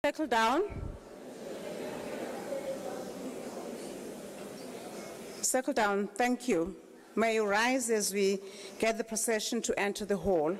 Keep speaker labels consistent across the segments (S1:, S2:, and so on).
S1: Settle down. Settle down. Thank you. May you rise as we get the procession to enter the hall.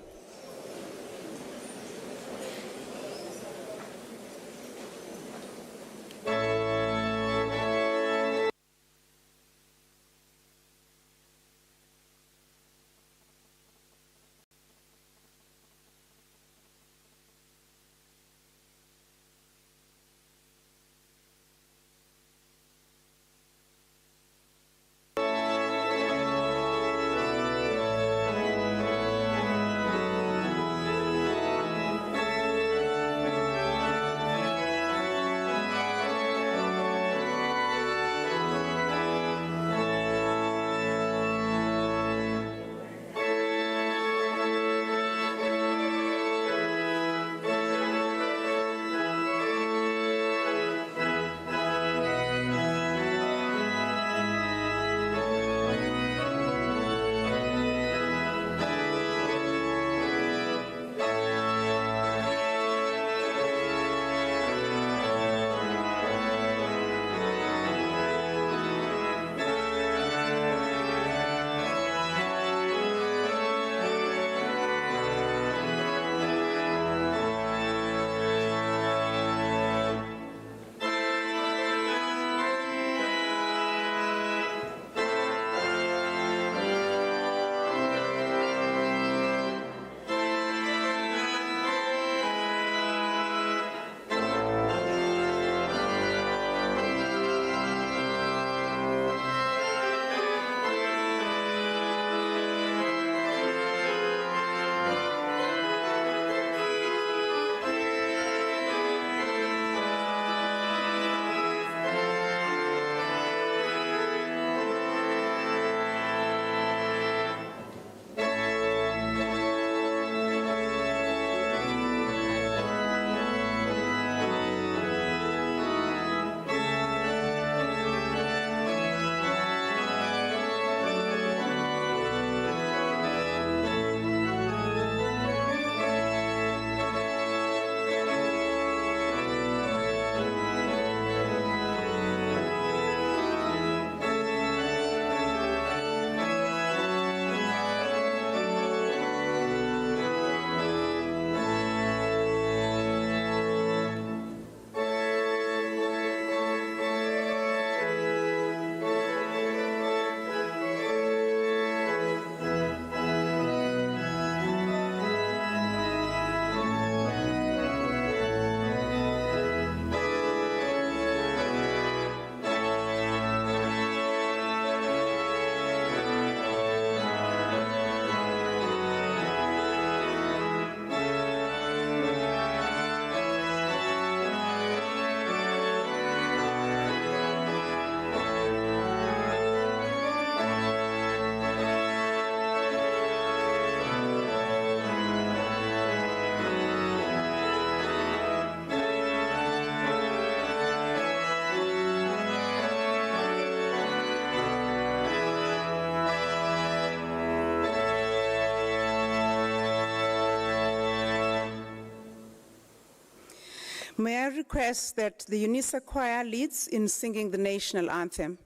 S1: May I request that the Unisa choir leads in singing the national anthem?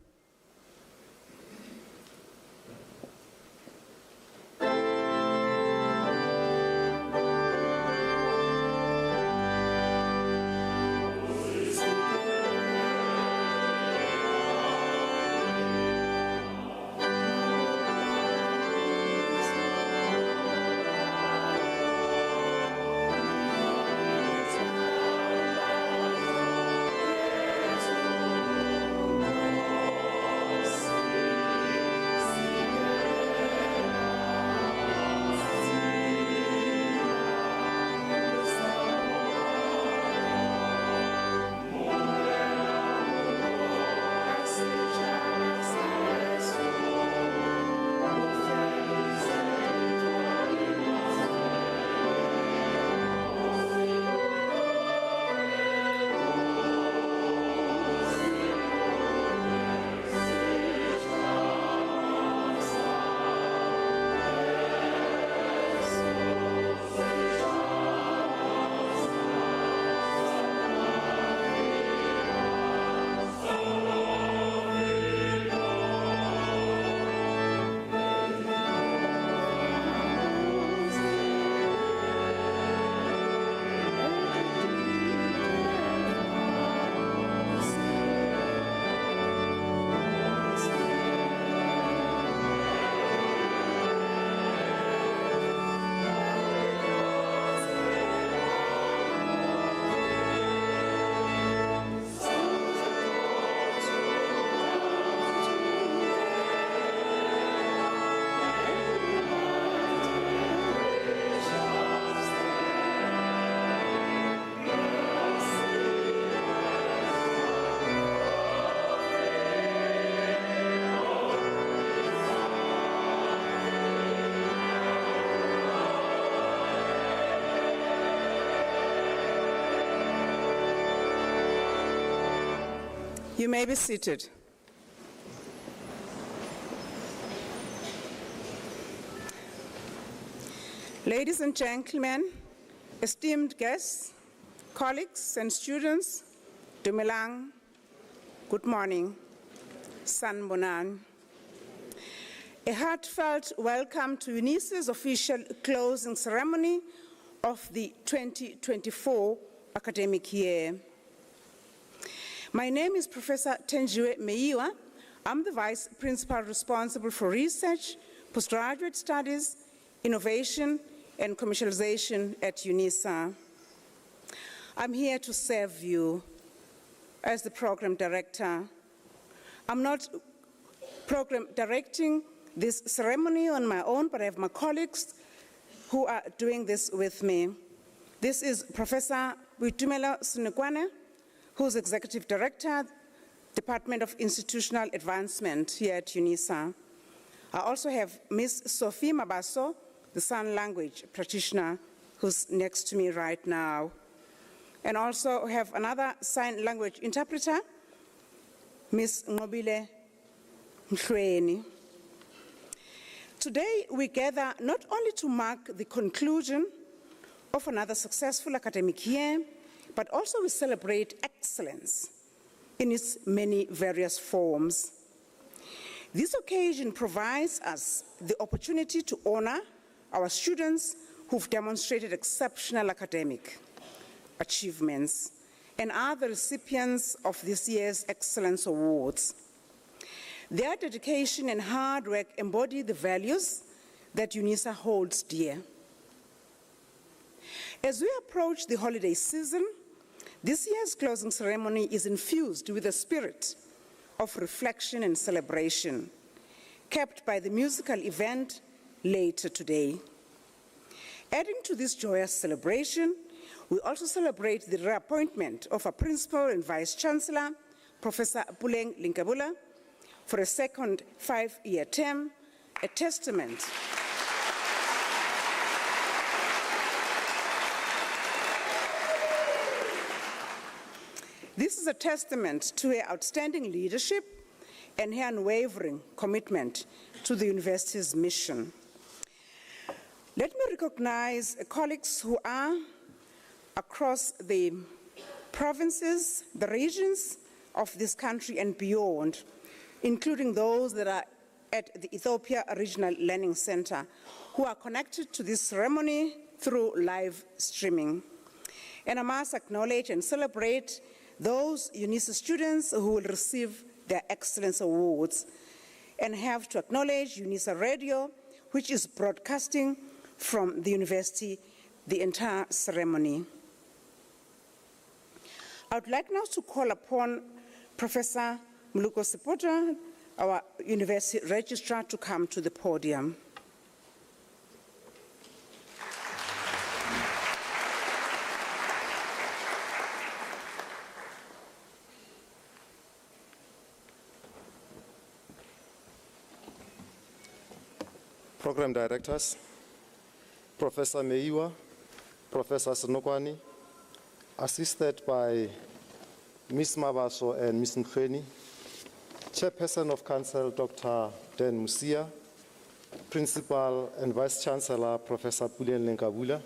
S1: You may be seated. Ladies and gentlemen, esteemed guests, colleagues and students, Dumelang, good morning, Sanbonan. A heartfelt welcome to Unisa's official closing ceremony of the 2024 academic year. My name is Professor Tenjiwe Meiwa. I'm the Vice Principal responsible for research, postgraduate studies, innovation, and commercialization at Unisa. I'm here to serve you as the program director. I'm not program directing this ceremony on my own, but I have my colleagues who are doing this with me. This is Professor Vitumela Sunekwane, who's Executive Director, Department of Institutional Advancement here at Unisa. I also have Ms. Sophie Mabaso, the sign language practitioner, who's next to me right now. And also have another sign language interpreter, Ms. Ngobile Mhlweni. Today, we gather not only to mark the conclusion of another successful academic year, but also we celebrate excellence in its many various forms. This occasion provides us the opportunity to honor our students who've demonstrated exceptional academic achievements and are the recipients of this year's Excellence Awards. Their dedication and hard work embody the values that Unisa holds dear. As we approach the holiday season, this year's closing ceremony is infused with a spirit of reflection and celebration, capped by the musical event later today. Adding to this joyous celebration, we also celebrate the reappointment of our Principal and Vice-Chancellor, Professor Puleng LenkaBula, for a second 5-year term, a testament This is a testament to her outstanding leadership and her unwavering commitment to the university's mission. Let me recognize colleagues who are across the provinces, the regions of this country and beyond, including those that are at the Ethiopia Regional Learning Center, who are connected to this ceremony through live streaming. And I must acknowledge and celebrate those Unisa students who will receive their Excellence Awards, and have to acknowledge Unisa Radio, which is broadcasting from the university the entire ceremony. I would like now to call upon Professor Muluko Sipota, our university registrar, to come to the podium.
S2: Program directors, Professor Meiwa, Professor Sinokwani, assisted by Ms. Mabaso and Ms. Mkhweni, Chairperson of Council, Dr. Dan Musia, Principal and Vice-Chancellor, Professor Puleng LenkaBula,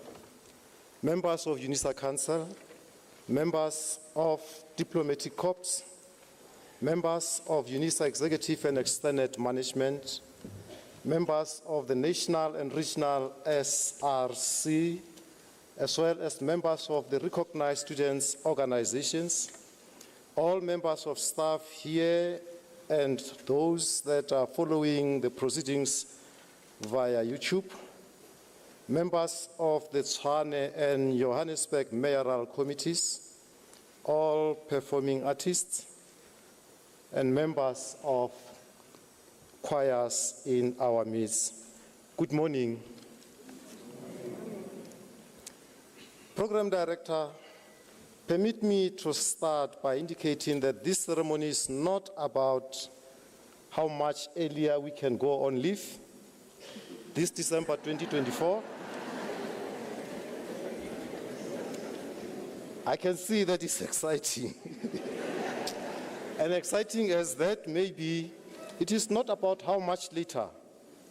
S2: members of Unisa Council, members of Diplomatic Corps, members of Unisa Executive and Extended Management, members of the National and Regional SRC, as well as members of the recognized students' organizations, all members of staff here and those that are following the proceedings via YouTube, members of the Tshwane and Johannesburg mayoral committees, all performing artists, and members of choirs in our midst. Good morning. Program Director, permit me to start by indicating that this ceremony is not about how much earlier we can go on leave this December 2024. I can see that it's exciting. And exciting as that may be, it is not about how much later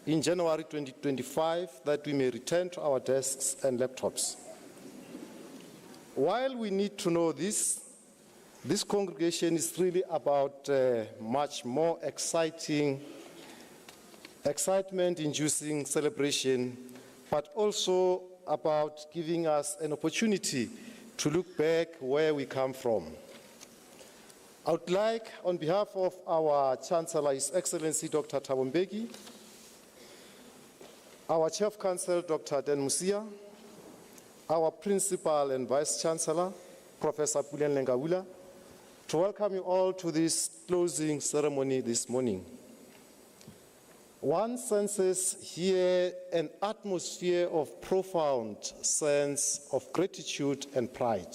S2: in January 2025 that we may return to our desks and laptops. While we need to know this congregation is really about much more excitement-inducing celebration, but also about giving us an opportunity to look back where we come from. I would like, on behalf of our Chancellor, His Excellency Dr. Thabo Mbeki, our Chair of Council, Dr. Dan Musia, our Principal and Vice-Chancellor, Professor Puleng LenkaBula, to welcome you all to this closing ceremony this morning. One senses here an atmosphere of profound sense of gratitude and pride.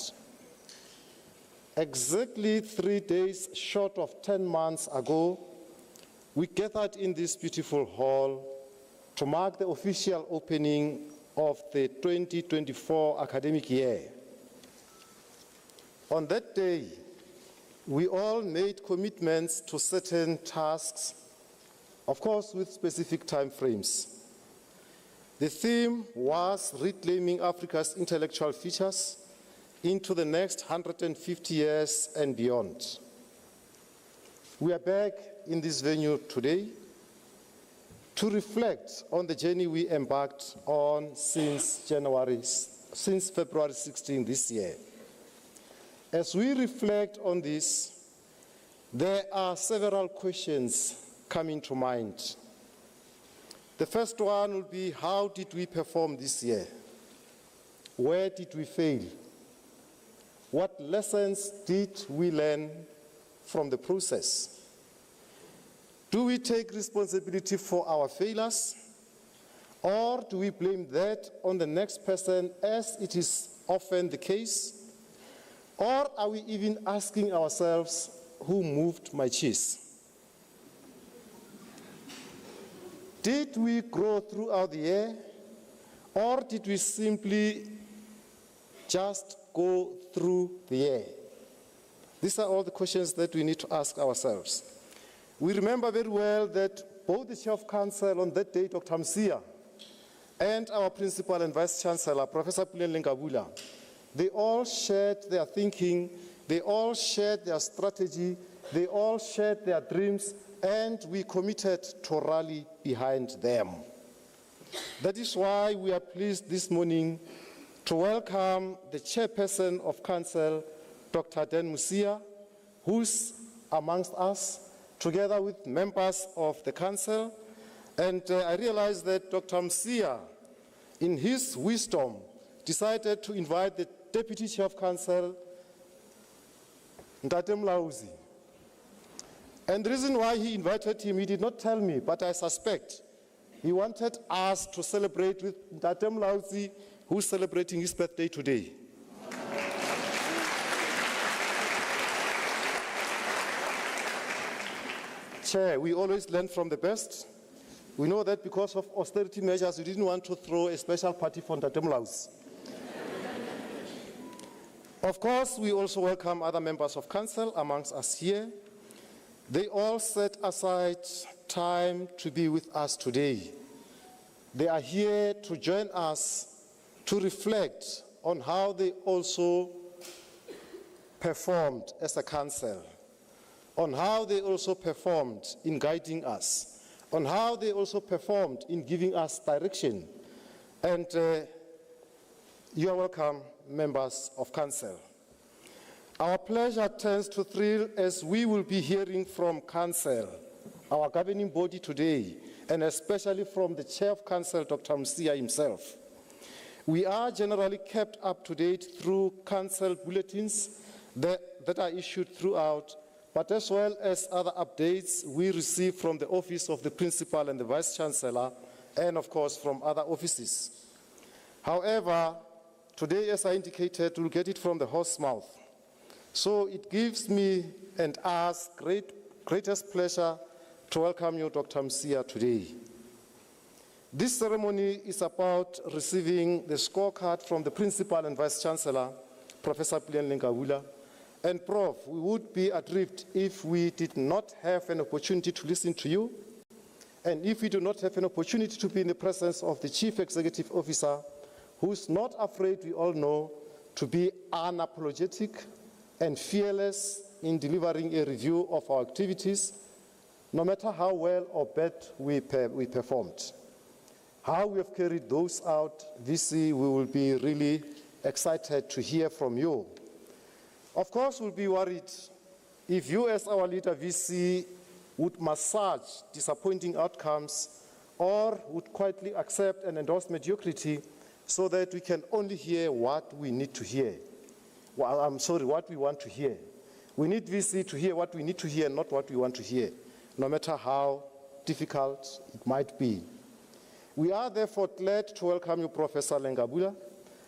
S2: Exactly 3 days short of 10 months ago, we gathered in this beautiful hall to mark the official opening of the 2024 academic year. On that day, we all made commitments to certain tasks, of course with specific time frames. The theme was reclaiming Africa's intellectual features into the next 150 years and beyond. We are back in this venue today to reflect on the journey we embarked on since February 16 this year. As we reflect on this, there are several questions coming to mind. The first one will be, how did we perform this year? Where did we fail? What lessons did we learn from the process? Do we take responsibility for our failures? Or do we blame that on the next person, as it is often the case? Or are we even asking ourselves, who moved my cheese? Did we grow throughout the year? Or did we simply just go through the year? These are all the questions that we need to ask ourselves. We remember very well that both the Chair of Council on that day, Dr. Musia, and our Principal and Vice-Chancellor, Professor Puleng LenkaBula, they all shared their thinking They all shared their strategy, they all shared their dreams, and we committed to rally behind them. That is why we are pleased this morning to welcome the Chairperson of Council, Dr. Dan Musia, who's amongst us, together with members of the Council. And I realize that Dr. Musia, in his wisdom, decided to invite the Deputy Chair of Council, Ntate Mlauzi. And the reason why he invited him, he did not tell me, but I suspect he wanted us to celebrate with Ntate Mlauzi, who's celebrating his birthday today. Chair, we always learn from the best. We know that because of austerity measures, we didn't want to throw a special party for Ntate Mlauzi. Of course, we also welcome other members of Council amongst us here. They all set aside time to be with us today. They are here to join us to reflect on how they also performed as a Council, on how they also performed in guiding us, on how they also performed in giving us direction. And you are welcome, members of Council. Our pleasure turns to thrill as we will be hearing from Council, our governing body today, and especially from the Chair of Council, Dr. Musia himself. We are generally kept up to date through Council bulletins that are issued throughout, but as well as other updates we receive from the Office of the Principal and the Vice-Chancellor, and of course from other offices. However, today, as I indicated, we'll get it from the horse's mouth. So it gives me and us greatest pleasure to welcome you, Dr. Musia, today. This ceremony is about receiving the scorecard from the Principal and Vice-Chancellor, Professor Puleng LenkaBula. And Prof, we would be adrift if we did not have an opportunity to listen to you, and if we do not have an opportunity to be in the presence of the Chief Executive Officer, who's not afraid, we all know, to be unapologetic and fearless in delivering a review of our activities, no matter how well or bad we performed. How we have carried those out, VC, we will be really excited to hear from you. Of course, we'll be worried if you as our leader, VC, would massage disappointing outcomes or would quietly accept and endorse mediocrity so that we can only hear what we need to hear. Well, what we want to hear. We need VC to hear what we need to hear, not what we want to hear, no matter how difficult it might be. We are therefore glad to welcome you, Professor LenkaBula,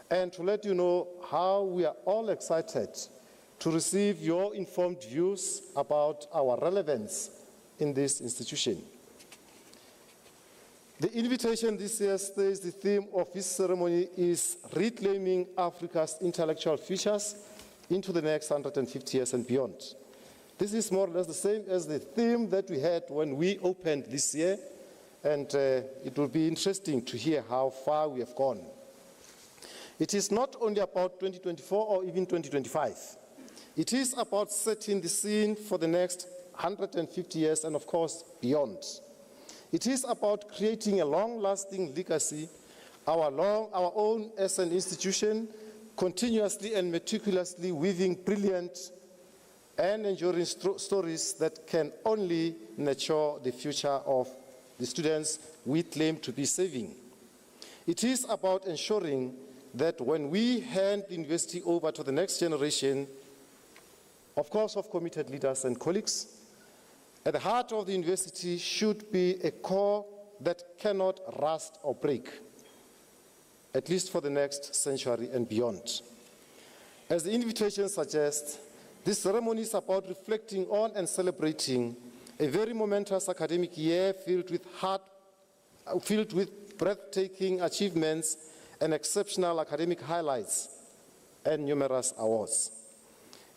S2: and to let you know how we are all excited to receive your informed views about our relevance in this institution. The invitation this year states the theme of this ceremony is Reclaiming Africa's Intellectual Futures into the next 150 years and beyond. This is more or less the same as the theme that we had when we opened this year, and it will be interesting to hear how far we have gone. It is not only about 2024 or even 2025. It is about setting the scene for the next 150 years and, of course, beyond. It is about creating a long-lasting legacy, our own as an institution, continuously and meticulously weaving brilliant and enduring stories that can only nurture the future of the students we claim to be saving. It is about ensuring that when we hand the university over to the next generation, of course, of committed leaders and colleagues, at the heart of the university should be a core that cannot rust or break, at least for the next century and beyond. As the invitation suggests, this ceremony is about reflecting on and celebrating a very momentous academic year filled with breathtaking achievements and exceptional academic highlights and numerous awards.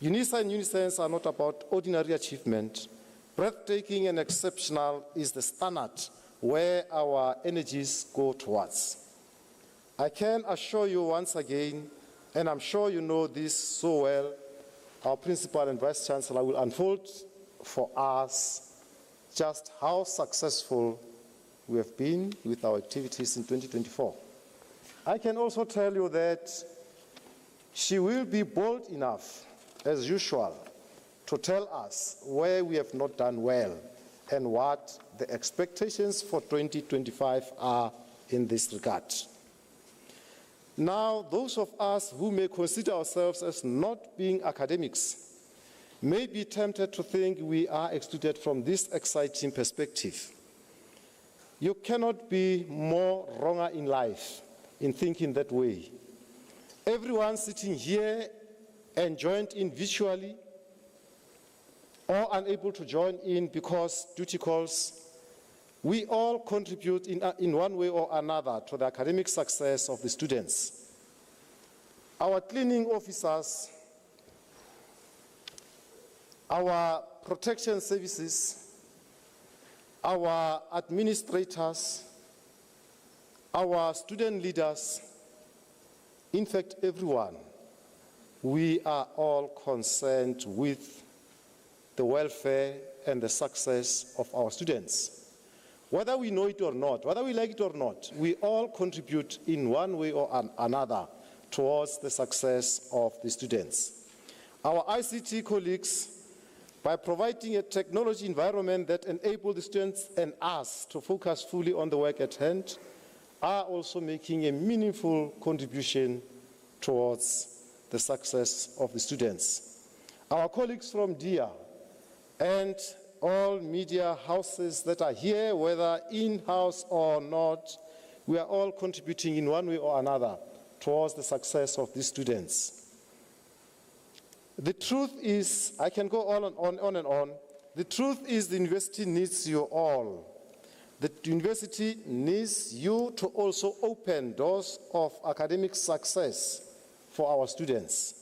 S2: Unisa and Uniscience are not about ordinary achievement. Breathtaking and exceptional is the standard where our energies go towards. I can assure you once again, and I'm sure you know this so well, our Principal and Vice-Chancellor will unfold for us just how successful we have been with our activities in 2024. I can also tell you that she will be bold enough, as usual, to tell us where we have not done well and what the expectations for 2025 are in this regard. Now, those of us who may consider ourselves as not being academics may be tempted to think we are excluded from this exciting perspective. You cannot be more wronger in life in thinking that way. Everyone sitting here and joined in virtually or unable to join in because duty calls, we all contribute in one way or another to the academic success of the students. Our cleaning officers, our protection services, our administrators, our student leaders, in fact, everyone, we are all concerned with the welfare and the success of our students. Whether we know it or not, whether we like it or not, we all contribute in one way or another towards the success of the students. Our ICT colleagues, by providing a technology environment that enables the students and us to focus fully on the work at hand, are also making a meaningful contribution towards the success of the students. Our colleagues from DIA and all media houses that are here, whether in-house or not, we are all contributing in one way or another towards the success of these students. The truth is, I can go on and on. The truth is the university needs you all. The university needs you to also open doors of academic success for our students.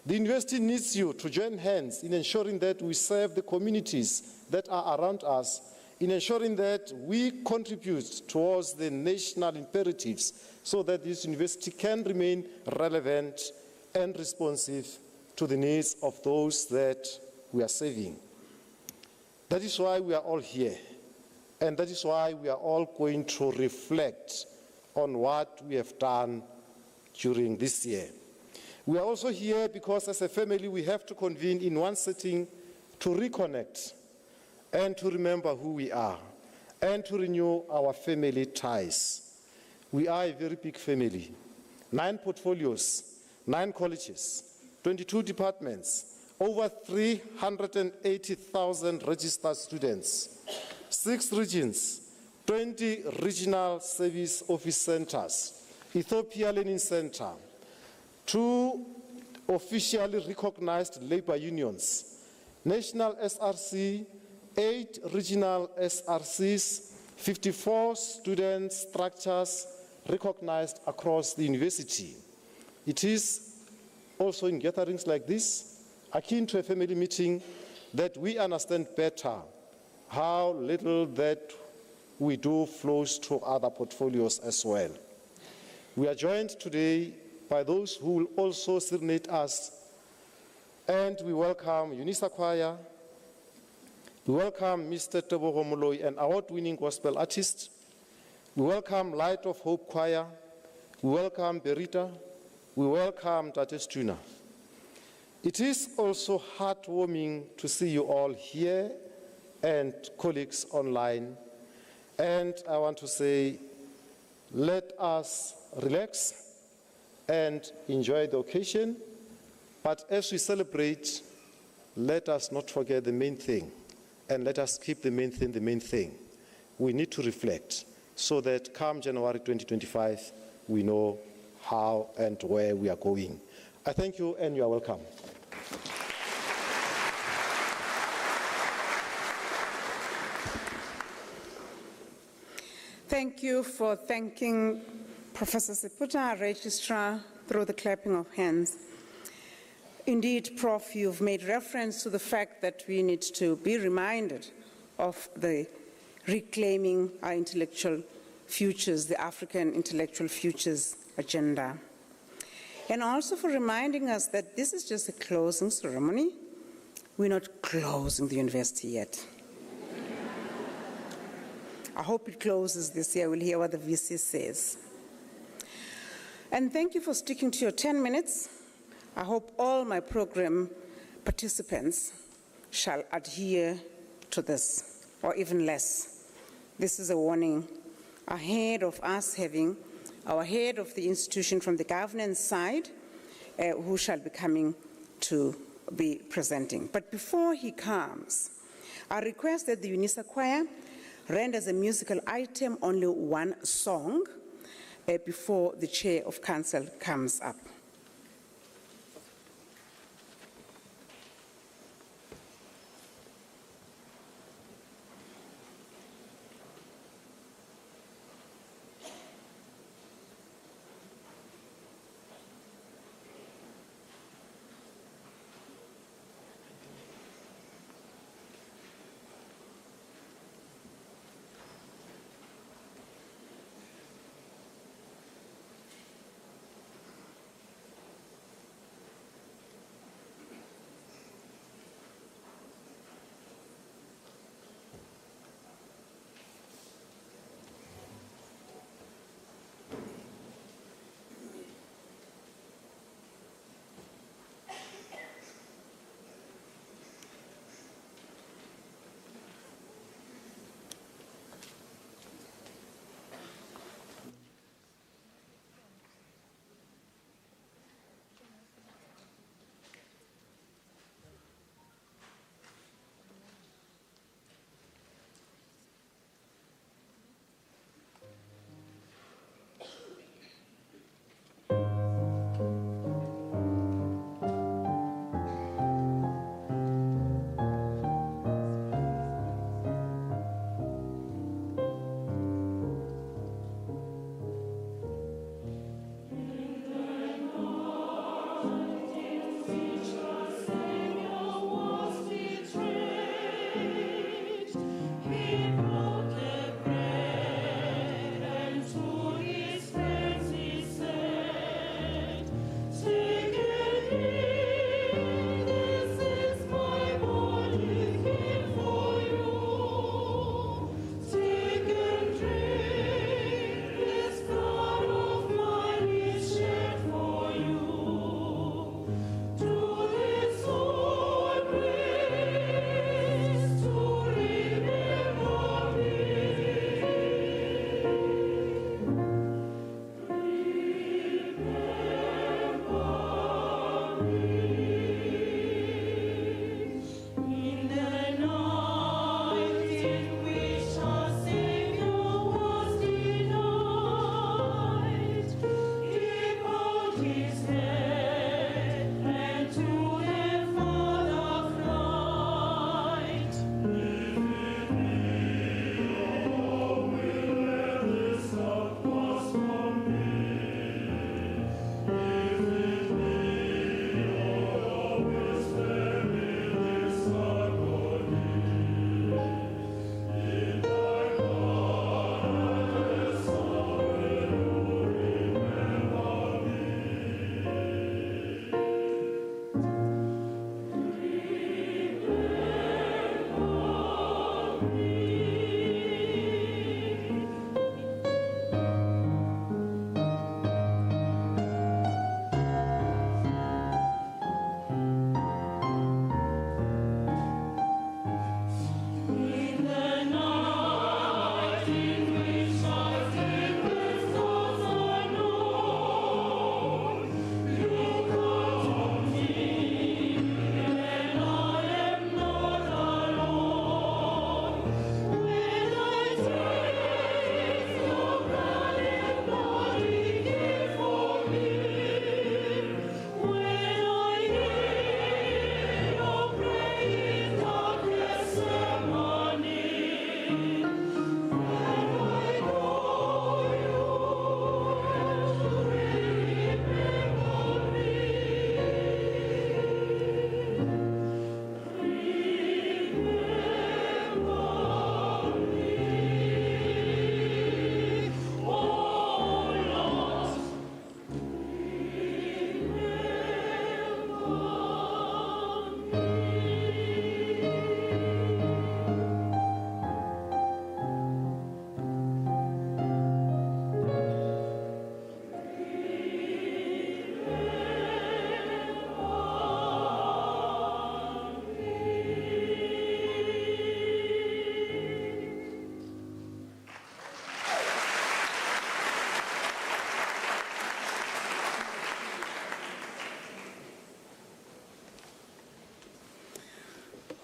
S2: The university needs you to join hands in ensuring that we serve the communities that are around us, in ensuring that we contribute towards the national imperatives so that this university can remain relevant and responsive to the needs of those that we are serving. That is why we are all here, and that is why we are all going to reflect on what we have done during this year. We are also here because as a family we have to convene in one sitting to reconnect and to remember who we are and to renew our family ties. We are a very big family. 9 portfolios, 9 colleges, 22 departments, over 380,000 registered students, 6 regions, 20 regional service office centers, Ethiopia Learning Center, 2 officially recognized labor unions, national SRC, 8 regional SRCs, 54 student structures recognized across the university. It is also in gatherings like this, akin to a family meeting, that we understand better how little that we do flows to other portfolios as well. We are joined today by those who will also serenade us, and we welcome Unisa Choir, we welcome Mr. Teboho Moloi, an award-winning gospel artist, we welcome Light of Hope Choir, we welcome Berita, we welcome Tate Stuna. It is also heartwarming to see you all here and colleagues online, and I want to say, let us relax and enjoy the occasion, but as we celebrate, let us not forget the main thing, and let us keep the main thing the main thing. We need to reflect so that come January 2025, we know how and where we are going. I thank you and you are welcome.
S1: Thank you for thanking Professor Seputa, our registrar, through the clapping of hands. Indeed, Prof, you've made reference to the fact that we need to be reminded of the reclaiming our intellectual futures, the African intellectual futures agenda. and also for reminding us that this is just a closing ceremony. We're not closing the university yet. I hope it closes this year. We'll hear what the VC says. And thank you for sticking to your 10 minutes. I hope all my program participants shall adhere to this, or even less. This is a warning ahead of us having our head of the institution from the governance side, who shall be coming to be presenting. But before he comes, I request that the Unisa choir render as a musical item only one song before the Chair of Council comes up.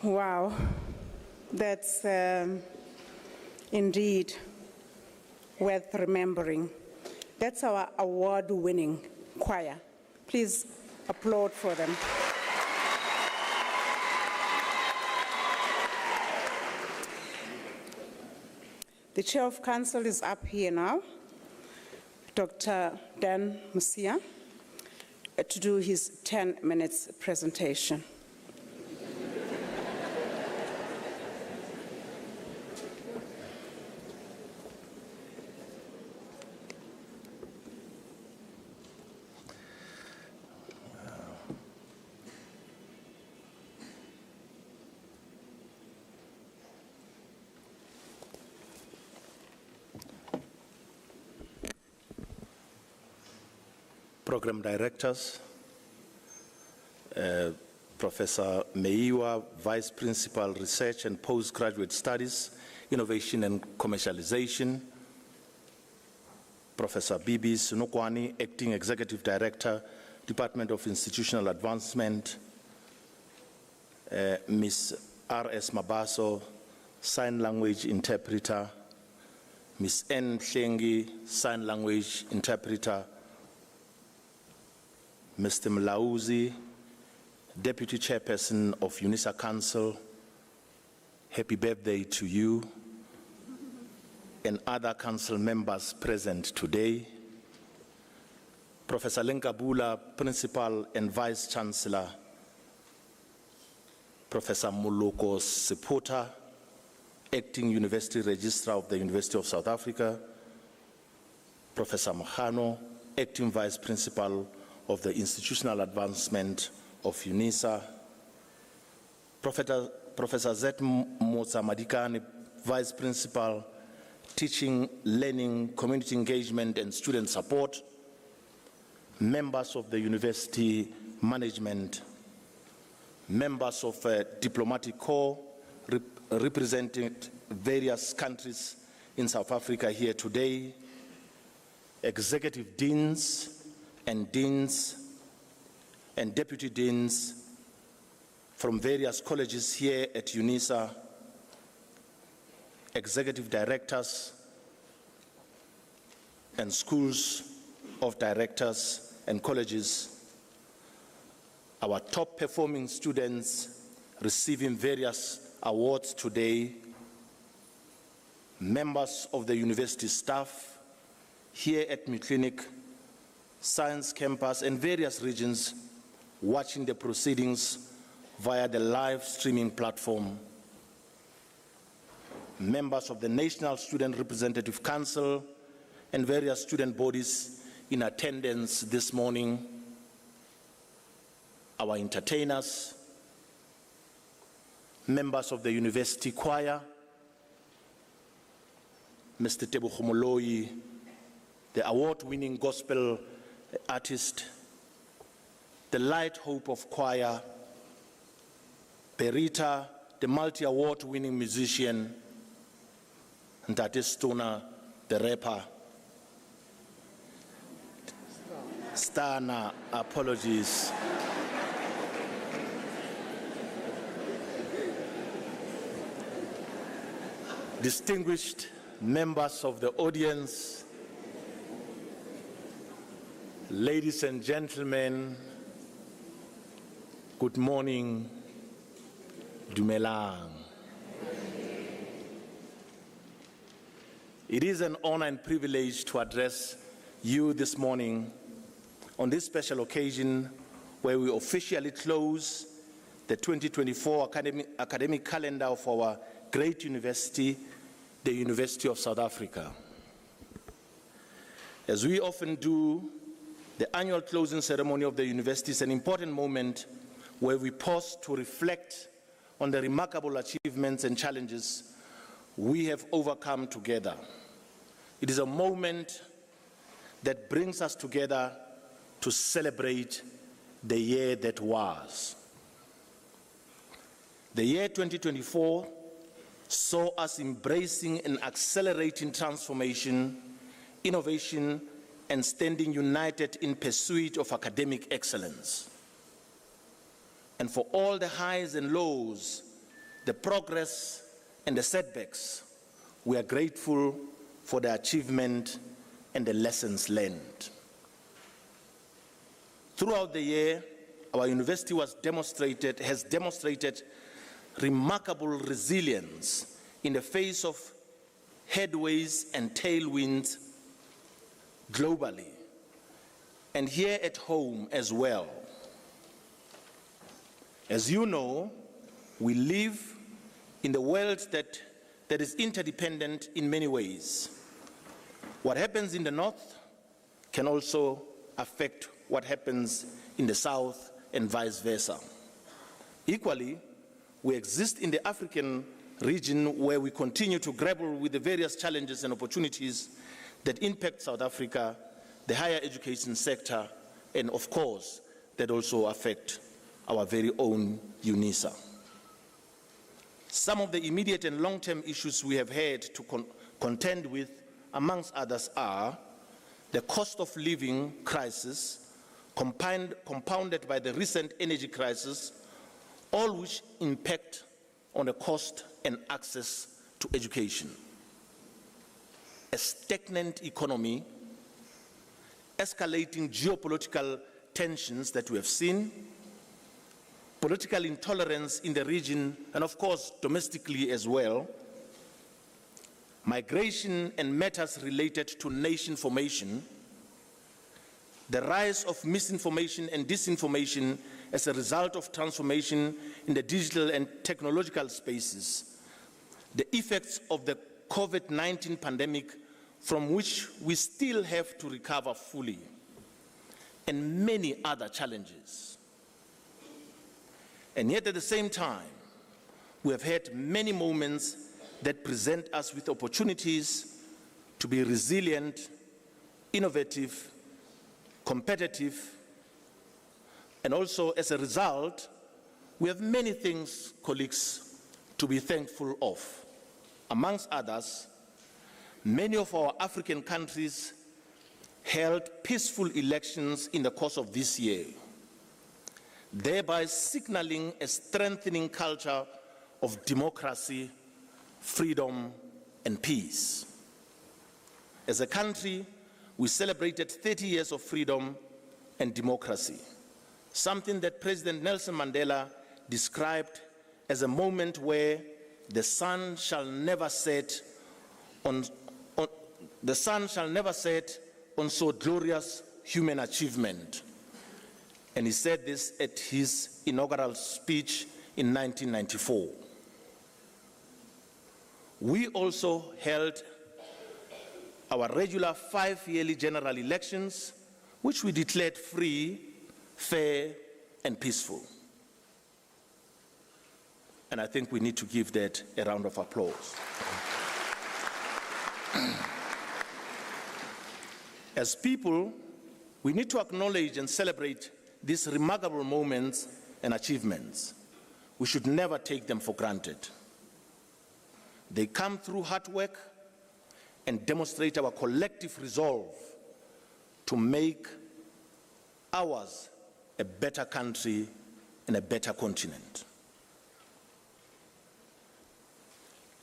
S1: Wow, that's indeed worth remembering. That's our award-winning choir. Please applaud for them. The Chair of Council is up here now, Dr. Dan Musia, to do his 10 minutes presentation.
S3: Program Directors, Professor Meiwa, Vice Principal Research and Postgraduate Studies, Innovation and Commercialization, Professor Bibi Sunukwani, Acting Executive Director, Department of Institutional Advancement, Ms. R.S. Mabaso, Sign Language Interpreter, Ms. N. Shengi, Sign Language Interpreter, Mr. Mlauzi, Deputy Chairperson of Unisa Council, happy birthday to you, and other council members present today, Professor LenkaBula, Principal and Vice-Chancellor, Professor Moloko Sipota, Acting University Registrar of the University of South Africa, Professor Mohano, Acting Vice Principal of the Institutional Advancement of Unisa, Professor Zet Motsa Madikane, Vice Principal, Teaching, Learning, Community Engagement and Student Support, members of the University Management, members of Diplomatic Corps representing various countries in South Africa here today, executive deans and deputy deans from various colleges here at Unisa, executive directors and schools of directors and colleges, our top performing students receiving various awards today, members of the university staff here at Mutlinik, Science Campus and various regions watching the proceedings via the live streaming platform, members of the National Student Representative Council and various student bodies in attendance this morning, our entertainers, members of the university choir, Mr. Tebo Khomoloi, the award-winning gospel artist, the Light Hope of Choir, Perita, the multi-award winning musician, and that is Stona, the rapper. Stana, apologies. Distinguished members of the audience, ladies and gentlemen, good morning, Dumelang. It is an honor and privilege to address you this morning on this special occasion where we officially close the 2024 academic calendar of our great university, the University of South Africa. As we often do, the annual closing ceremony of the university is an important moment where we pause to reflect on the remarkable achievements and challenges we have overcome together. It is a moment that brings us together to celebrate the year that was. The year 2024 saw us embracing and accelerating transformation, innovation, and standing united in pursuit of academic excellence. And for all the highs and lows the progress and the setbacks, we are grateful for the achievement and the lessons learned. Throughout the year, our university has demonstrated remarkable resilience in the face of headways and tailwinds globally, and here at home as well. As you know, we live in the world that is interdependent in many ways. What happens in the north can also affect what happens in the south and vice versa. Equally, we exist in the African region where we continue to grapple with the various challenges and opportunities that impact South Africa, the higher education sector, and of course, that also affect our very own Unisa. Some of the immediate and long-term issues we have had to contend with, amongst others, are the cost of living crisis, compounded by the recent energy crisis, all which impact on the cost and access to education. A stagnant economy, escalating geopolitical tensions that we have seen, political intolerance in the region, and of course domestically as well, migration and matters related to nation formation, the rise of misinformation and disinformation as a result of transformation in the digital and technological spaces, the effects of the COVID-19 pandemic from which we still have to recover fully, and many other challenges. And yet at the same time, we have had many moments that present us with opportunities to be resilient, innovative, competitive, and also as a result, we have many things, colleagues, to be thankful of. Amongst others, many of our African countries held peaceful elections in the course of this year, thereby signaling a strengthening culture of democracy, freedom, and peace. As a country, we celebrated 30 years of freedom and democracy, something that President Nelson Mandela described as a moment where the sun shall never set on so glorious human achievement. And he said this at his inaugural speech in 1994. We also held our regular 5-yearly general elections, which we declared free, fair, and peaceful. And I think we need to give that a round of applause. As people, we need to acknowledge and celebrate these remarkable moments and achievements. We should never take them for granted. They come through hard work and demonstrate our collective resolve to make ours a better country and a better continent.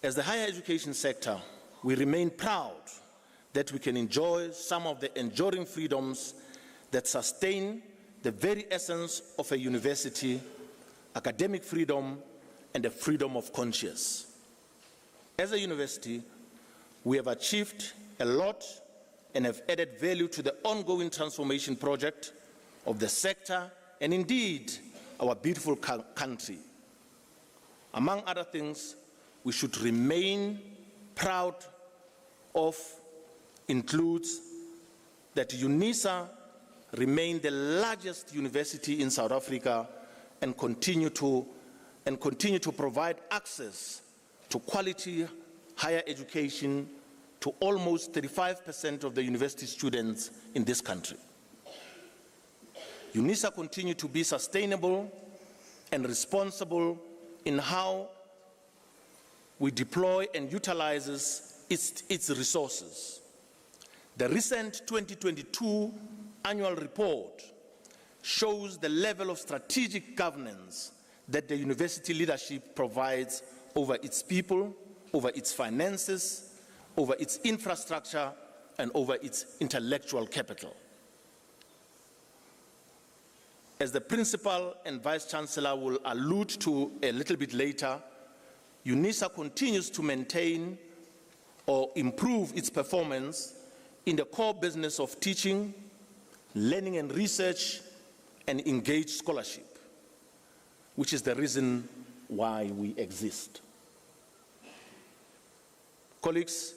S3: As the higher education sector, we remain proud that we can enjoy some of the enduring freedoms that sustain the very essence of a university, academic freedom, and the freedom of conscience. As a university, we have achieved a lot and have added value to the ongoing transformation project of the sector and indeed our beautiful country. Among other things, we should remain proud of includes that Unisa remain the largest university in South Africa and continue to provide access to quality higher education to almost 35% of the university students in this country. Unisa continue to be sustainable and responsible in how we deploy and utilizes its resources. The recent 2022 annual report shows the level of strategic governance that the university leadership provides over its people, over its finances, over its infrastructure, and over its intellectual capital. As the Principal and Vice-Chancellor will allude to a little bit later, Unisa continues to maintain or improve its performance in the core business of teaching, learning and research, and engaged scholarship, which is the reason why we exist. Colleagues,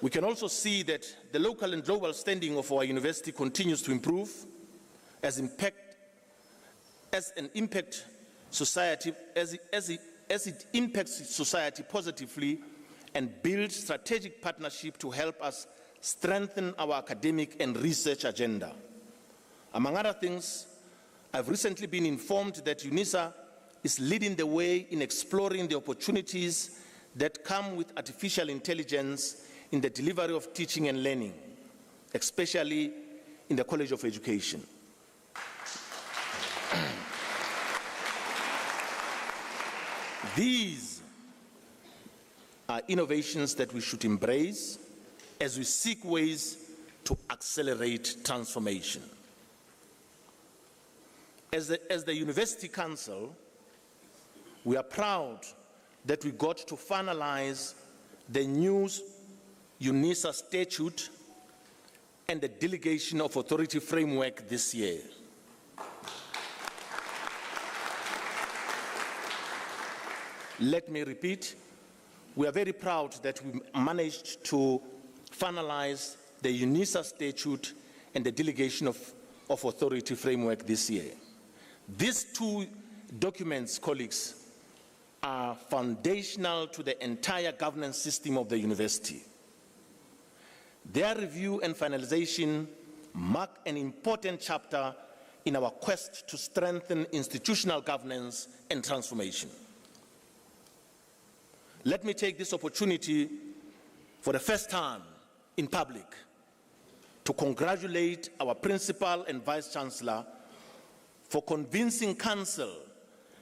S3: we can also see that the local and global standing of our university continues to improve as it impacts society positively and builds strategic partnership to help us strengthen our academic and research agenda. Among other things, I've recently been informed that Unisa is leading the way in exploring the opportunities that come with artificial intelligence in the delivery of teaching and learning, especially in the College of Education. These are innovations that we should embrace as we seek ways to accelerate transformation. As the University Council, we are proud that we got to finalize the new Unisa statute and the delegation of authority framework this year. Let me repeat, we are very proud that we managed to finalize the Unisa statute and the delegation of authority framework this year. These two documents, colleagues, are foundational to the entire governance system of the university. Their review and finalization mark an important chapter in our quest to strengthen institutional governance and transformation. Let me take this opportunity for the first time in public to congratulate our Principal and Vice-Chancellor for convincing Council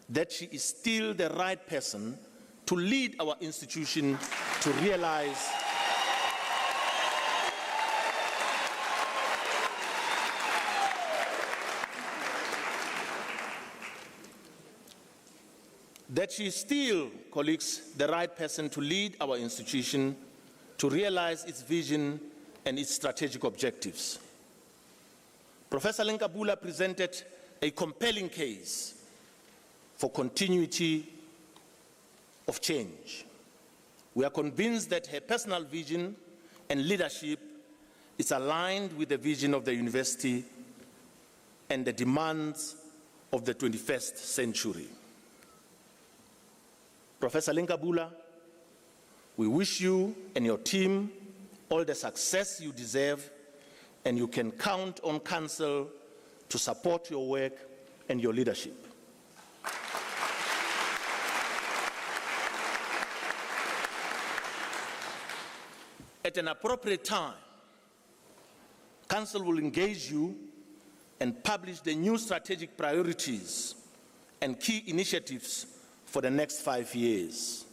S3: that she is still the right person to lead our institution to realize that she is still, colleagues, the right person to lead our institution to realize its vision and its strategic objectives. Professor LenkaBula presented a compelling case for continuity of change. We are convinced that her personal vision and leadership is aligned with the vision of the university and the demands of the 21st century. Professor LenkaBula, we wish you and your team all the success you deserve, and you can count on Council to support your work and your leadership. At an appropriate time, Council will engage you and publish the new strategic priorities and key initiatives for the next 5 years.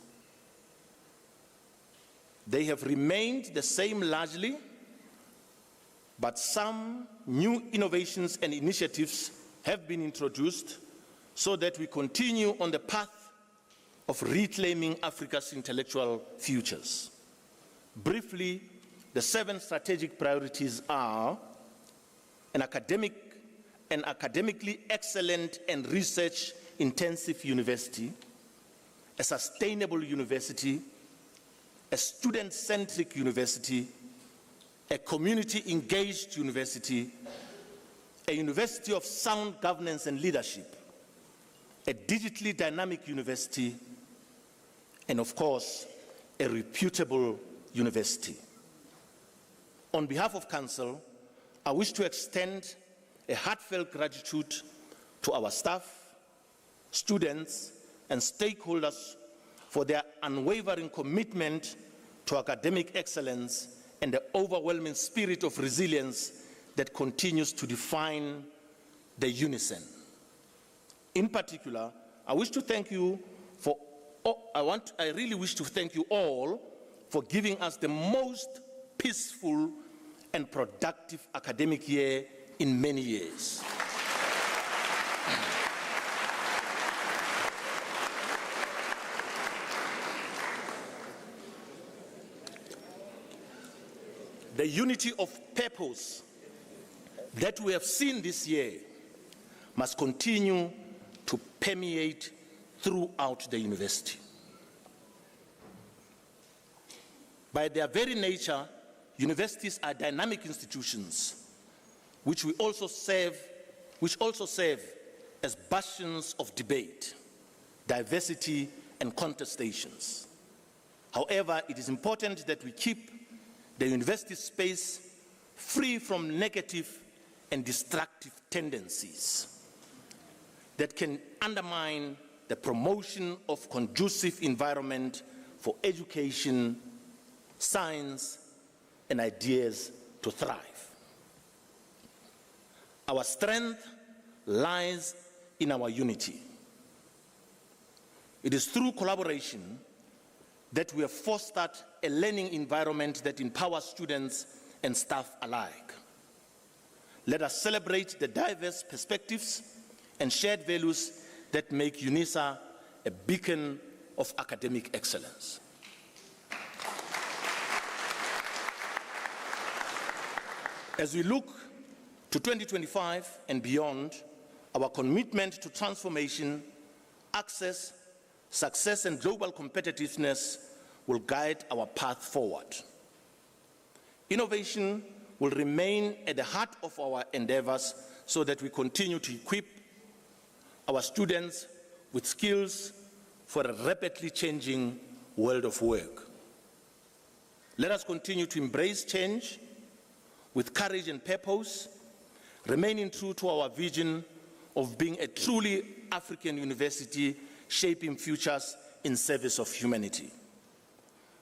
S3: They have remained the same largely, but some new innovations and initiatives have been introduced so that we continue on the path of reclaiming Africa's intellectual futures. Briefly, the 7 strategic priorities are an academically excellent and research-intensive university, a sustainable university, a student-centric university, a community-engaged university, a university of sound governance and leadership, a digitally dynamic university, and of course, a reputable university. On behalf of Council, I wish to extend a heartfelt gratitude to our staff, students, and stakeholders for their unwavering commitment to academic excellence and the overwhelming spirit of resilience that continues to define the Unison. In particular, I wish to thank you for, I really wish to thank you all for giving us the most peaceful and productive academic year in many years. The unity of purpose that we have seen this year must continue to permeate throughout the university. By their very nature, universities are dynamic institutions which also serve as bastions of debate, diversity, and contestations. However, it is important that we keep the university space free from negative and destructive tendencies that can undermine the promotion of conducive environment for education, science, and ideas to thrive. Our strength lies in our unity. It is through collaboration that we have fostered a learning environment that empowers students and staff alike. Let us celebrate the diverse perspectives and shared values that make Unisa a beacon of academic excellence. As we look to 2025 and beyond, our commitment to transformation, access, success, and global competitiveness will guide our path forward. Innovation will remain at the heart of our endeavors so that we continue to equip our students with skills for a rapidly changing world of work. Let us continue to embrace change with courage and purpose, remaining true to our vision of being a truly African university shaping futures in service of humanity.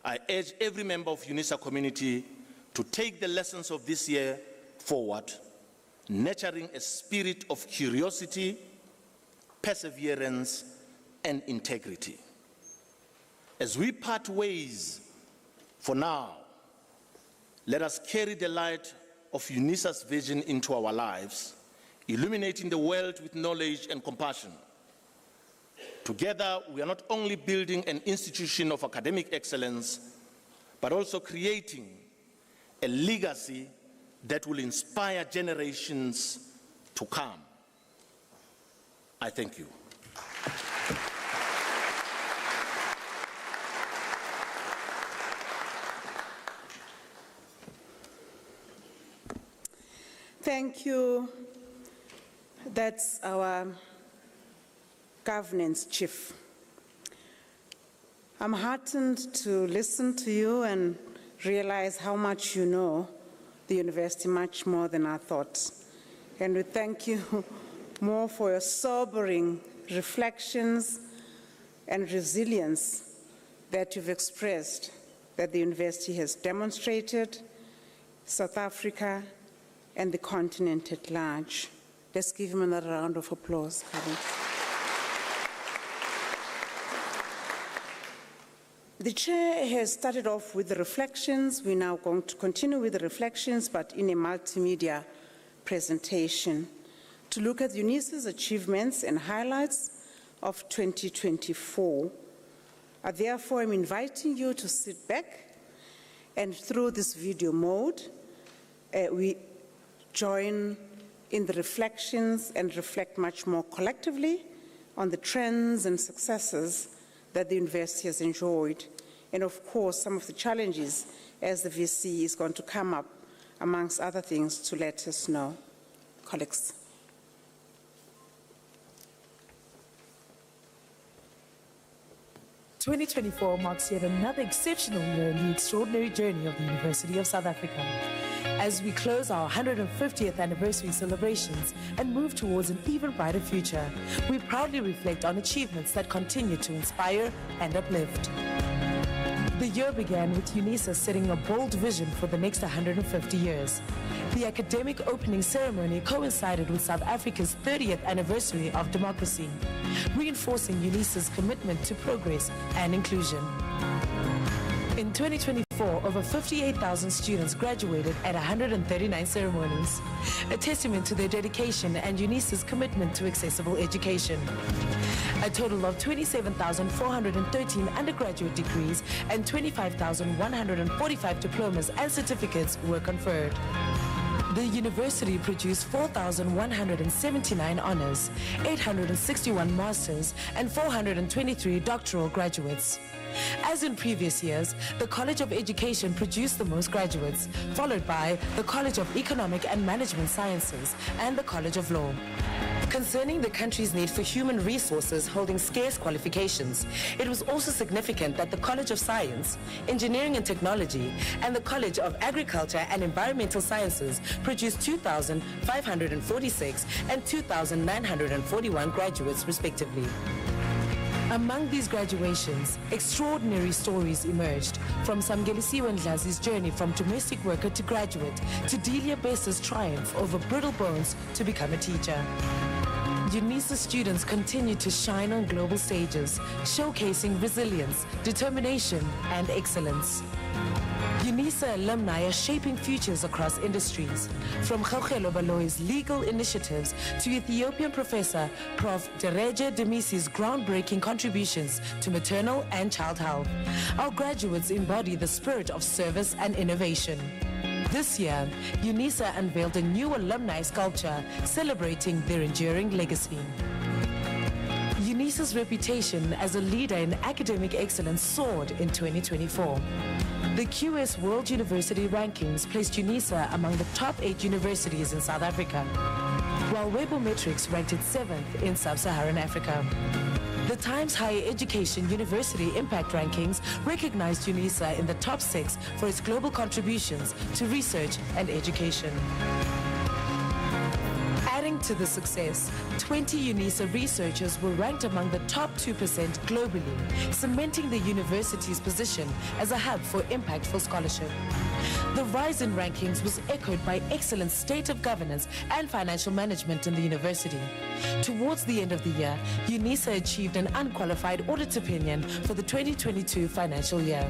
S3: I urge every member of Unisa community to take the lessons of this year forward, nurturing a spirit of curiosity, perseverance, and integrity. As we part ways for now, let us carry the light of Unisa's vision into our lives, illuminating the world with knowledge and compassion. Together, we are not only building an institution of academic excellence, but also creating a legacy that will inspire generations to come. I thank you.
S1: Thank you. That's our governance chief. I'm heartened to listen to you and realize how much you know the university, much more than I thought. And we thank you more for your sobering reflections and resilience that you've expressed, that the university has demonstrated, South Africa, and the continent at large. Let's give him another round of applause. The chair has started off with the reflections. We're now going to continue with the reflections, but in a multimedia presentation to look at Unisa's achievements and highlights of 2024. Therefore, I'm inviting you to sit back, and through this video mode, we join in the reflections and reflect much more collectively on the trends and successes that the university has enjoyed, and of course some of the challenges as the VC is going to come up, amongst other things, to let us know. Colleagues.
S4: "2024 marks yet another exceptional year in the extraordinary journey of the University of South Africa. As we close our 150th anniversary celebrations and move towards an even brighter future, we proudly reflect on achievements that continue to inspire and uplift. The year began with Unisa setting a bold vision for the next 150 years. The academic opening ceremony coincided with South Africa's 30th anniversary of democracy, reinforcing Unisa's commitment to progress and inclusion. In 2024, over 58,000 students graduated at 139 ceremonies, a testament to their dedication and Unisa's commitment to accessible education. A total of 27,413 undergraduate degrees and 25,145 diplomas and certificates were conferred. The university produced 4,179 honors, 861 masters, and 423 doctoral graduates. As in previous years, the College of Education produced the most graduates, followed by the College of Economic and Management Sciences and the College of Law. Concerning the country's need for human resources holding scarce qualifications, it was also significant that the College of Science, Engineering and Technology, and the College of Agriculture and Environmental Sciences produced 2,546 and 2,941 graduates respectively. Among these graduations, extraordinary stories emerged, from Samgelisiwe Ndlazi's journey from domestic worker to graduate, to Delia Besta's triumph over brittle bones to become a teacher. Unisa students continue to shine on global stages, showcasing resilience, determination, and excellence. Unisa alumni are shaping futures across industries, from Khawkhelo Baloyi's legal initiatives to Ethiopian professor Prof Dereje Demisi's groundbreaking contributions to maternal and child health. Our graduates embody the spirit of service and innovation. This year, Unisa unveiled a new alumni sculpture celebrating their enduring legacy. Unisa's reputation as a leader in academic excellence soared in 2024. The QS World University Rankings placed Unisa among the top 8 universities in South Africa, while Webometrics ranked it 7th in Sub-Saharan Africa. The Times Higher Education University Impact Rankings recognized Unisa in the top 6 for its global contributions to research and education. Adding to the success, 20 Unisa researchers were ranked among the top 2% globally, cementing the university's position as a hub for impactful scholarship. The rise in rankings was echoed by excellent state of governance and financial management in the university. Towards the end of the year, Unisa achieved an unqualified audit opinion for the 2022 financial year.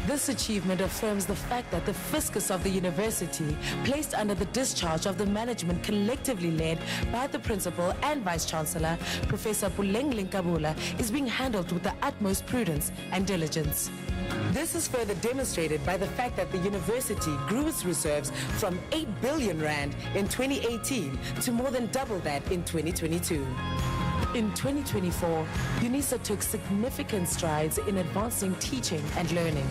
S4: This achievement affirms the fact that the fiscus of the university, placed under the discharge of the management collectively led by the principal and Vice-Chancellor, Prof Puleng LenkaBula, is being handled with the utmost prudence and diligence. This is further demonstrated by the fact that the university grew its reserves from 8 billion rand in 2018 to more than double that in 2022. In 2024, Unisa took significant strides in advancing teaching and learning.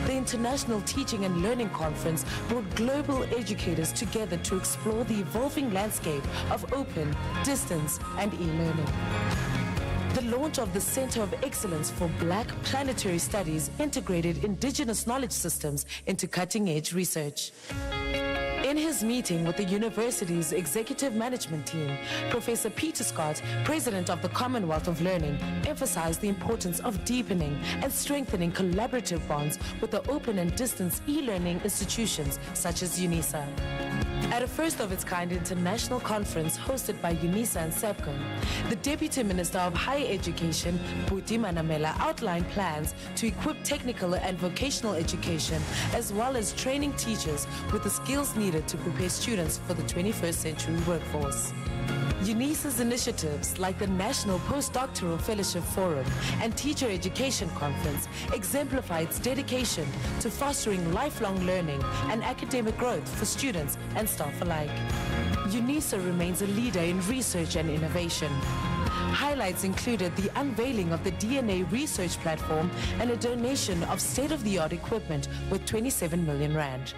S4: The International Teaching and Learning Conference brought global educators together to explore the evolving landscape of open, distance, and e-learning. The launch of the Center of Excellence for Black Planetary Studies integrated indigenous knowledge systems into cutting-edge research. In his meeting with the university's executive management team, Professor Peter Scott, president of the Commonwealth of Learning, emphasized the importance of deepening and strengthening collaborative bonds with the open and distance e-learning institutions such as Unisa. At a first-of-its-kind international conference hosted by Unisa and SAPCO, the Deputy Minister of Higher Education, Buti Manamela, outlined plans to equip technical and vocational education as well as training teachers with the skills needed to prepare students for the 21st century workforce. Unisa's initiatives like the National Postdoctoral Fellowship Forum and Teacher Education Conference exemplify its dedication to fostering lifelong learning and academic growth for students and staff alike. Unisa remains a leader in research and innovation. Highlights included the unveiling of the DNA research platform and a donation of state-of-the-art equipment worth 27 million rand.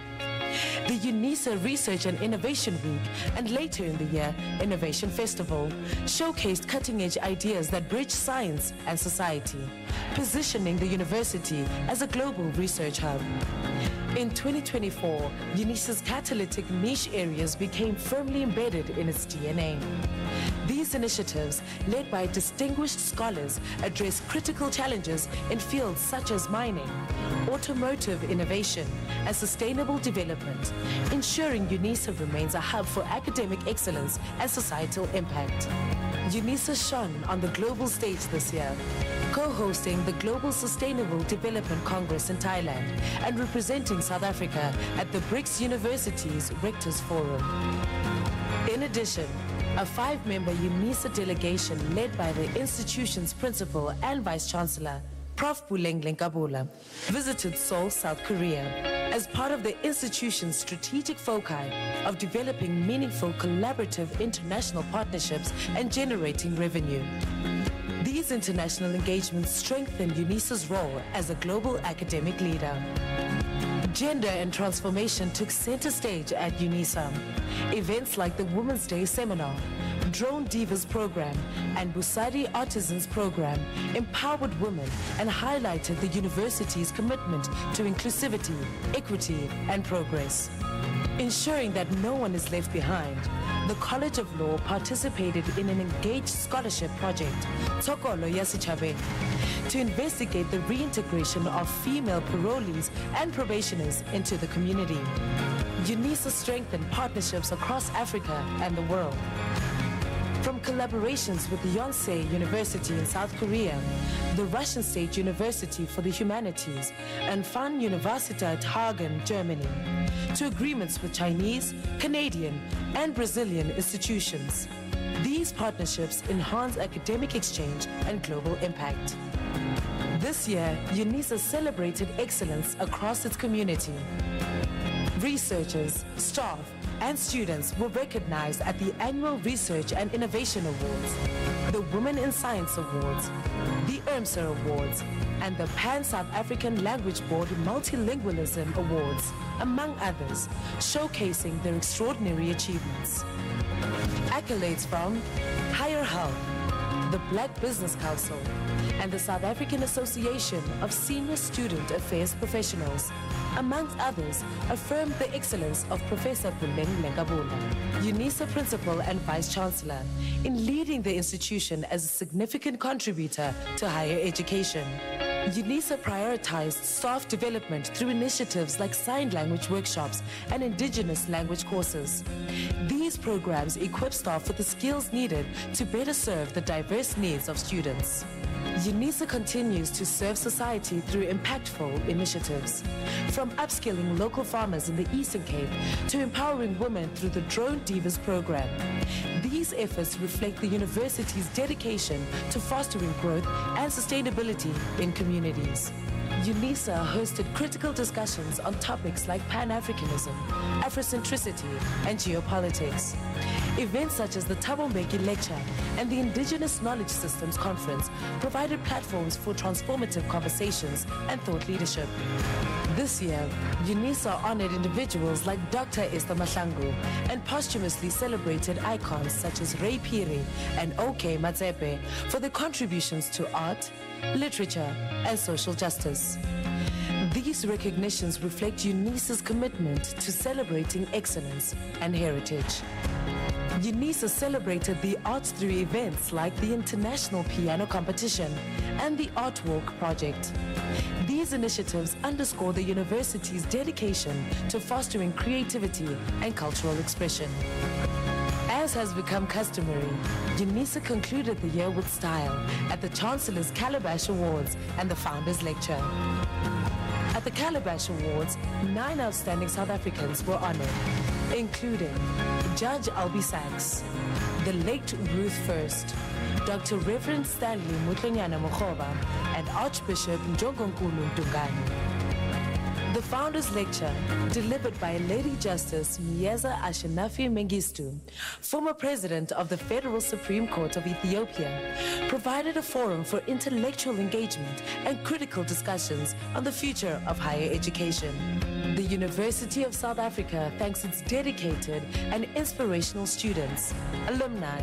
S4: The Unisa Research and Innovation Week, and later in the year, Innovation Festival, showcased cutting-edge ideas that bridge science and society, positioning the university as a global research hub. In 2024, Unisa's catalytic niche areas became firmly embedded in its DNA. These These initiatives, led by distinguished scholars, address critical challenges in fields such as mining, automotive innovation, and sustainable development, ensuring Unisa remains a hub for academic excellence and societal impact. Unisa shone on the global stage this year, co-hosting the Global Sustainable Development Congress in Thailand and representing South Africa at the BRICS Universities Rectors Forum. In addition, a 5-member Unisa delegation led by the institution's principal and Vice-Chancellor, Prof Puleng LenkaBula, visited Seoul, South Korea, as part of the institution's strategic foci of developing meaningful collaborative international partnerships and generating revenue. These international engagements strengthen Unisa's role as a global academic leader. Gender and transformation took center stage at Unisa. Events like the Women's Day Seminar, Drone Divas Program, and Busadi Artisans Program empowered women and highlighted the university's commitment to inclusivity, equity, and progress. Ensuring that no one is left behind, the College of Law participated in an engaged scholarship project, Tokolo Yasichabe, to investigate the reintegration of female parolees and probationers into the community. Unisa strengthened partnerships across Africa and the world. From collaborations with Yonsei University in South Korea, the Russian State University for the Humanities, and Fan Universität Hagen, Germany, to agreements with Chinese, Canadian, and Brazilian institutions. These partnerships enhance academic exchange and global impact. This year, Unisa celebrated excellence across its community. Researchers, staff, and students were recognized at the annual Research and Innovation Awards, the Women in Science Awards, the ERMSA Awards, and the Pan-South African Language Board Multilingualism Awards, among others, showcasing their extraordinary achievements. Accolades from Higher Health, the Black Business Council, and the South African Association of Senior Student Affairs Professionals, amongst others, affirmed the excellence of Professor Puleng LenkaBula, Unisa Principal and Vice-Chancellor, in leading the institution as a significant contributor to higher education. Unisa prioritized staff development through initiatives like sign language workshops and indigenous language courses. These programs equip staff with the skills needed to better serve the diverse needs of students. Unisa continues to serve society through impactful initiatives, from upskilling local farmers in the Eastern Cape to empowering women through the Drone Divas program. These efforts reflect the university's dedication to fostering growth and sustainability in communities. Unisa hosted critical discussions on topics like Pan-Africanism, Afrocentricity, and geopolitics. Events such as the Thabo Mbeki Lecture and the Indigenous Knowledge Systems Conference provided platforms for transformative conversations and thought leadership. This year, Unisa honored individuals like Dr. Esther Mahlangu and posthumously celebrated icons such as Ray Phiri and OK Matsepe for their contributions to art, literature, and social justice. These recognitions reflect Unisa's commitment to celebrating excellence and heritage. Unisa celebrated the arts through events like the International Piano Competition and the Art Walk Project. These initiatives underscore the university's dedication to fostering creativity and cultural expression. As has become customary, Unisa concluded the year with style at the Chancellor's Calabash Awards and the Founders Lecture. At the Calabash Awards, 9 outstanding South Africans were honored, including Judge Albie Sachs, the late Ruth First, Dr. Reverend Stanley Mutlanyana Mokhoba, and Archbishop Njongonkulu Dungani. The Founders Lecture, delivered by Lady Justice Miyeza Ashenafi Mengistu, former President of the Federal Supreme Court of Ethiopia, provided a forum for intellectual engagement and critical discussions on the future of higher education. The University of South Africa thanks its dedicated and inspirational students, alumni,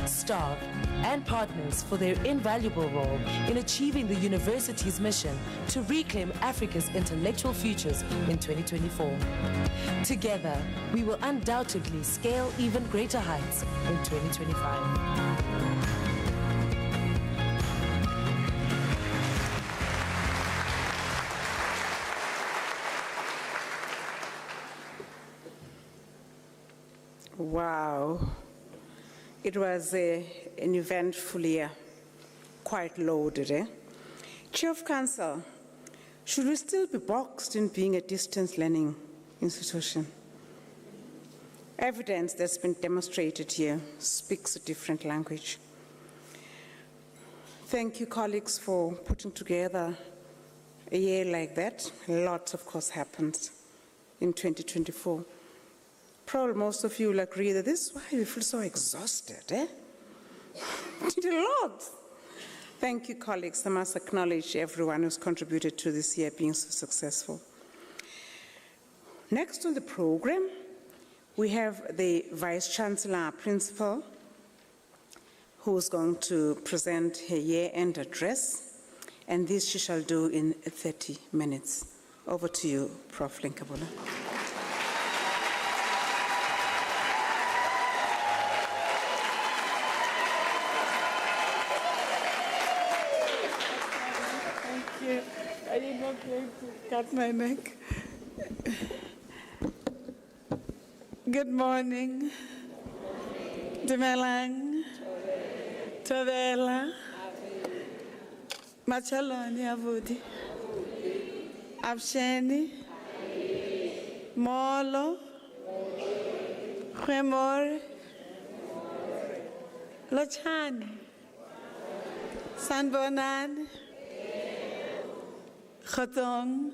S4: staff, and partners for their invaluable role in achieving the university's mission to reclaim Africa's intellectual futures in 2024. Together, we will undoubtedly scale even greater heights in 2025.
S1: Wow. It was an eventful year, quite loaded, eh? Chair of Council, should we still be boxed in being a distance learning institution? Evidence that's been demonstrated here speaks a different language. Thank you, colleagues, for putting together a year like that. Lots, of course, happens in 2024. Probably most of you will agree that this is why we feel so exhausted, eh? Did a lot. Thank you, colleagues. I must acknowledge everyone who's contributed to this year being so successful. Next on the program, we have the Vice-Chancellor Principal, who is going to present her year-end address, and this she shall do in 30 minutes. Over to you, Prof LenkaBula.
S5: I did not mean to cut my neck. Good morning. Dumelang. Tovela. Machaloni Avudi. Absheni. Molo. Khemore. Lochani. Sanbonan. Khotong,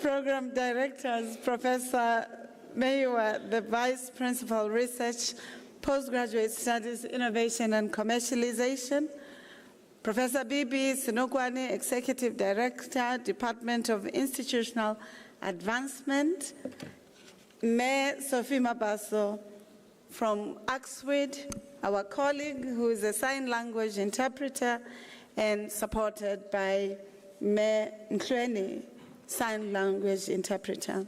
S5: Program Directors, Professor Mayua, the Vice Principal Research, Postgraduate Studies, Innovation and Commercialization, Professor Bibi Sinokwane, Executive Director, Department of Institutional Advancement, Mayor Sophie Mabaso from Oxford, our colleague who is a sign language interpreter, and supported by Mayor Ntlweni, sign language interpreter.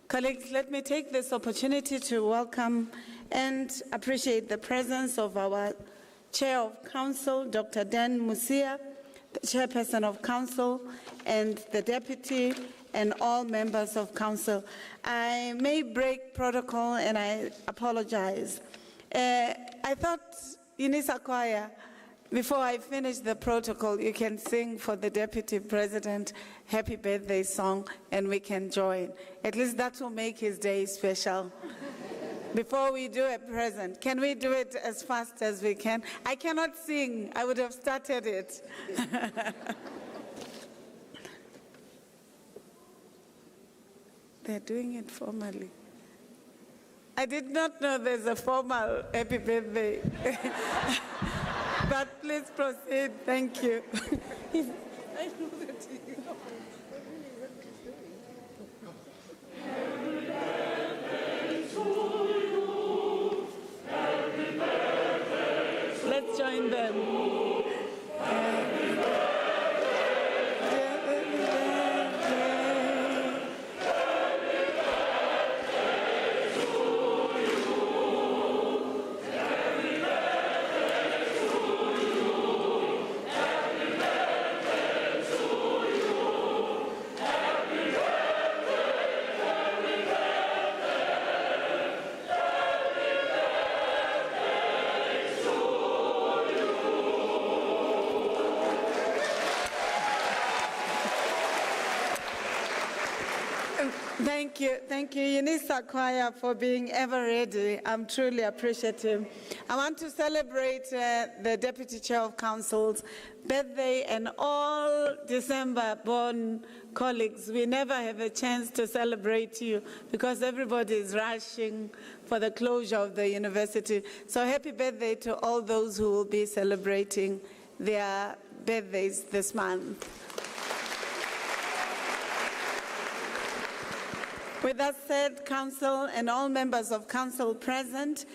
S5: Colleagues, let me take this opportunity to welcome and appreciate the presence of our Chair of Council, Dr. Dan Musia, the Chairperson of Council, and the Deputy, and all members of Council. I may break protocol, and I apologize. I thought Unisa Choir, before I finish the protocol, you can sing for the Deputy President Happy Birthday song, and we can join. At least that will make his day special. Before we do a present, can we do it as fast as we can? I cannot sing. I would have started it. They're doing it formally. I did not know there's a formal happy birthday. But please proceed. Thank you. I know that you know. Let's join them. Thank you, Unisa Choir, for being ever ready. I'm truly appreciative. I want to celebrate the Deputy Chair of Council's birthday and all December-born colleagues. We never have a chance to celebrate you because everybody is rushing for the closure of the university. So happy birthday to all those who will be celebrating their birthdays this month. With that said, Council and all members of Council present,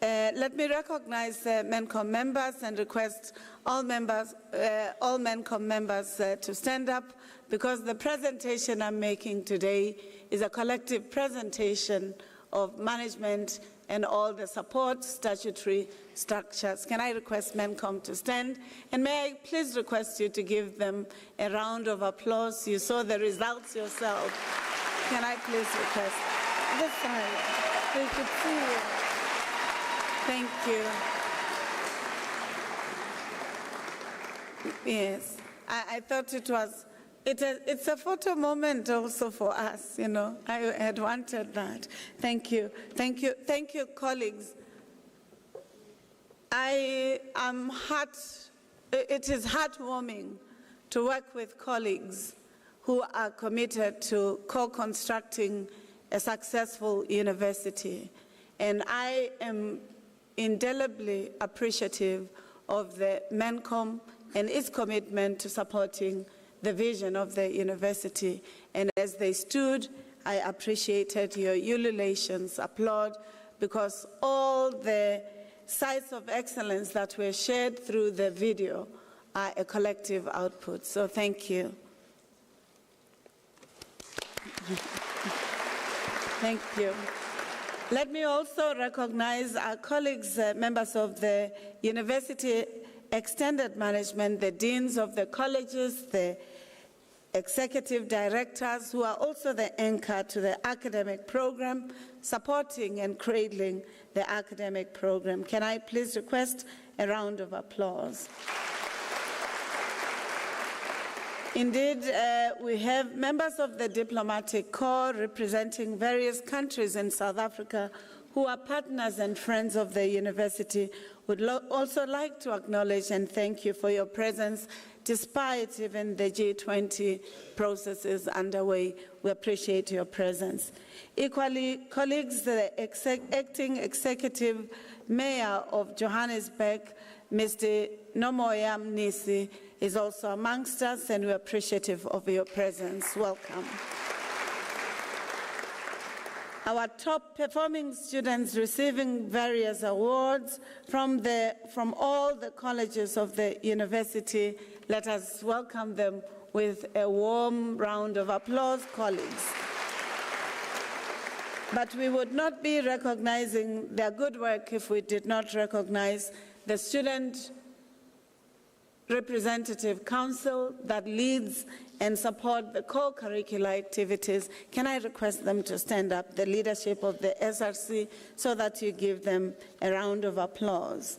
S5: let me recognize MENCOM members and request all MENCOM members to stand up, because the presentation I'm making today is a collective presentation of management and all the support statutory structures. Can I request MENCOM to stand? And may I please request you to give them a round of applause? You saw the results yourself. Can I please request? this side. We could see you. Thank you. Yes, I thought it was, it's a photo moment also for us, you know. I had wanted that. Thank you. Thank you. Thank you, colleagues. It is heartwarming to work with colleagues who are committed to co-constructing a successful university. And I am indelibly appreciative of the MENCOM and its commitment to supporting the vision of the university. And as they stood, I appreciated your ululations, applaud, because all the sites of excellence that were shared through the video are a collective output. So thank you. Thank you. Let me also recognize our colleagues, members of the university extended management, the deans of the colleges, the executive directors, who are also the anchor to the academic program, supporting and cradling the academic program. Can I please request a round of applause? Indeed, we have members of the diplomatic corps representing various countries in South Africa who are partners and friends of the university. Would also like to acknowledge and thank you for your presence despite even the G20 processes underway. We appreciate your presence. Equally, colleagues, the acting executive mayor of Johannesburg, Mr. Nomoya Mnisi, is also amongst us, and we're appreciative of your presence. Welcome. Our top performing students receiving various awards from all the colleges of the university. Let us welcome them with a warm round of applause, colleagues. But we would not be recognizing their good work if we did not recognize the Student Representative Council that leads and support the co-curricular activities. Can I request them to stand up, the leadership of the SRC, so that you give them a round of applause.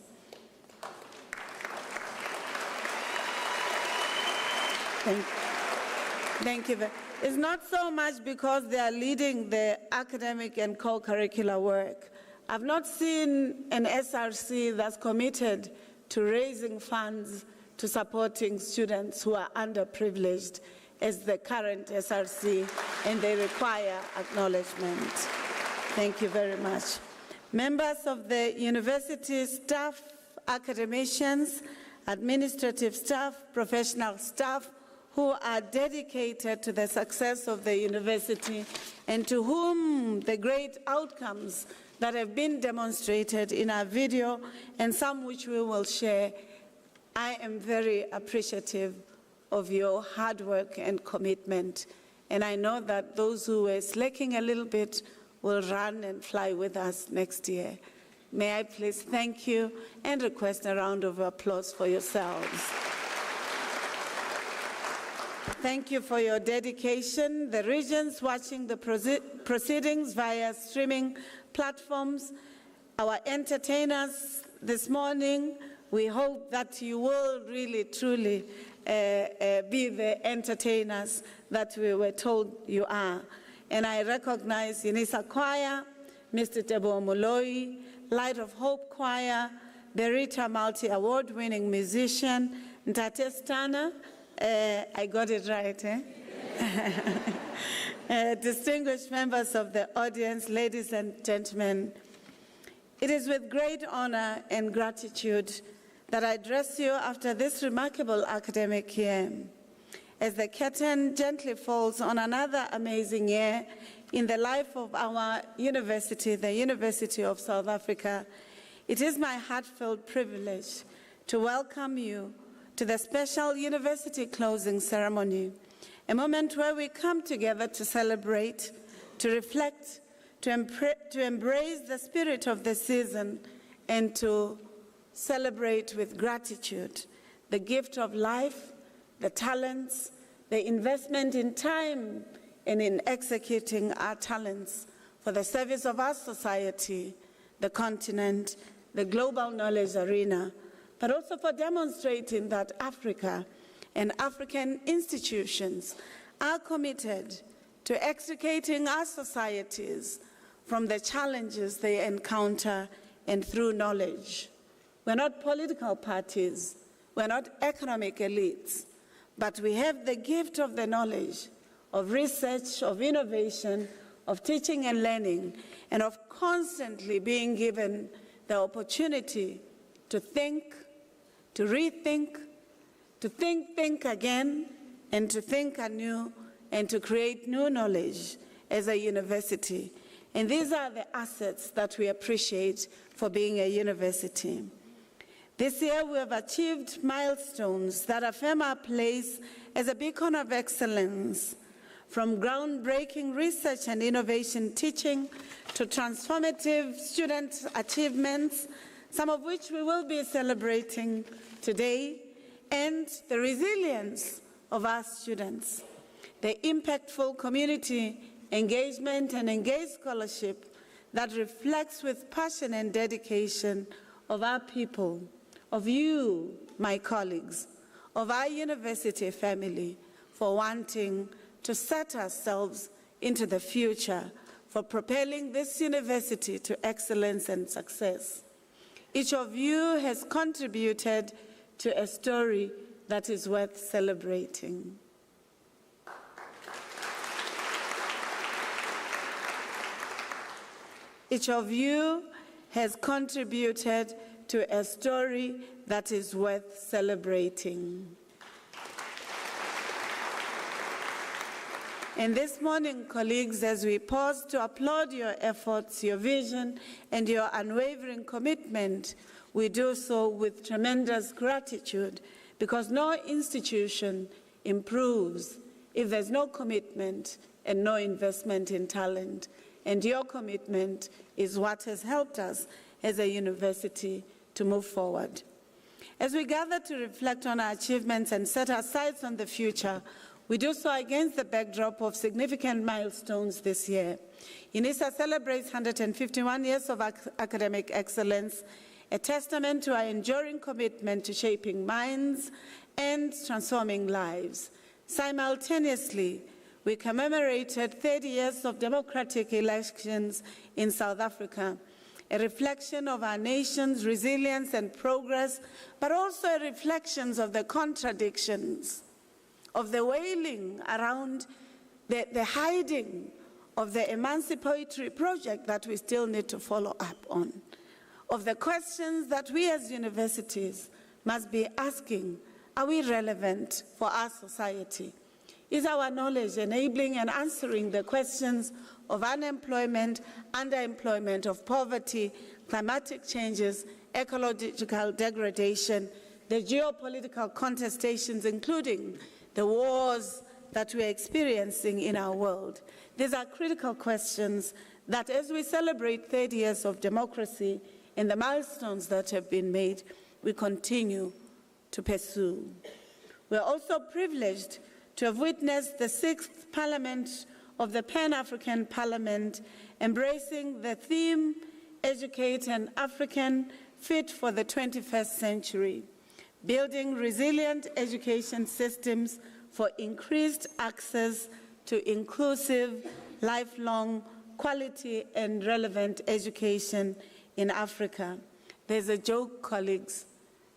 S5: Thank you. It's not so much because they are leading the academic and co-curricular work. I've not seen an SRC that's committed to raising funds to supporting students who are underprivileged as the current SRC, and they require acknowledgement. Thank you very much. Members of the university staff, academicians, administrative staff, professional staff, who are dedicated to the success of the university and to whom the great outcomes that have been demonstrated in our video and some which we will share, I am very appreciative of your hard work and commitment. And I know that those who were slacking a little bit will run and fly with us next year. May I please thank you and request a round of applause for yourselves. Thank you for your dedication. The regions watching the proceedings via streaming platforms, our entertainers this morning, we hope that you will really, truly be the entertainers that we were told you are. And I recognize Unisa Choir, Mr. Tebo Moloi, Light of Hope Choir, Berita multi-award-winning musician, Ntate Stana, I got it right, eh? Distinguished members of the audience, ladies and gentlemen, it is with great honor and gratitude that I address you after this remarkable academic year. As the curtain gently falls on another amazing year in the life of our university, the University of South Africa, it is my heartfelt privilege to welcome you to the special university closing ceremony, a moment where we come together to celebrate, to reflect, to embrace the spirit of the season, and to celebrate with gratitude the gift of life, the talents, the investment in time, and in executing our talents for the service of our society, the continent, the global knowledge arena, but also for demonstrating that Africa and African institutions are committed to extricating our societies from the challenges they encounter and through knowledge. We're not political parties, we're not economic elites, but we have the gift of the knowledge, of research, of innovation, of teaching and learning, and of constantly being given the opportunity to think, to rethink, to think again, and to think anew, and to create new knowledge as a university. And these are the assets that we appreciate for being a university. This year we have achieved milestones that affirm our place as a beacon of excellence, from groundbreaking research and innovation teaching to transformative student achievements, some of which we will be celebrating today, and the resilience of our students, the impactful community engagement and engaged scholarship that reflects with passion and dedication of our people, of you, my colleagues, of our university family, for wanting to set ourselves into the future, for propelling this university to excellence and success. Each of you has contributed to a story that is worth celebrating. Each of you has contributed to a story that is worth celebrating. And this morning, colleagues, as we pause to applaud your efforts, your vision, and your unwavering commitment, we do so with tremendous gratitude, because no institution improves if there's no commitment and no investment in talent. And your commitment is what has helped us as a university to move forward. As we gather to reflect on our achievements and set our sights on the future, we do so against the backdrop of significant milestones this year. Unisa celebrates 151 years of academic excellence, a testament to our enduring commitment to shaping minds and transforming lives. Simultaneously, we commemorated 30 years of democratic elections in South Africa, a reflection of our nation's resilience and progress, but also a reflection of the contradictions, of the wailing around the hiding of the emancipatory project that we still need to follow up on, of the questions that we as universities must be asking: are we relevant for our society? Is our knowledge enabling and answering the questions of unemployment, underemployment, of poverty, climatic changes, ecological degradation, the geopolitical contestations, including the wars that we are experiencing in our world? These are critical questions that, as we celebrate 30 years of democracy and the milestones that have been made, we continue to pursue. We are also privileged to have witnessed the 6th Parliament of the Pan-African Parliament embracing the theme, Educate an African Fit for the 21st Century, building resilient education systems for increased access to inclusive, lifelong, quality and relevant education in Africa. There's a joke, colleagues,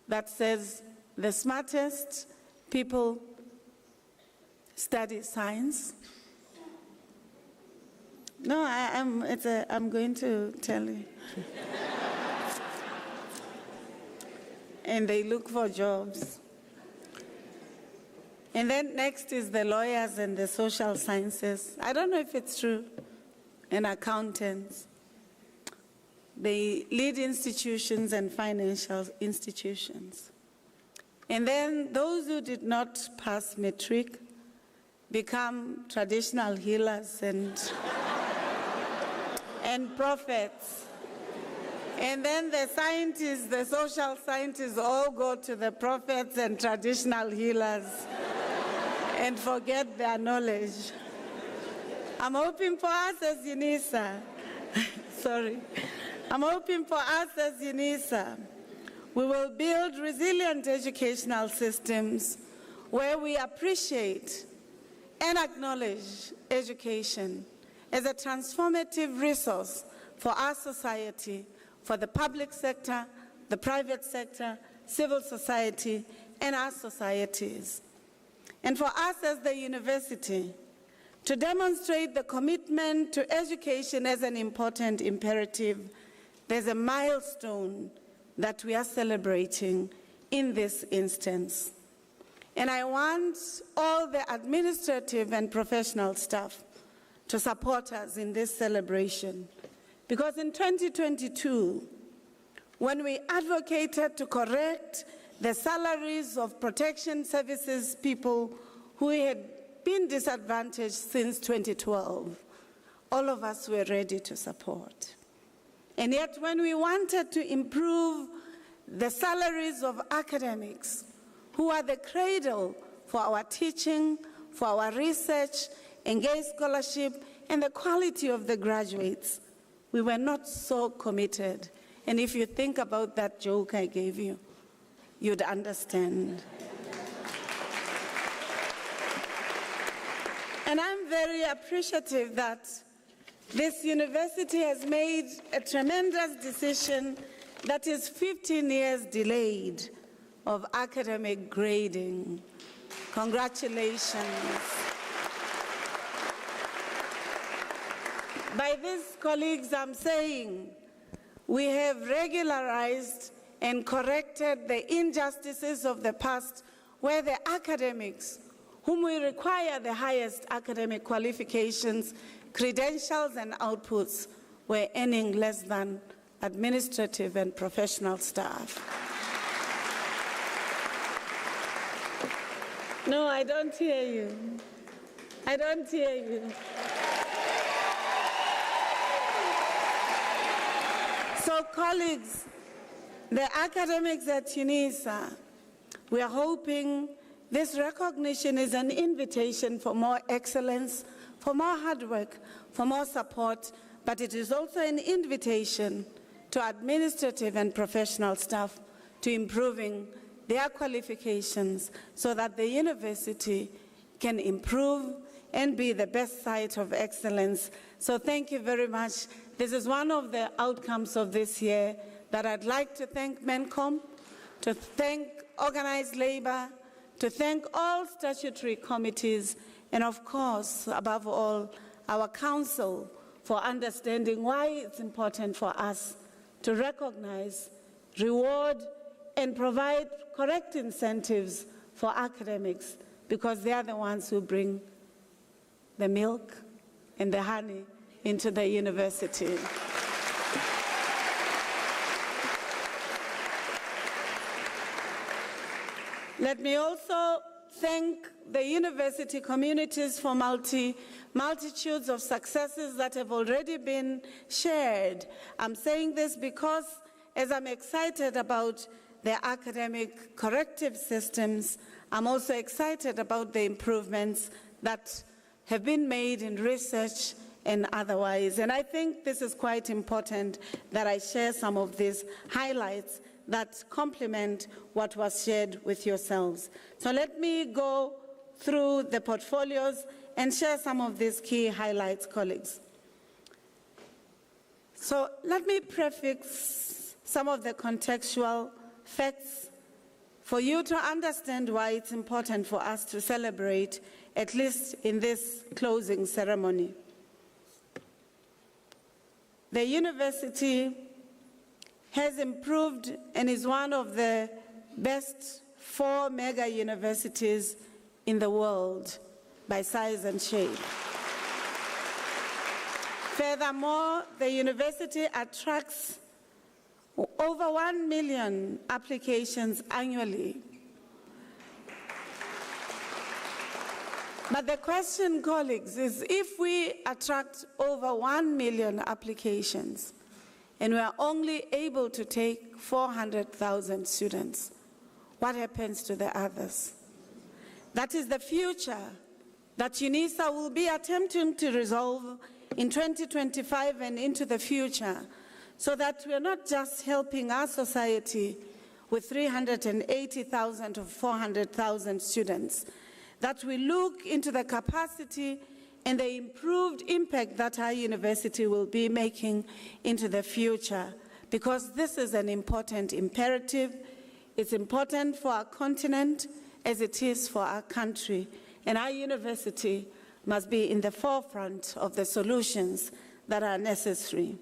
S5: that says the smartest people study science. No, I'm going to tell you. And they look for jobs. And then next is the lawyers and the social sciences. I don't know if it's true. And accountants. They lead institutions and financial institutions. And then those who did not pass matric become traditional healers and prophets. And then the scientists, the social scientists, all go to the prophets and traditional healers and forget their knowledge. I'm hoping for us as Unisa Sorry. I'm hoping for us as Unisa, we will build resilient educational systems where we appreciate and acknowledge education as a transformative resource for our society, for the public sector, the private sector, civil society, and our societies. And for us as the university, to demonstrate the commitment to education as an important imperative, there's a milestone that we are celebrating in this instance. And I want all the administrative and professional staff to support us in this celebration. Because in 2022, when we advocated to correct the salaries of protection services people who had been disadvantaged since 2012, all of us were ready to support. And yet when we wanted to improve the salaries of academics, who are the cradle for our teaching, for our research, engaged scholarship, and the quality of the graduates, we were not so committed. And if you think about that joke I gave you, you'd understand. And I'm very appreciative that this university has made a tremendous decision that is 15 years delayed of academic grading. Congratulations. By this, colleagues, I'm saying we have regularized and corrected the injustices of the past where the academics, whom we require the highest academic qualifications, credentials, and outputs, were earning less than administrative and professional staff. No, I don't hear you. I don't hear you. So, colleagues, the academics at Unisa, we are hoping this recognition is an invitation for more excellence, for more hard work, for more support, but it is also an invitation to administrative and professional staff to improving their qualifications so that the university can improve and be the best site of excellence. So thank you very much. This is one of the outcomes of this year that I'd like to thank MENCOM, to thank organized labor, to thank all statutory committees, and of course, above all, our council for understanding why it's important for us to recognize, reward, and provide correct incentives for academics, because they are the ones who bring the milk and the honey into the university. Let me also thank the university communities for multitudes of successes that have already been shared. I'm saying this because as I'm excited about the academic corrective systems, I'm also excited about the improvements that have been made in research and otherwise. And I think this is quite important that I share some of these highlights that complement what was shared with yourselves. So let me go through the portfolios and share some of these key highlights, colleagues. So let me prefix some of the contextual facts for you to understand why it's important for us to celebrate, at least in this closing ceremony. The university has improved and is one of the best 4 mega universities in the world by size and shape. Furthermore, the university attracts over 1 million applications annually. But the question, colleagues, is if we attract over 1 million applications and we are only able to take 400,000 students, what happens to the others? That is the future that Unisa will be attempting to resolve in 2025 and into the future, so that we're not just helping our society with 380,000 to 400,000 students, that we look into the capacity and the improved impact that our university will be making into the future, because this is an important imperative. It's important for our continent as it is for our country, and our university must be in the forefront of the solutions that are necessary.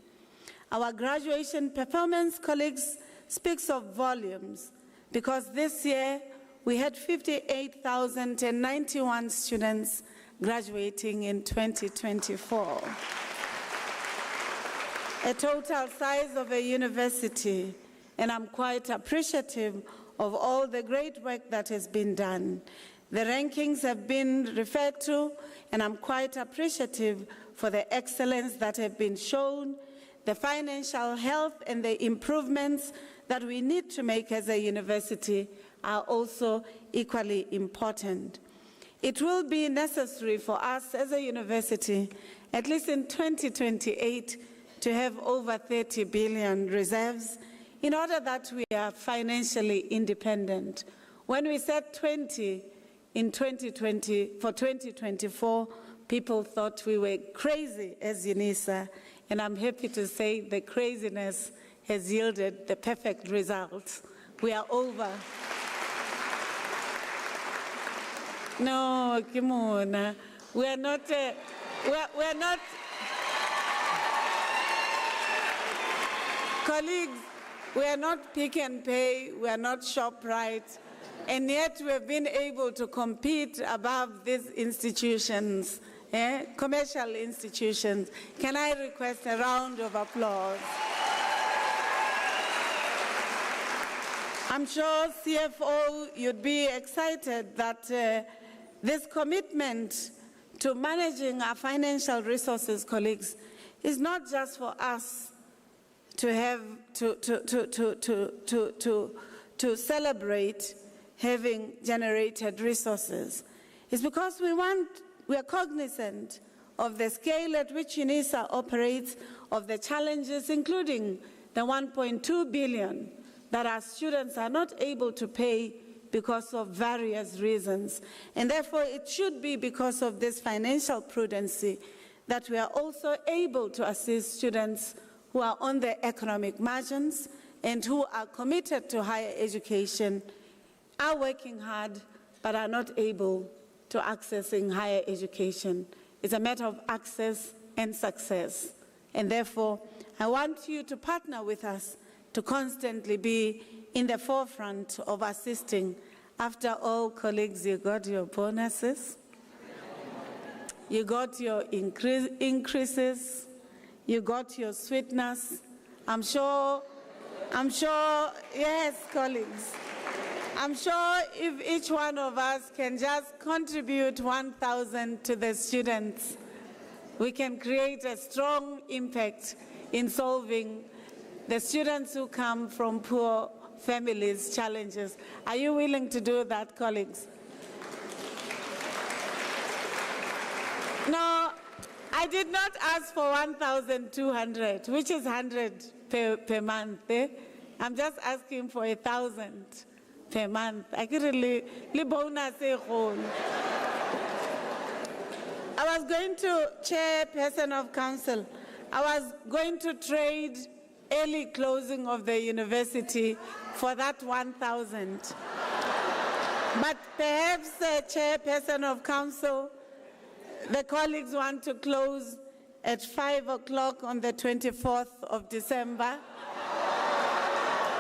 S5: Our graduation performance, colleagues, speaks of volumes, because this year we had 58,091 students graduating in 2024. A total size of a university, and I'm quite appreciative of all the great work that has been done. The rankings have been referred to, and I'm quite appreciative for the excellence that have been shown, the financial health and the improvements that we need to make as a university are also equally important. It will be necessary for us as a university, at least in 2028, to have over 30 billion reserves in order that we are financially independent. When we said 20 in 2020, for 2024, people thought we were crazy as Unisa, and I'm happy to say the craziness has yielded the perfect results. We are over. No, Kimona, we are not, we're not, colleagues, we are not Pick and Pay, we are not ShopRite, and yet we have been able to compete above these institutions, commercial institutions. Can I request a round of applause? I'm sure, CFO, you'd be excited that this commitment to managing our financial resources, colleagues, is not just for us to have to celebrate having generated resources. It's because we are cognizant of the scale at which Unisa operates, of the challenges, including the 1.2 billion that our students are not able to pay because of various reasons. And therefore, it should be because of this financial prudency that we are also able to assist students who are on the economic margins and who are committed to higher education, are working hard, but are not able to accessing higher education. It's a matter of access and success. And therefore, I want you to partner with us to constantly be in the forefront of assisting. After all, colleagues, you got your bonuses, you got your increases, you got your sweetness. I'm sure, yes, colleagues. I'm sure if each one of us can just contribute 1,000 to the students, we can create a strong impact in solving the students who come from poor families' challenges. Are you willing to do that, colleagues? No, I did not ask for 1,200, which is 100 per month. I'm just asking for 1,000 per month. I could really bonus. I was going to chairperson of council. I was going to trade early closing of the university for that 1,000. But perhaps the chairperson of council, the colleagues want to close at 5 o'clock on the 24th of December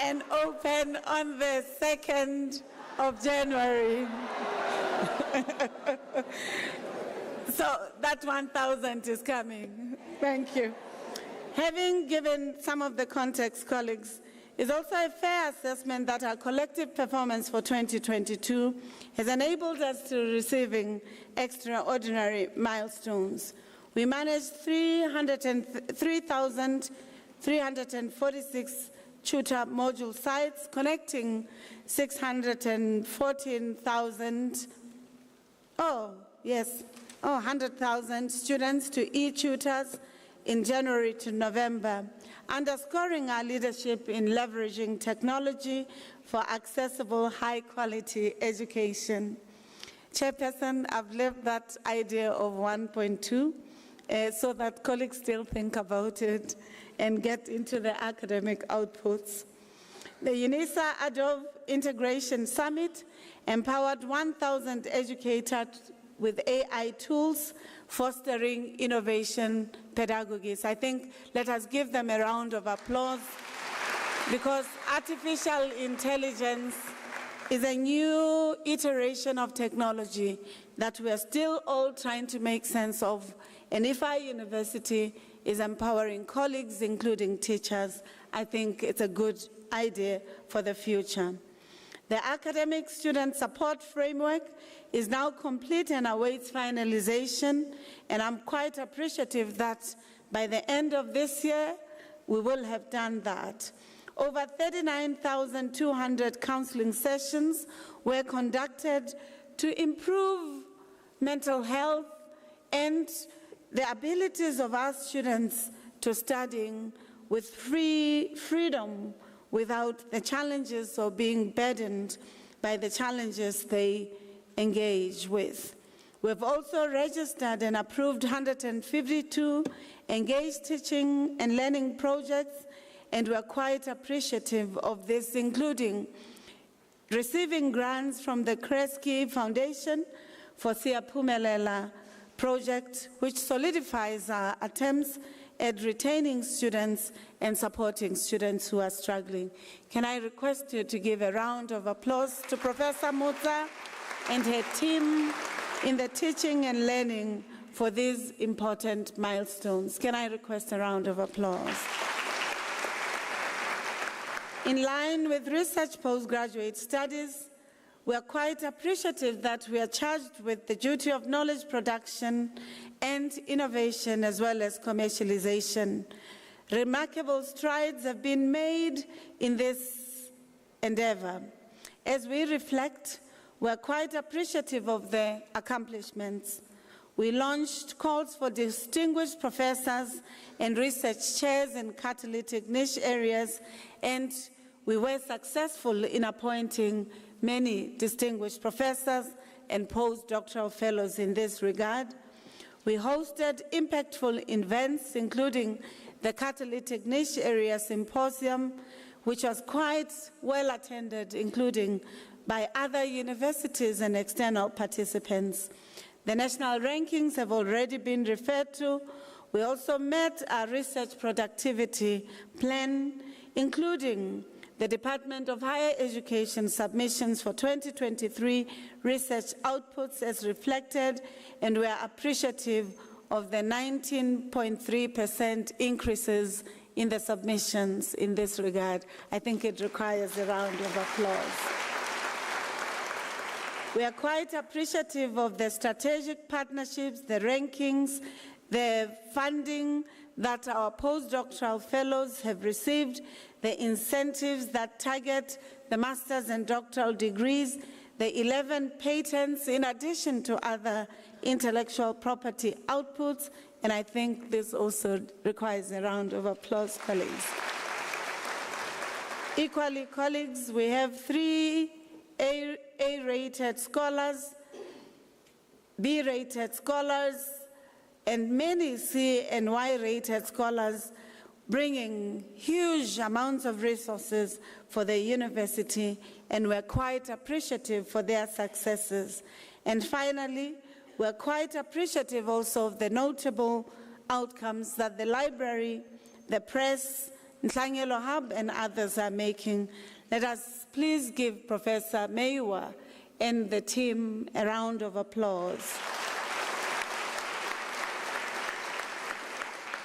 S5: and open on the 2nd of January. So that 1,000 is coming. Thank you. Having given some of the context, colleagues, it's also a fair assessment that our collective performance for 2022 has enabled us to receiving extraordinary milestones. We managed 3,346 tutor module sites, connecting 614,000, 100,000 students to e-tutors in January to November, underscoring our leadership in leveraging technology for accessible, high-quality education. Chairperson, I've left that idea of 1.2 so that colleagues still think about it and get into the academic outputs. The Unisa Adove Integration Summit empowered 1,000 educators with AI tools, fostering innovation pedagogies. I think let us give them a round of applause, because artificial intelligence is a new iteration of technology that we are still all trying to make sense of. And if our university is empowering colleagues, including teachers, I think it's a good idea for the future. The academic student support framework is now complete and awaits finalization, and I'm quite appreciative that by the end of this year, we will have done that. Over 39,200 counseling sessions were conducted to improve mental health and the abilities of our students to studying with freedom without the challenges of being burdened by the challenges they engage with. We've also registered and approved 152 engaged teaching and learning projects, and we're quite appreciative of this, including receiving grants from the Kresge Foundation for Siyaphumelela project, which solidifies our attempts at retaining students and supporting students who are struggling. Can I request you to give a round of applause to Professor Mutsa and her team in the teaching and learning for these important milestones? Can I request a round of applause? In line with research postgraduate studies, we are quite appreciative that we are charged with the duty of knowledge production and innovation, as well as commercialization. Remarkable strides have been made in this endeavor. As we reflect, we are quite appreciative of the accomplishments. We launched calls for distinguished professors and research chairs in catalytic niche areas, and we were successful in appointing many distinguished professors and postdoctoral fellows in this regard. We hosted impactful events, including the Catalytic Niche Area Symposium, which was quite well attended, including by other universities and external participants. The national rankings have already been referred to. We also met our research productivity plan, including the Department of Higher Education submissions for 2023 research outputs as reflected, and we are appreciative of the 19.3% increases in the submissions in this regard. I think it requires a round of applause. We are quite appreciative of the strategic partnerships, the rankings, the funding that our postdoctoral fellows have received, the incentives that target the master's and doctoral degrees, the 11 patents in addition to other intellectual property outputs, and I think this also requires a round of applause, colleagues. Equally, colleagues, we have 3 A-rated scholars, B-rated scholars, and many C and Y-rated scholars, bringing huge amounts of resources for the university, and we're quite appreciative for their successes. And finally, we're quite appreciative also of the notable outcomes that the library, the press, Nhlangelo Hub, and others are making. Let us please give Professor Meyiwa and the team a round of applause.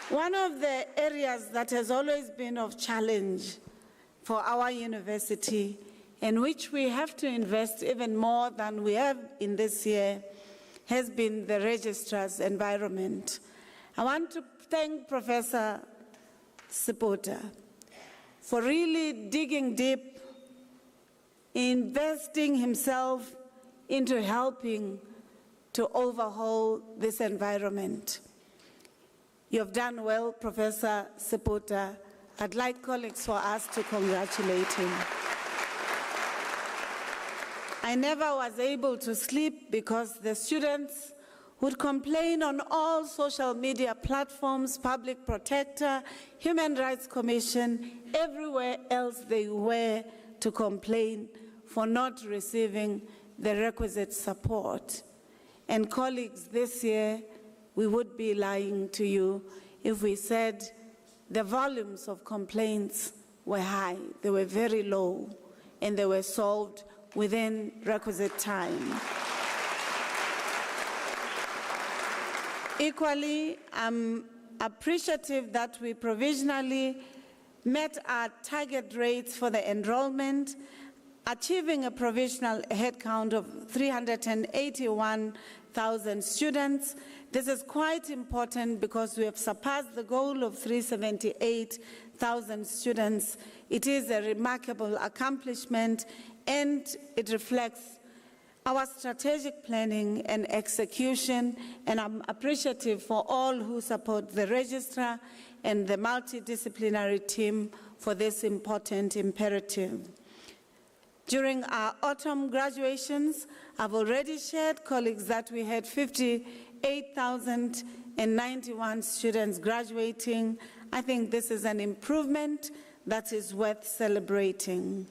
S5: One of the areas that has always been of challenge for our university, in which we have to invest even more than we have in this year, has been the registrar's environment. I want to thank Professor Sipota for really digging deep, investing himself into helping to overhaul this environment. You have done well, Professor Seputa. I'd like colleagues for us to congratulate him. I never was able to sleep because the students would complain on all social media platforms, Public Protector, Human Rights Commission, everywhere else they were to complain for not receiving the requisite support. And colleagues, this year, we would be lying to you if we said the volumes of complaints were high. They were very low, and they were solved within requisite time. Equally, I'm appreciative that we provisionally met our target rates for the enrollment, achieving a provisional headcount of 381,000 students. This is quite important because we have surpassed the goal of 378,000 students. It is a remarkable accomplishment, and it reflects our strategic planning and execution, and I'm appreciative for all who support the registrar and the multidisciplinary team for this important imperative. During our autumn graduations, I've already shared, colleagues, that we had 58,091 students graduating. I think this is an improvement that is worth celebrating.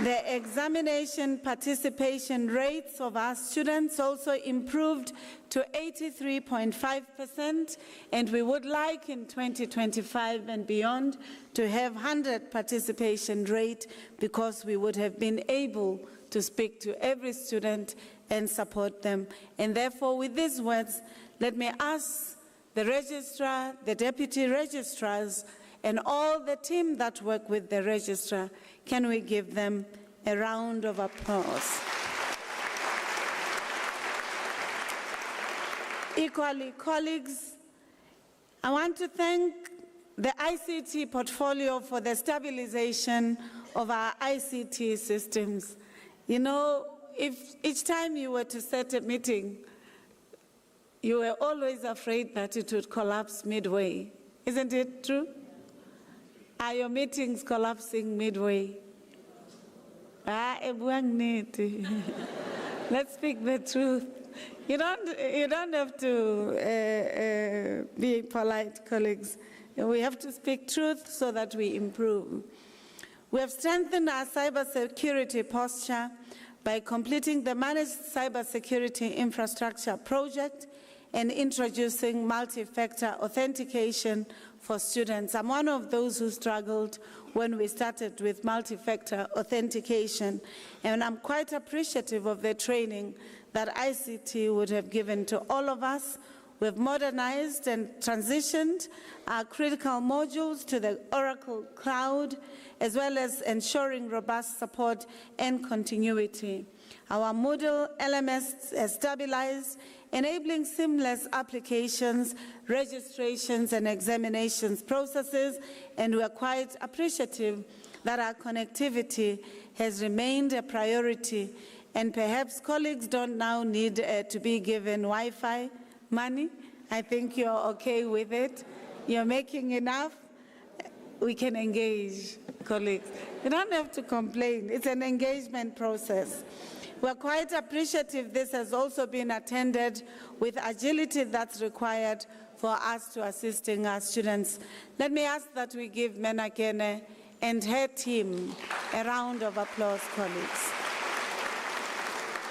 S5: The examination participation rates of our students also improved to 83.5%, and we would like in 2025 and beyond to have 100 participation rate, because we would have been able to speak to every student and support them. And therefore, with these words, let me ask the registrar, the deputy registrars, and all the team that work with the registrar, can we give them a round of applause? Equally, colleagues, I want to thank the ICT portfolio for the stabilization of our ICT systems. You know, if each time you were to set a meeting, you were always afraid that it would collapse midway. Isn't it true? Are your meetings collapsing midway? Let's speak the truth. You don't have to be polite, colleagues. We have to speak truth so that we improve. We have strengthened our cybersecurity posture by completing the Managed Cybersecurity Infrastructure project and introducing multi-factor authentication for students. I'm one of those who struggled when we started with multi-factor authentication, and I'm quite appreciative of the training that ICT would have given to all of us. We've modernized and transitioned our critical modules to the Oracle Cloud, as well as ensuring robust support and continuity. Our Moodle LMS has stabilized, enabling seamless applications, registrations, and examinations processes, and we are quite appreciative that our connectivity has remained a priority, and perhaps colleagues don't now need to be given Wi-Fi money. I think you're okay with it. You're making enough. We can engage, colleagues. You don't have to complain. It's an engagement process. We're quite appreciative this has also been attended with agility that's required for us to assisting our students. Let me ask that we give Menakene and her team a round of applause, colleagues.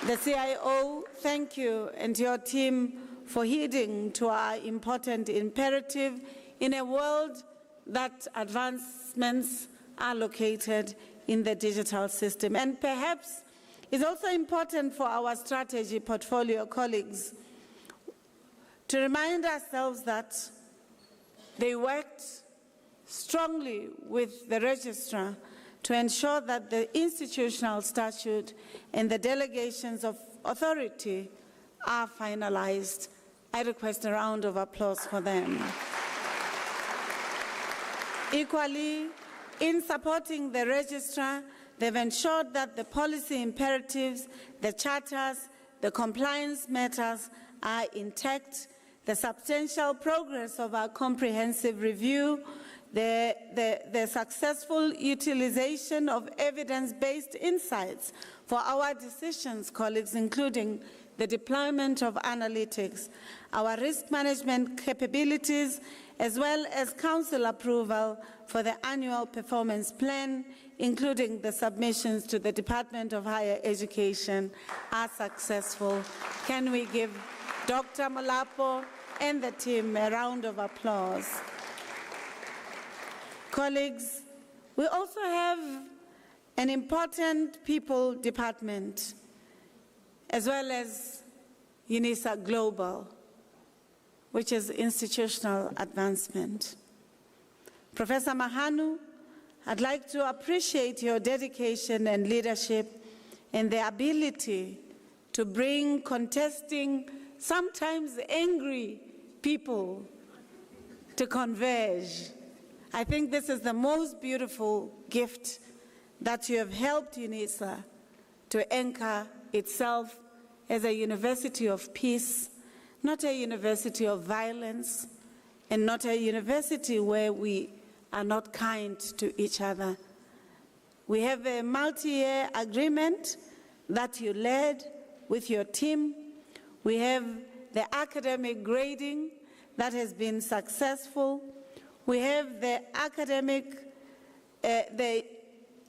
S5: The CIO, thank you, and your team for heeding to our important imperative in a world that advancements are located in the digital system. And perhaps it's also important for our strategy portfolio colleagues to remind ourselves that they worked strongly with the registrar to ensure that the institutional statute and the delegations of authority are finalized. I request a round of applause for them. Equally, in supporting the registrar, They've ensured that the policy imperatives, the charters, the compliance matters are intact, the substantial progress of our comprehensive review, the successful utilization of evidence-based insights for our decisions, colleagues, including the deployment of analytics, our risk management capabilities, as well as Council approval for the annual performance plan, including the submissions to the Department of Higher Education, are successful. Can we give Dr. Molapo and the team a round of applause? Colleagues, we also have an important people department, as well as Unisa Global, which is institutional advancement. Professor Mahanu, I'd like to appreciate your dedication and leadership and the ability to bring contesting, sometimes angry people to converge. I think this is the most beautiful gift that you have helped Unisa to anchor itself as a university of peace, not a university of violence, and not a university where we are not kind to each other. We have a multi-year agreement that you led with your team. We have the academic grading that has been successful. We have the academic, the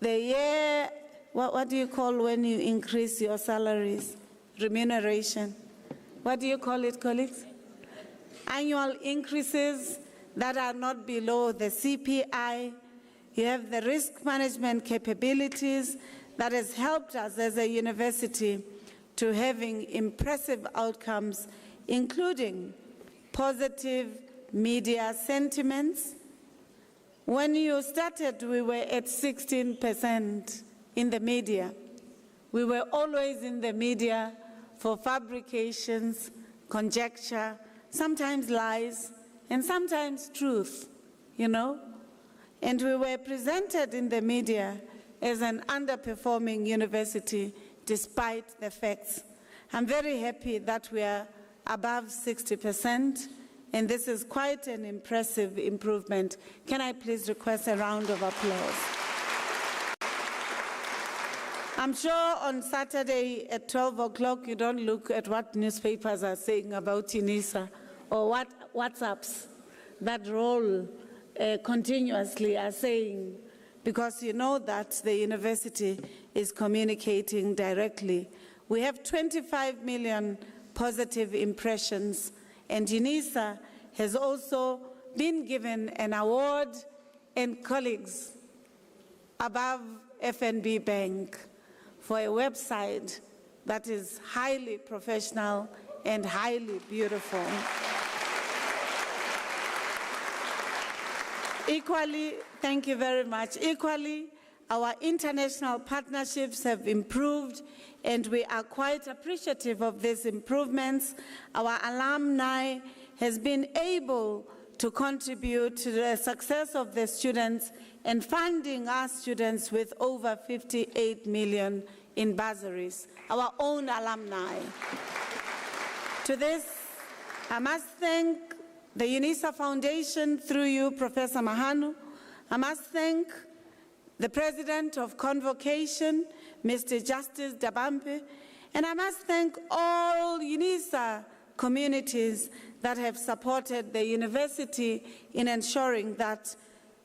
S5: year, what do you call when you increase your salaries? Remuneration. What do you call it, colleagues? Annual increases that are not below the CPI. You have the risk management capabilities that has helped us as a university to having impressive outcomes, including positive media sentiments. When you started, we were at 16% in the media. We were always in the media for fabrications, conjecture, sometimes lies, and sometimes truth, you know? And we were presented in the media as an underperforming university despite the facts. I'm very happy that we are above 60%, and this is quite an impressive improvement. Can I please request a round of applause? I'm sure on Saturday at 12 o'clock you don't look at what newspapers are saying about Unisa or what WhatsApps that roll continuously are saying, because you know that the university is communicating directly. We have 25 million positive impressions, and Unisa has also been given an award, and colleagues, above FNB Bank, for a website that is highly professional and highly beautiful. Equally, thank you very much. Equally, our international partnerships have improved, and we are quite appreciative of these improvements. Our alumni has been able to contribute to the success of the students and funding our students with over 58 million in bursaries, our own alumni. To this, I must thank the Unisa Foundation through you, Professor Mahanu. I must thank the President of Convocation, Mr. Justice Dabampe, and I must thank all Unisa communities that have supported the university in ensuring that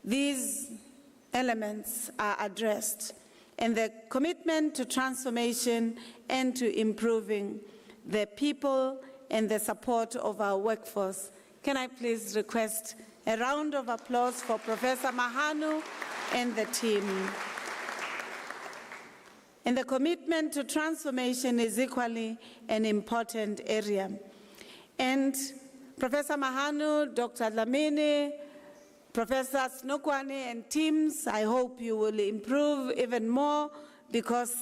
S5: these elements are addressed, and the commitment to transformation and to improving the people and the support of our workforce. Can I please request a round of applause for Professor Mahanu and the team? And the commitment to transformation is equally an important area. And Professor Mahanu, Dr. Dlamini, Professor Snokwane and teams, I hope you will improve even more, because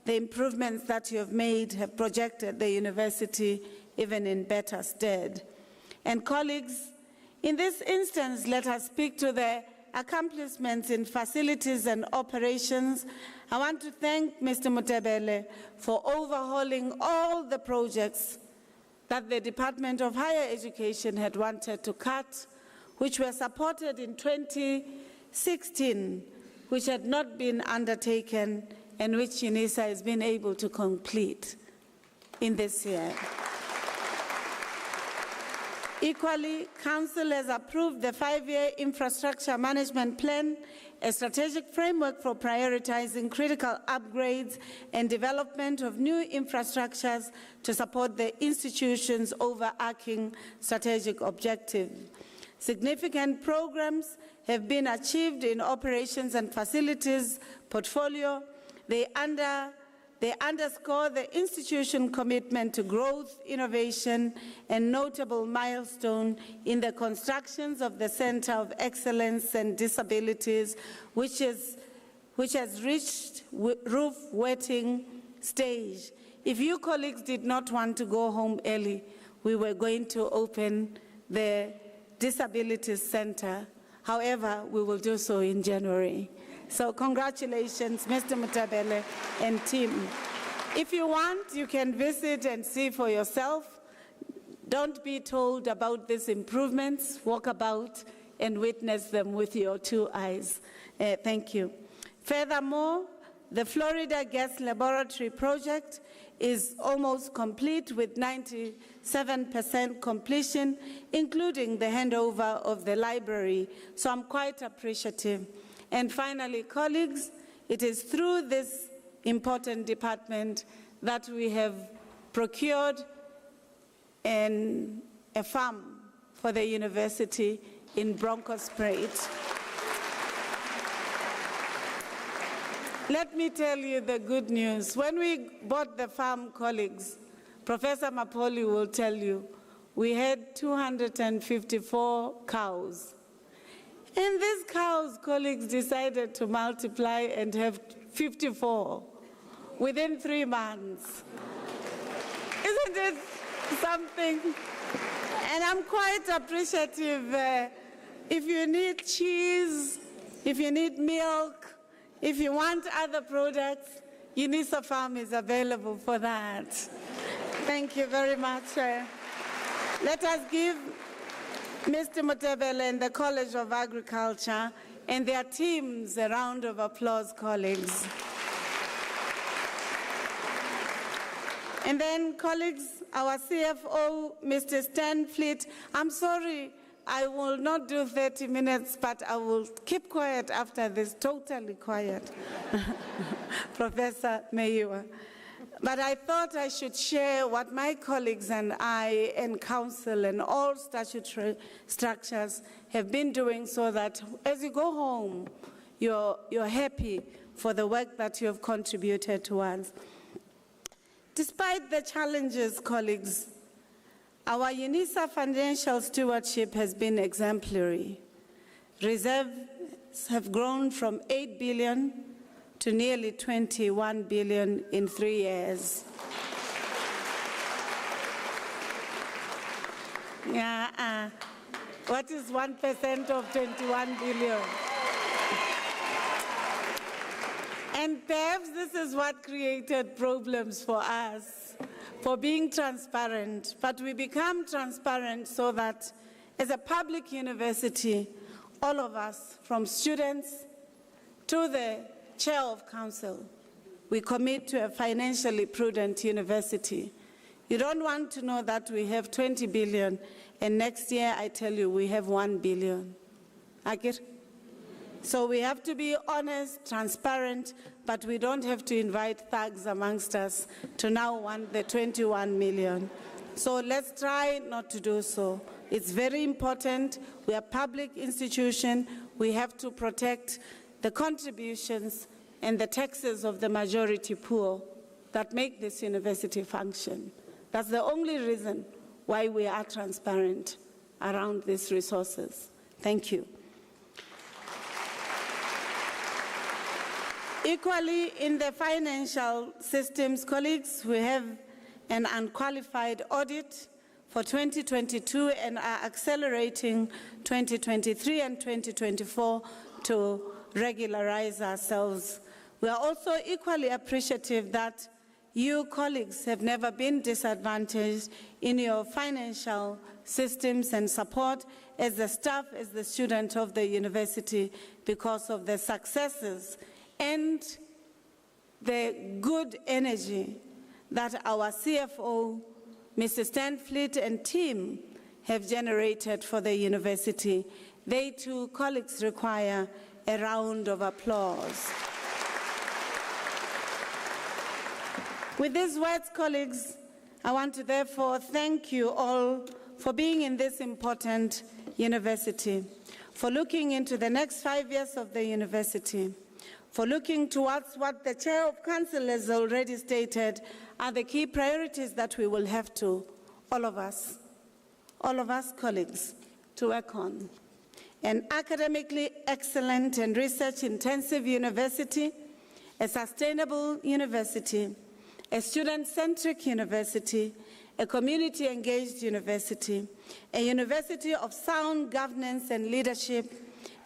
S5: the improvements that you have made have projected the university even in better stead. And colleagues, in this instance, let us speak to the accomplishments in facilities and operations, I want to thank Mr. Mutebele for overhauling all the projects that the Department of Higher Education had wanted to cut, which were supported in 2016, which had not been undertaken, and which Unisa has been able to complete in this year. Equally, Council has approved the 5-year infrastructure management plan, a strategic framework for prioritizing critical upgrades and development of new infrastructures to support the institution's overarching strategic objective. Significant programs have been achieved in operations and facilities portfolio. They underscore the institution's commitment to growth, innovation, and notable milestone in the constructions of the Center of Excellence and Disabilities, which has reached roof wetting stage. If you colleagues did not want to go home early, we were going to open the Disabilities Center. However, we will do so in January. So congratulations, Mr. Mutabele and team. If you want, you can visit and see for yourself. Don't be told about these improvements. Walk about and witness them with your 2 eyes. Thank you. Furthermore, the Florida Gas Laboratory project is almost complete with 97% completion, including the handover of the library. So I'm quite appreciative. And finally, colleagues, it is through this important department that we have procured a farm for the university in Bronkhorstspruit. Let me tell you the good news. When we bought the farm, colleagues, Professor Mapoli will tell you, we had 254 cows. And these cows, colleagues, decided to multiply and have 54 within 3 months. Isn't it something? And I'm quite appreciative. If you need cheese, if you need milk, if you want other products, Unisa Farm is available for that. Thank you very much. Let us give Mr. Mutebele and the College of Agriculture and their teams a round of applause, colleagues. And then, colleagues, our CFO, Mr. Stanfleet, I'm sorry, I will not do 30 minutes, but I will keep quiet after this, totally quiet, Professor Meyiwa. But I thought I should share what my colleagues and I and Council and all statutory structures have been doing so that as you go home, you're happy for the work that you have contributed towards. Despite the challenges, colleagues, our Unisa financial stewardship has been exemplary. Reserves have grown from 8 billion to nearly 21 billion in 3 years. What is 1% of 21 billion? And perhaps this is what created problems for us, for being transparent. But we become transparent so that as a public university, all of us, from students to the Chair of Council, we commit to a financially prudent university. You don't want to know that we have 20 billion, and next year I tell you we have 1 billion. So we have to be honest, transparent, but we don't have to invite thugs amongst us to now want the 21 million. So let's try not to do so. It's very important. We are a public institution. We have to protect the contributions and the taxes of the majority poor that make this university function. That's the only reason why we are transparent around these resources. Thank you. Equally, in the financial systems, colleagues, we have an unqualified audit for 2022 and are accelerating 2023 and 2024 to regularize ourselves. We are also equally appreciative that you, colleagues, have never been disadvantaged in your financial systems and support as the staff, as the student of the university, because of the successes and the good energy that our CFO, Mr. Stanfleet, and team have generated for the university. They too, colleagues, require a round of applause. With these words, colleagues, I want to therefore thank you all for being in this important university, for looking into the next 5 years of the university, for looking towards what the Chair of Council has already stated are the key priorities that we will have to, all of us colleagues, to work on. An academically excellent and research-intensive university, a sustainable university, a student-centric university, a community-engaged university, a university of sound governance and leadership,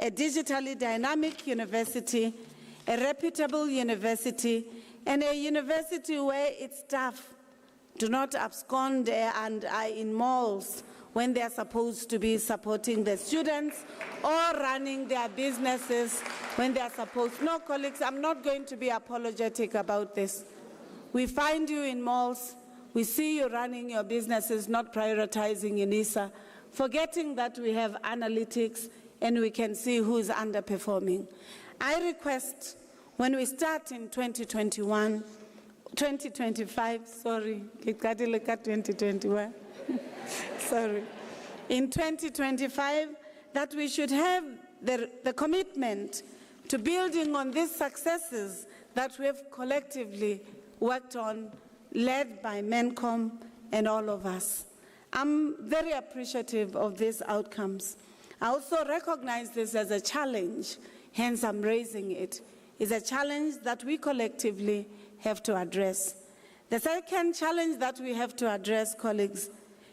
S5: a digitally dynamic university, a reputable university, and a university where its staff do not abscond and are in malls when they are supposed to be supporting the students or running their businesses when they are supposed. No, colleagues, I'm not going to be apologetic about this. We find you in malls, we see you running your businesses, not prioritizing Unisa, forgetting that we have analytics and we can see who's underperforming. I request when we start in 2025, sorry, sorry, in 2025, that we should have the commitment to building on these successes that we have collectively worked on, led by MENCOM and all of us. I'm very appreciative of these outcomes. I also recognize this as a challenge, hence I'm raising it. It's a challenge that we collectively have to address. The second challenge that we have to address, colleagues,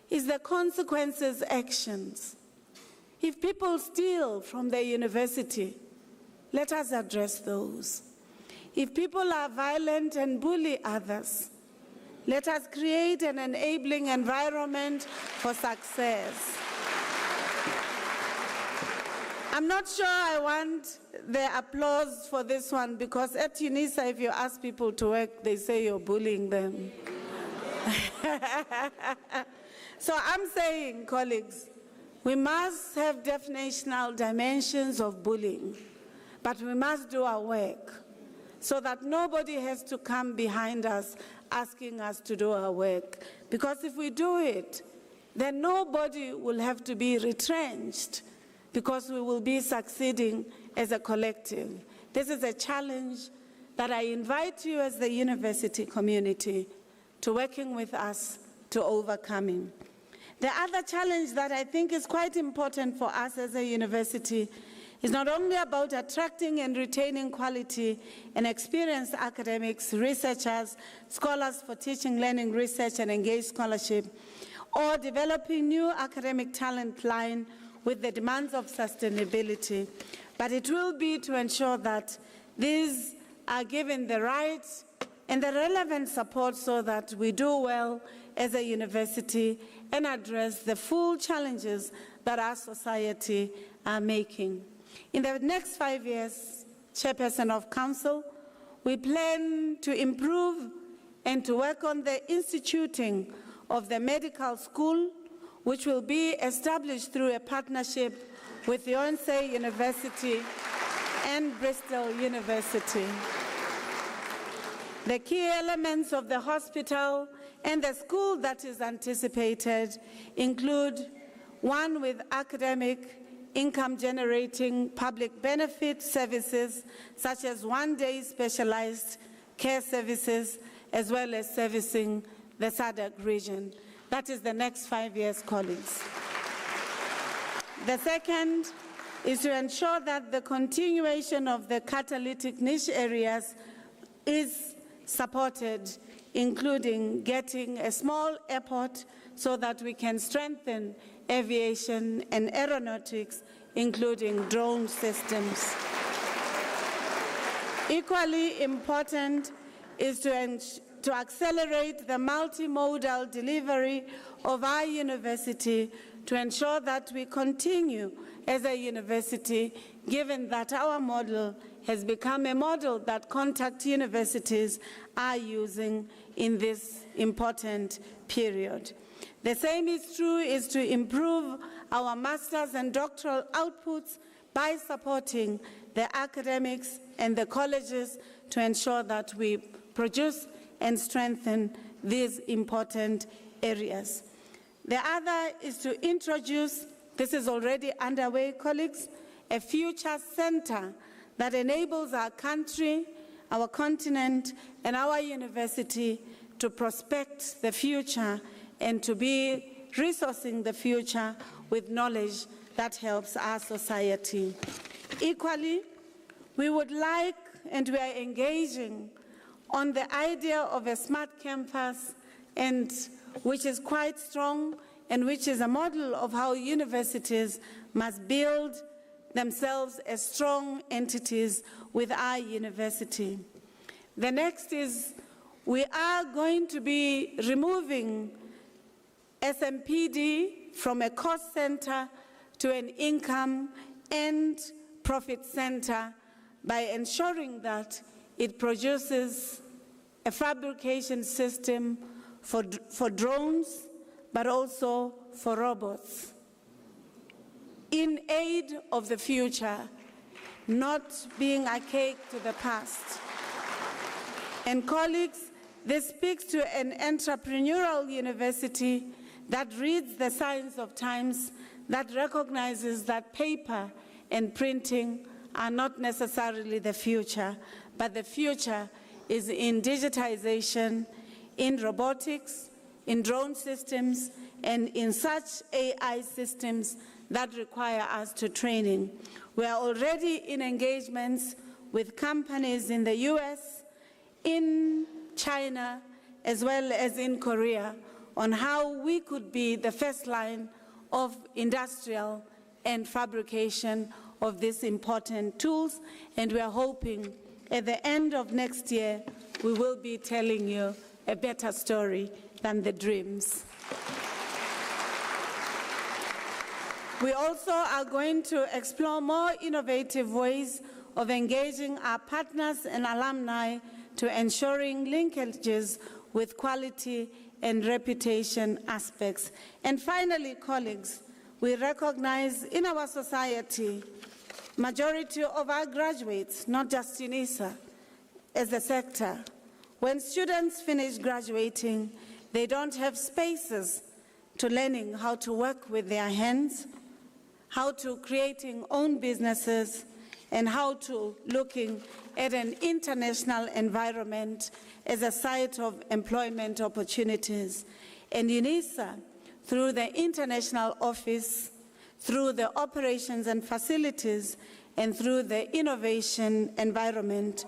S5: is the consequences actions. If people steal from the university, let us address those. If people are violent and bully others, let us create an enabling environment for success. I'm not sure I want the applause for this one, because at Unisa, if you ask people to work, they say you're bullying them. So I'm saying, colleagues, we must have definitional dimensions of bullying, but we must do our work so that nobody has to come behind us asking us to do our work. Because if we do it, then nobody will have to be retrenched, because we will be succeeding as a collective. This is a challenge that I invite you as the university community to working with us to overcoming. The other challenge that I think is quite important for us as a university is not only about attracting and retaining quality and experienced academics, researchers, scholars for teaching, learning, research, and engaged scholarship, or developing new academic talent line with the demands of sustainability, but it will be to ensure that these are given the right and the relevant support so that we do well as a university and address the full challenges that our society are making. In the next 5 years, Chairperson of Council, we plan to improve and to work on the instituting of the medical school, which will be established through a partnership with Yonsei University and Bristol University. The key elements of the hospital and the school that is anticipated include one with academic income-generating public benefit services, such as one-day specialized care services, as well as servicing the SADC region. That is the next 5 years, colleagues. The second is to ensure that the continuation of the catalytic niche areas is supported including getting a small airport so that we can strengthen aviation and aeronautics, including drone systems. Equally important is to accelerate the multimodal delivery of our university to ensure that we continue as a university, given that our model has become a model that contact universities are using in this important period. The same is true is to improve our master's and doctoral outputs by supporting the academics and the colleges to ensure that we produce and strengthen these important areas. The other is to introduce, this is already underway, colleagues, a future center that enables our country, our continent, and our university to prospect the future and to be resourcing the future with knowledge that helps our society. Equally, we would like, and we are engaging on the idea of a smart campus, and which is quite strong and which is a model of how universities must build themselves as strong entities with our university. The next is we are going to be removing SMPD from a cost center to an income and profit center by ensuring that it produces a fabrication system for drones, but also for robots, in aid of the future, not being archaic to the past. And colleagues, this speaks to an entrepreneurial university that reads the signs of times, that recognizes that paper and printing are not necessarily the future, but the future is in digitization, in robotics, in drone systems, and in such AI systems that require us to training. We are already in engagements with companies in the US, in China, as well as in Korea, on how we could be the first line of industrial and fabrication of these important tools, and we are hoping at the end of next year we will be telling you a better story than the dreams. We also are going to explore more innovative ways of engaging our partners and alumni to ensuring linkages with quality and reputation aspects. And finally, colleagues, we recognize in our society, majority of our graduates, not just Unisa, as a sector, when students finish graduating, they don't have spaces to learning how to work with their hands, how to creating own businesses, and how to looking at an international environment as a site of employment opportunities. And Unisa, through the international office, through the operations and facilities, and through the innovation environment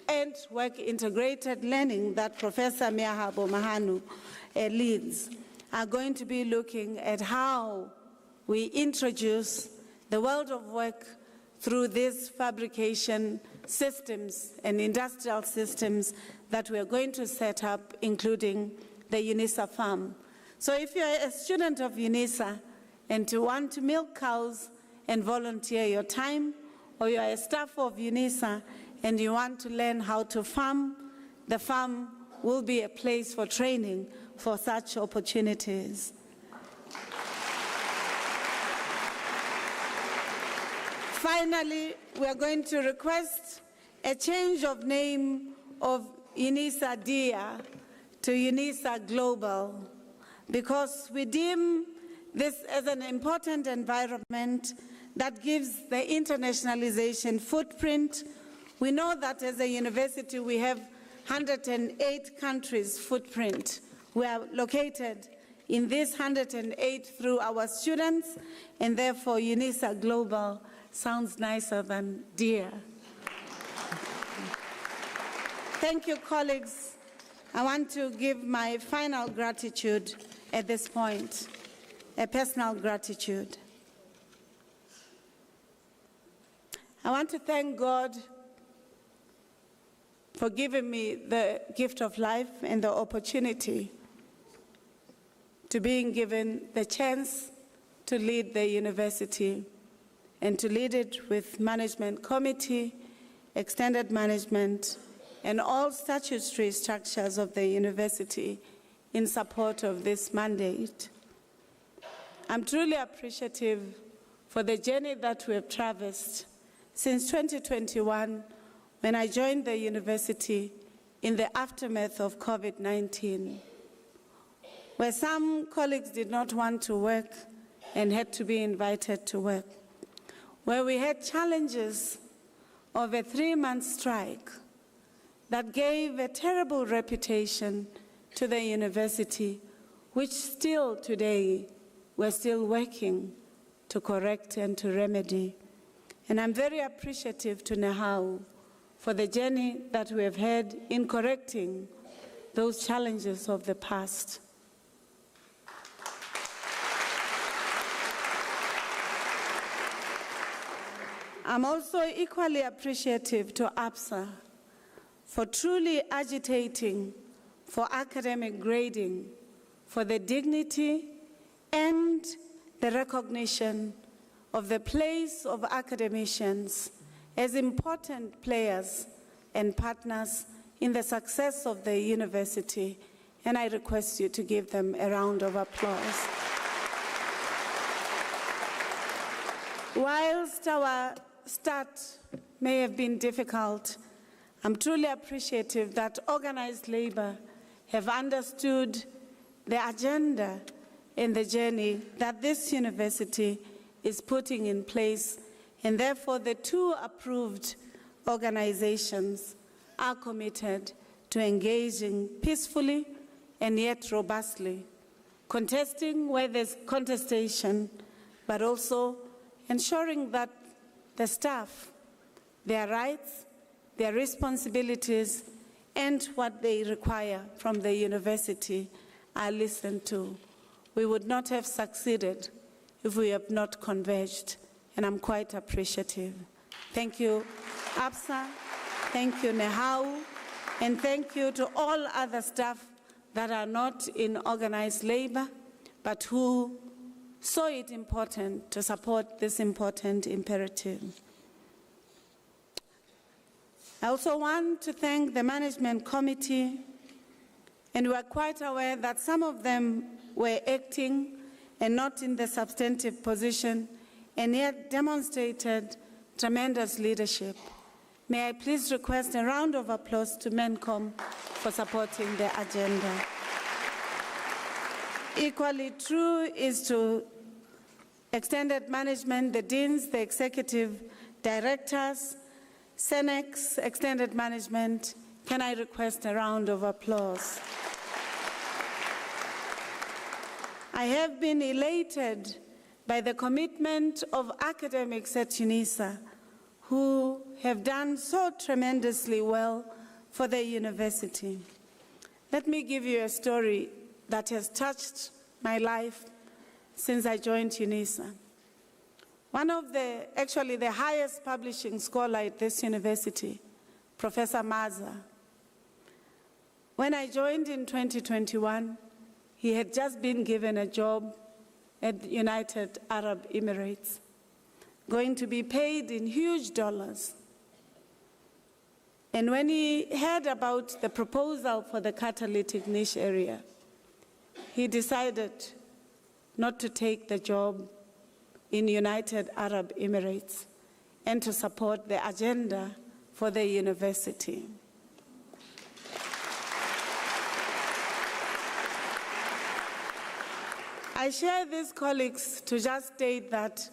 S5: and work integrated learning that Professor Miahabo Mahanu leads, are going to be looking at how we introduce the world of work through these fabrication systems and industrial systems that we are going to set up, including the Unisa farm. So if you're a student of Unisa and you want to milk cows and volunteer your time, or you're a staff of Unisa and you want to learn how to farm, the farm will be a place for training for such opportunities. Finally, we are going to request a change of name of Unisa DIA to Unisa Global, because we deem this as an important environment that gives the internationalization footprint. We know that as a university we have 108 countries footprint. We are located in this 108 through our students, and therefore Unisa Global sounds nicer than DIA. Thank you, colleagues. I want to give my final gratitude at this point, a personal gratitude. I want to thank God for giving me the gift of life and the opportunity to being given the chance to lead the university and to lead it with management committee, extended management, and all statutory structures of the university in support of this mandate. I'm truly appreciative for the journey that we have traversed since 2021, when I joined the university in the aftermath of COVID-19, where some colleagues did not want to work and had to be invited to work, where we had challenges of a 3-month strike that gave a terrible reputation to the university, which still today we're still working to correct and to remedy. And I'm very appreciative to Nehau for the journey that we have had in correcting those challenges of the past. I'm also equally appreciative to APSA for truly agitating for academic grading, for the dignity and the recognition of the place of academicians as important players and partners in the success of the university, and I request you to give them a round of applause. Whilst our start may have been difficult, I'm truly appreciative that organized labor have understood the agenda and the journey that this university is putting in place, and therefore the 2 approved organizations are committed to engaging peacefully and yet robustly, contesting where there's contestation, but also ensuring that the staff, their rights, their responsibilities, and what they require from the university are listened to. We would not have succeeded if we have not converged, and I'm quite appreciative. Thank you, APSA, thank you, Nehau, and thank you to all other staff that are not in organized labor, but who saw it important to support this important imperative. I also want to thank the management committee, and we are quite aware that some of them were acting and not in the substantive position, and yet demonstrated tremendous leadership. May I please request a round of applause to MENCOM for supporting the agenda. Equally true is to extended management, the deans, the executive directors, Senex, extended management. Can I request a round of applause? I have been elated by the commitment of academics at Unisa who have done so tremendously well for the university. Let me give you a story that has touched my life since I joined Unisa. One of actually the highest publishing scholar at this university, Professor Maza, when I joined in 2021, he had just been given a job at the United Arab Emirates, going to be paid in huge dollars. And when he heard about the proposal for the catalytic niche area, he decided not to take the job in United Arab Emirates and to support the agenda for the university. I share these colleagues to just state that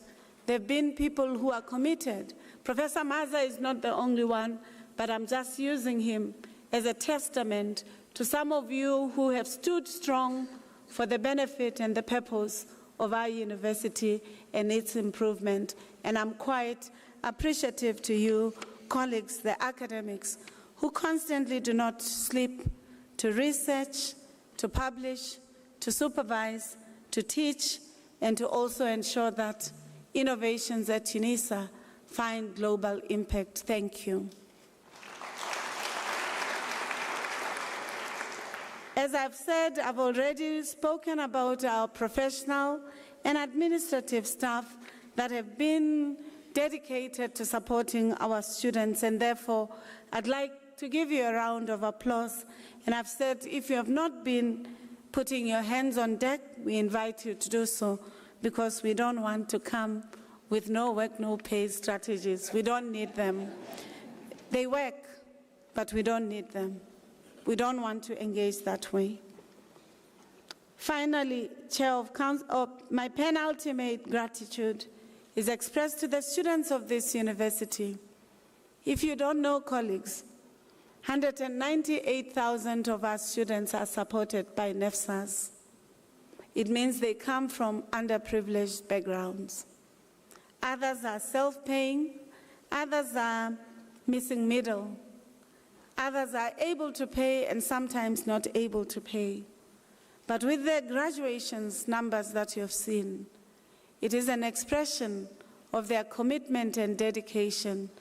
S5: there have been people who are committed. Professor Maza is not the only one, but I'm just using him as a testament to some of you who have stood strong for the benefit and the purpose of our university and its improvement. And I'm quite appreciative to you, colleagues, the academics, who constantly do not sleep to research, to publish, to supervise, to teach, and to also ensure that innovations at Unisa find global impact. Thank you. As I've said, I've already spoken about our professional and administrative staff that have been dedicated to supporting our students, and therefore I'd like to give you a round of applause. And I've said, if you have not been putting your hands on deck, we invite you to do so, because we don't want to come with no work, no pay strategies. We don't need them. They work, but we don't need them. We don't want to engage that way. Finally, Chair of Council, my penultimate gratitude is expressed to the students of this university. If you don't know, colleagues, 198,000 of our students are supported by NEFSAs. It means they come from underprivileged backgrounds. Others are self-paying, others are missing middle, others are able to pay and sometimes not able to pay. But with the graduations numbers that you have seen, it is an expression of their commitment and dedication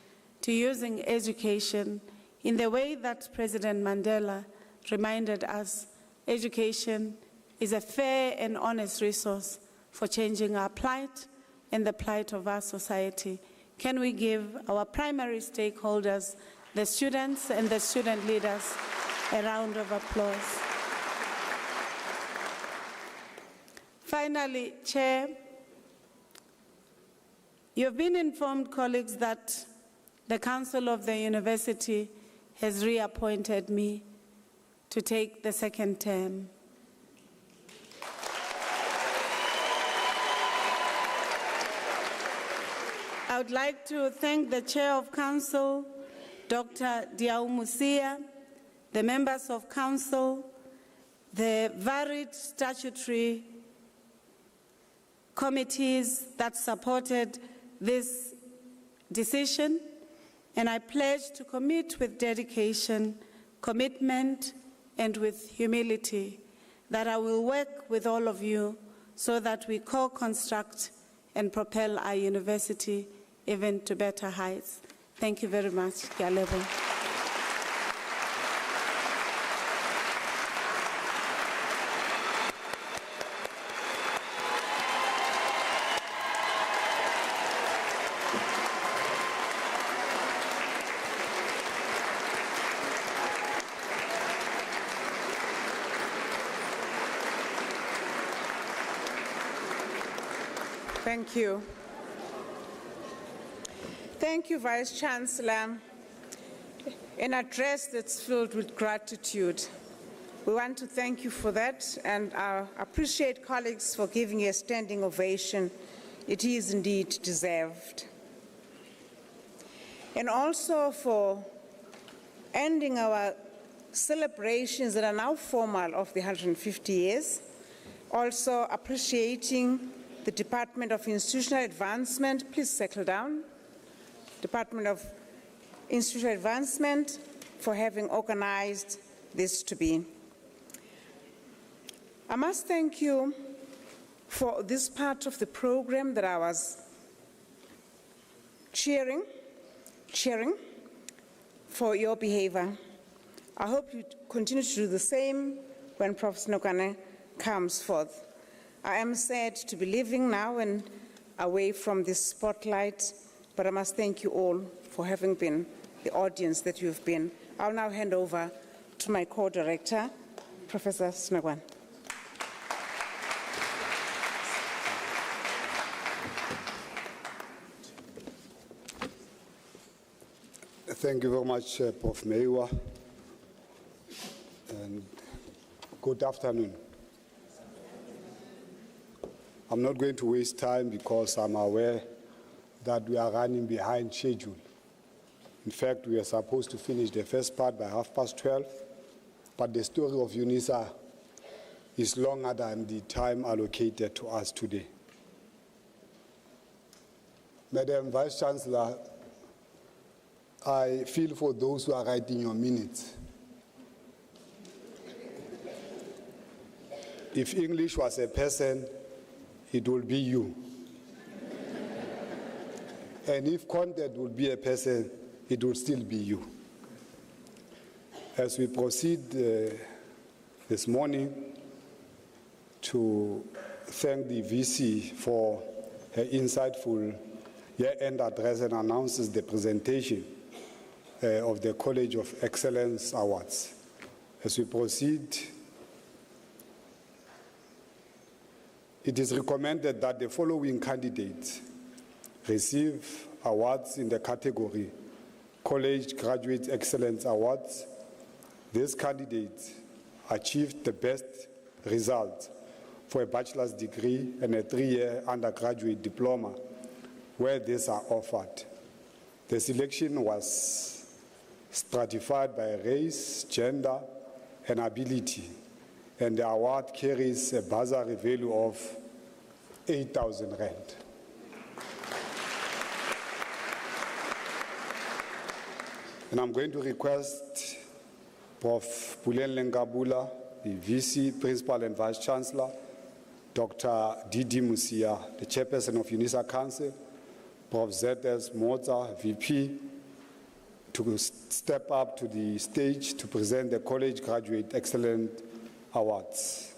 S5: to using education in the way that President Mandela reminded us. Education is a fair and honest resource for changing our plight and the plight of our society. Can we give our primary stakeholders, the students and the student leaders, a round of applause? Finally, Chair, you have been informed, colleagues, that the Council of the University has reappointed me to take the second term. I would like to thank the Chair of Council, Dr. Diao Musia, the members of Council, the varied statutory committees that supported this decision, and I pledge to commit with dedication, commitment, and with humility that I will work with all of you so that we co-construct and propel our university even to better heights. Thank you very much. Ke a leboha.
S1: Thank you. Thank you, Vice-Chancellor. An address that's filled with gratitude. We want to thank you for that, and I appreciate colleagues for giving you a standing ovation. It is indeed deserved. And also for ending our celebrations that are now formal of the 150 years, also appreciating the Department of Institutional Advancement. Please settle down. Department of Institutional Advancement for having organized this to be. I must thank you for this part of the program that I was cheering for your behavior. I hope you continue to do the same when Prof Snokane comes forth. I am sad to be leaving now and away from this spotlight, but I must thank you all for having been the audience that you've been. I'll now hand over to my co-director, Professor Snokane.
S6: Thank you very much, Prof Meiwa, and good afternoon. I'm not going to waste time because I'm aware that we are running behind schedule. In fact, we are supposed to finish the first part by 12:30, but the story of Unisa is longer than the time allocated to us today. Madam Vice-Chancellor, I feel for those who are writing your minutes. if English was a person, it would be you. And if content would be a person, it would still be you. As we proceed this morning to thank the VC for her insightful year-end address and announces the presentation of the College of Excellence Awards. As we proceed, it is recommended that the following candidates receive awards in the category College Graduate Excellence Awards. These candidates achieved the best result for a bachelor's degree and a 3-year undergraduate diploma where these are offered. The selection was stratified by race, gender, and ability, and the award carries a bursary value of 8,000 rand. And I'm going to request Prof Puleng LenkaBula, the VC, Principal and Vice-Chancellor, Dr. Didi Musia, the Chairperson of Unisa Council, Prof Z.S. Motsa, VP, to step up to the stage to present the College Graduate Excellence Awards.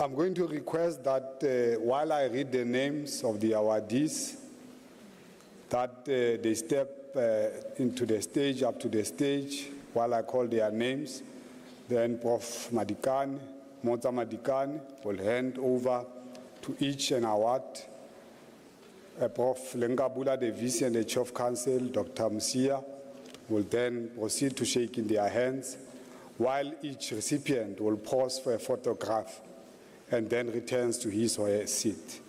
S6: I'm going to request that while I read the names of the awardees, that they step into the stage, up to the stage, while I call their names. Then Prof Madikane, Motsa Madikane, will hand over to each an award. Prof LenkaBula, the VC and the Chief of Council, Dr. Musia, will then proceed to shake in their hands, while each recipient will pause for a photograph and then returns to his or her seat.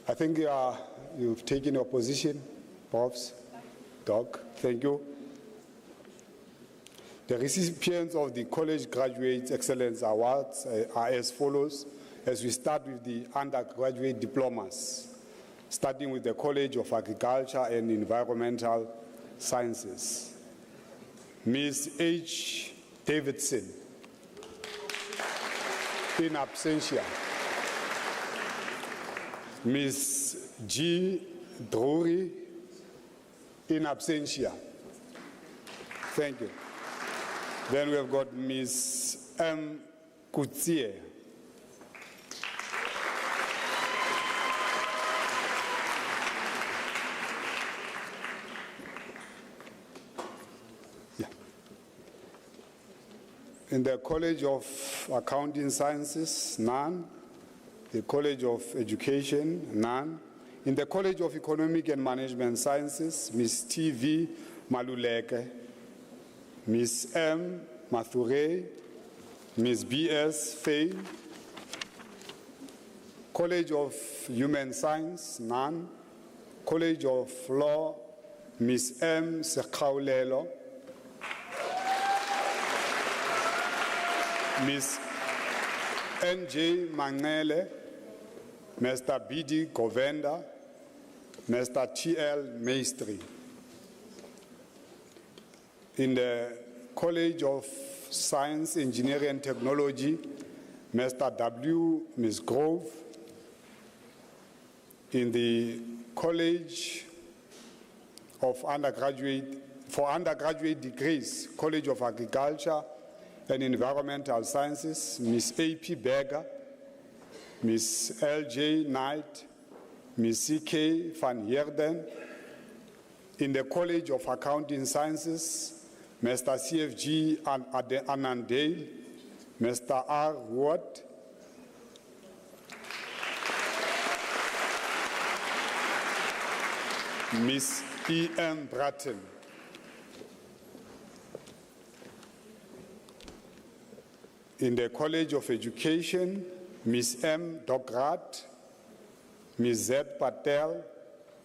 S6: I think you've taken your position, Profs. Doc, thank you. The recipients of the College Graduate Excellence Awards are as follows, as we start with the undergraduate diplomas, starting with the College of Agriculture and Environmental Sciences. Ms. H. Davidson, in absentia. Ms. G. Drury, in absentia. Thank you. Then we have got Ms. M. Kutsie. In the College of Accounting Sciences, none. The College of Education, none. In the College of Economic and Management Sciences, Ms. T.V. Maluleke, Ms. M. Mathure, Ms. B.S. Faye. College of Human Science, none. College of Law, Ms. M. Sekaulelo, Ms. N.J. Mangele, Mr. B.D. Govenda, Mr. T.L. Maestri. In the College of Science, Engineering and Technology, Mr. W. Ms. Grove. In the College of undergraduate degrees, College of Agriculture and Environmental Sciences, Ms. A.P. Berger, Ms. L.J. Knight, Ms. C.K. van Heerden. In the College of Accounting Sciences, Mr. C.F.G. Anandale, Mr. R. Ward, Ms. E.M. Bratton. In the College of Education, Ms. M. Dograt, Ms. Z. Patel,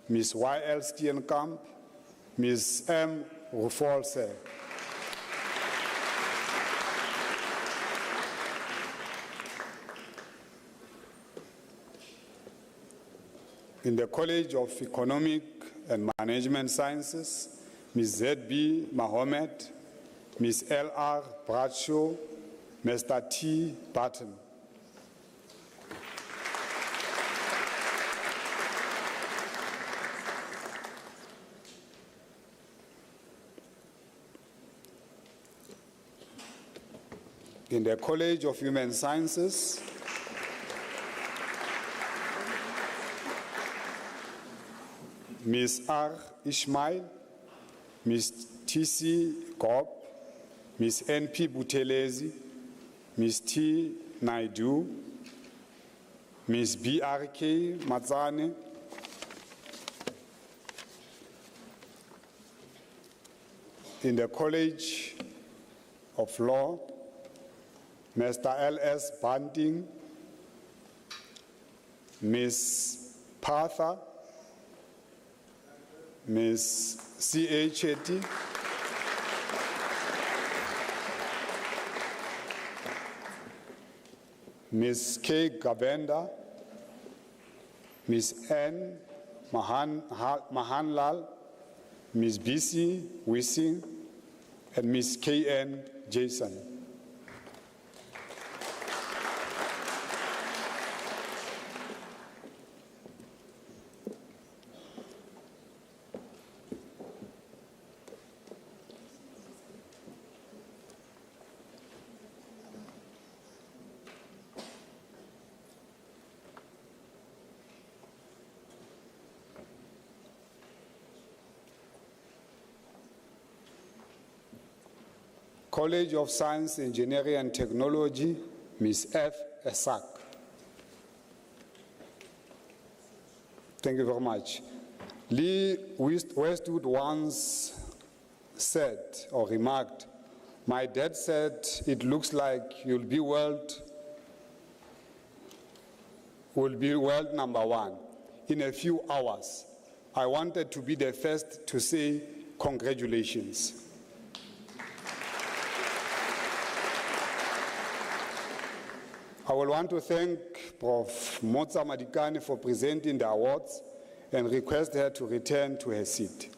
S6: Ms. Y.L. Steenkamp, Ms. M. Rufolse. In the College of Economic and Management Sciences, Ms. Z.B. Mahomet, Ms. L.R. Bradshaw, Mr. T. Barton. In the College of Human Sciences, Ms. R. Ishmael, Ms. T.C. Gob, Ms. N.P. Butelezi, Ms. T. Naidu, Ms. B.R.K. Matsane, in the College of Law, Mr. L.S. Bunting, Ms. Partha, Ms. C.A. Chetty, Ms. K. Gavenda, Ms. N. Mahanlal, Ms. B.C. Wissing, and Ms. K.N. Jason. College of Science, Engineering and Technology, Ms. F. Esak. Thank you very much. Lee Westwood once said or remarked, "My dad said it looks like you'll be world #1 in a few hours. I wanted to be the first to say congratulations." I will want to thank Prof. Motsa Madikane for presenting the awards and request her to return to her seat.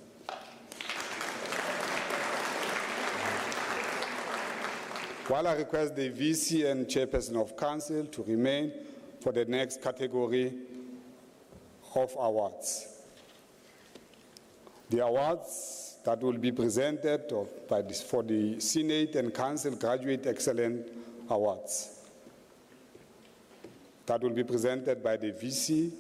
S6: While I request the VC and Chairperson of Council to remain for the next category of awards. The awards that will be presented for the Senate and Council Graduate Excellent Awards. That will be presented by the VC,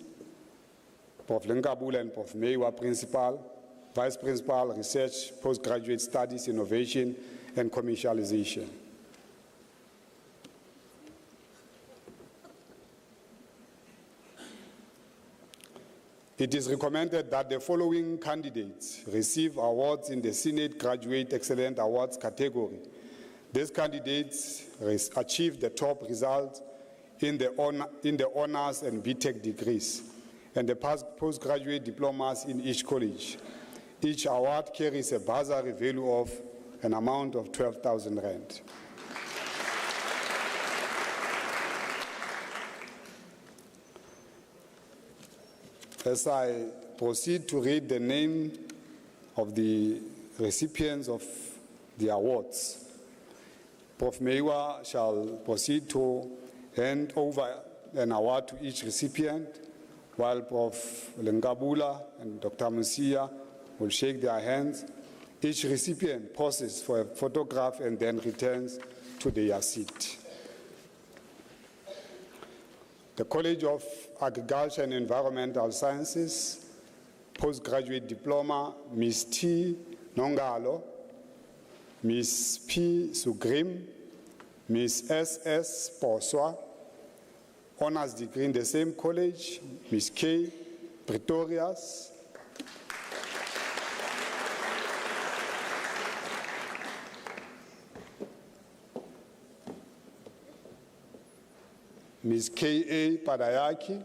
S6: Prof LenkaBula and Prof Meyiwa Principal, Vice Principal, Research, Postgraduate Studies, Innovation, and Commercialization. It is recommended that the following candidates receive awards in the Senate Graduate Excellent Awards category. These candidates achieved the top results in the honors and BTech degrees and the postgraduate diplomas in each college. Each award carries a bursary value of an amount of 12,000 rand. As I proceed to read the name of the recipients of the awards, Prof Meyiwa shall proceed to hand over an award to each recipient, while Prof LenkaBula and Dr. Musia will shake their hands. Each recipient pauses for a photograph and then returns to their seat. The College of Agriculture and Environmental Sciences, Postgraduate Diploma, Ms. T. Nongalo, Ms. P. Sugrim, Ms. S.S. Poswa, honors degree in the same college, Ms. K. Pretorius, Ms. K.A. Padayaki,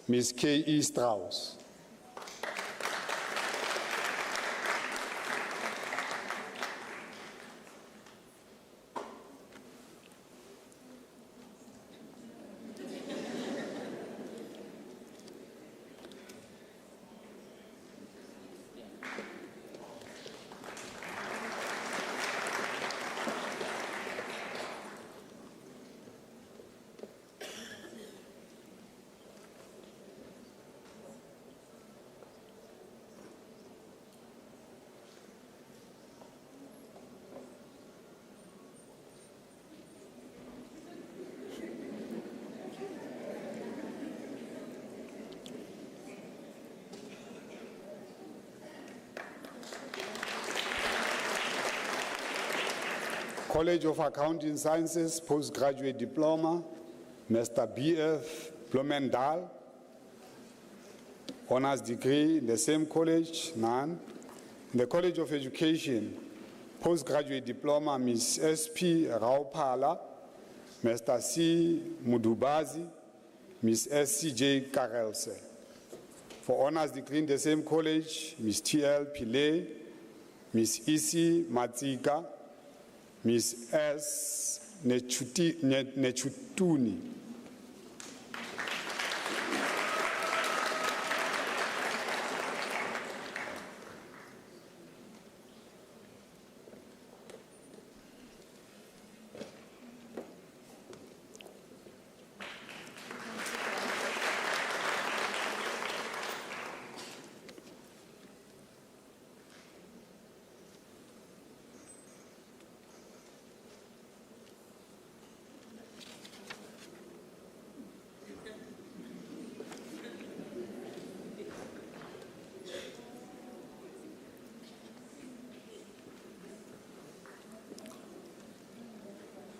S6: Ms. K.E. Strauss. College of Accounting Sciences, Postgraduate Diploma, Mr. B.F. Blomendal. Honors degree in the same college, none. In the College of Education, Postgraduate Diploma, Ms. S.P. Raupala, Mr. C. Mudubazi, Ms. S.C.J. Karelse. For honors degree in the same college, Ms. T.L. Pile, Ms. Isi Matsika, Ms. S. Nechutuni.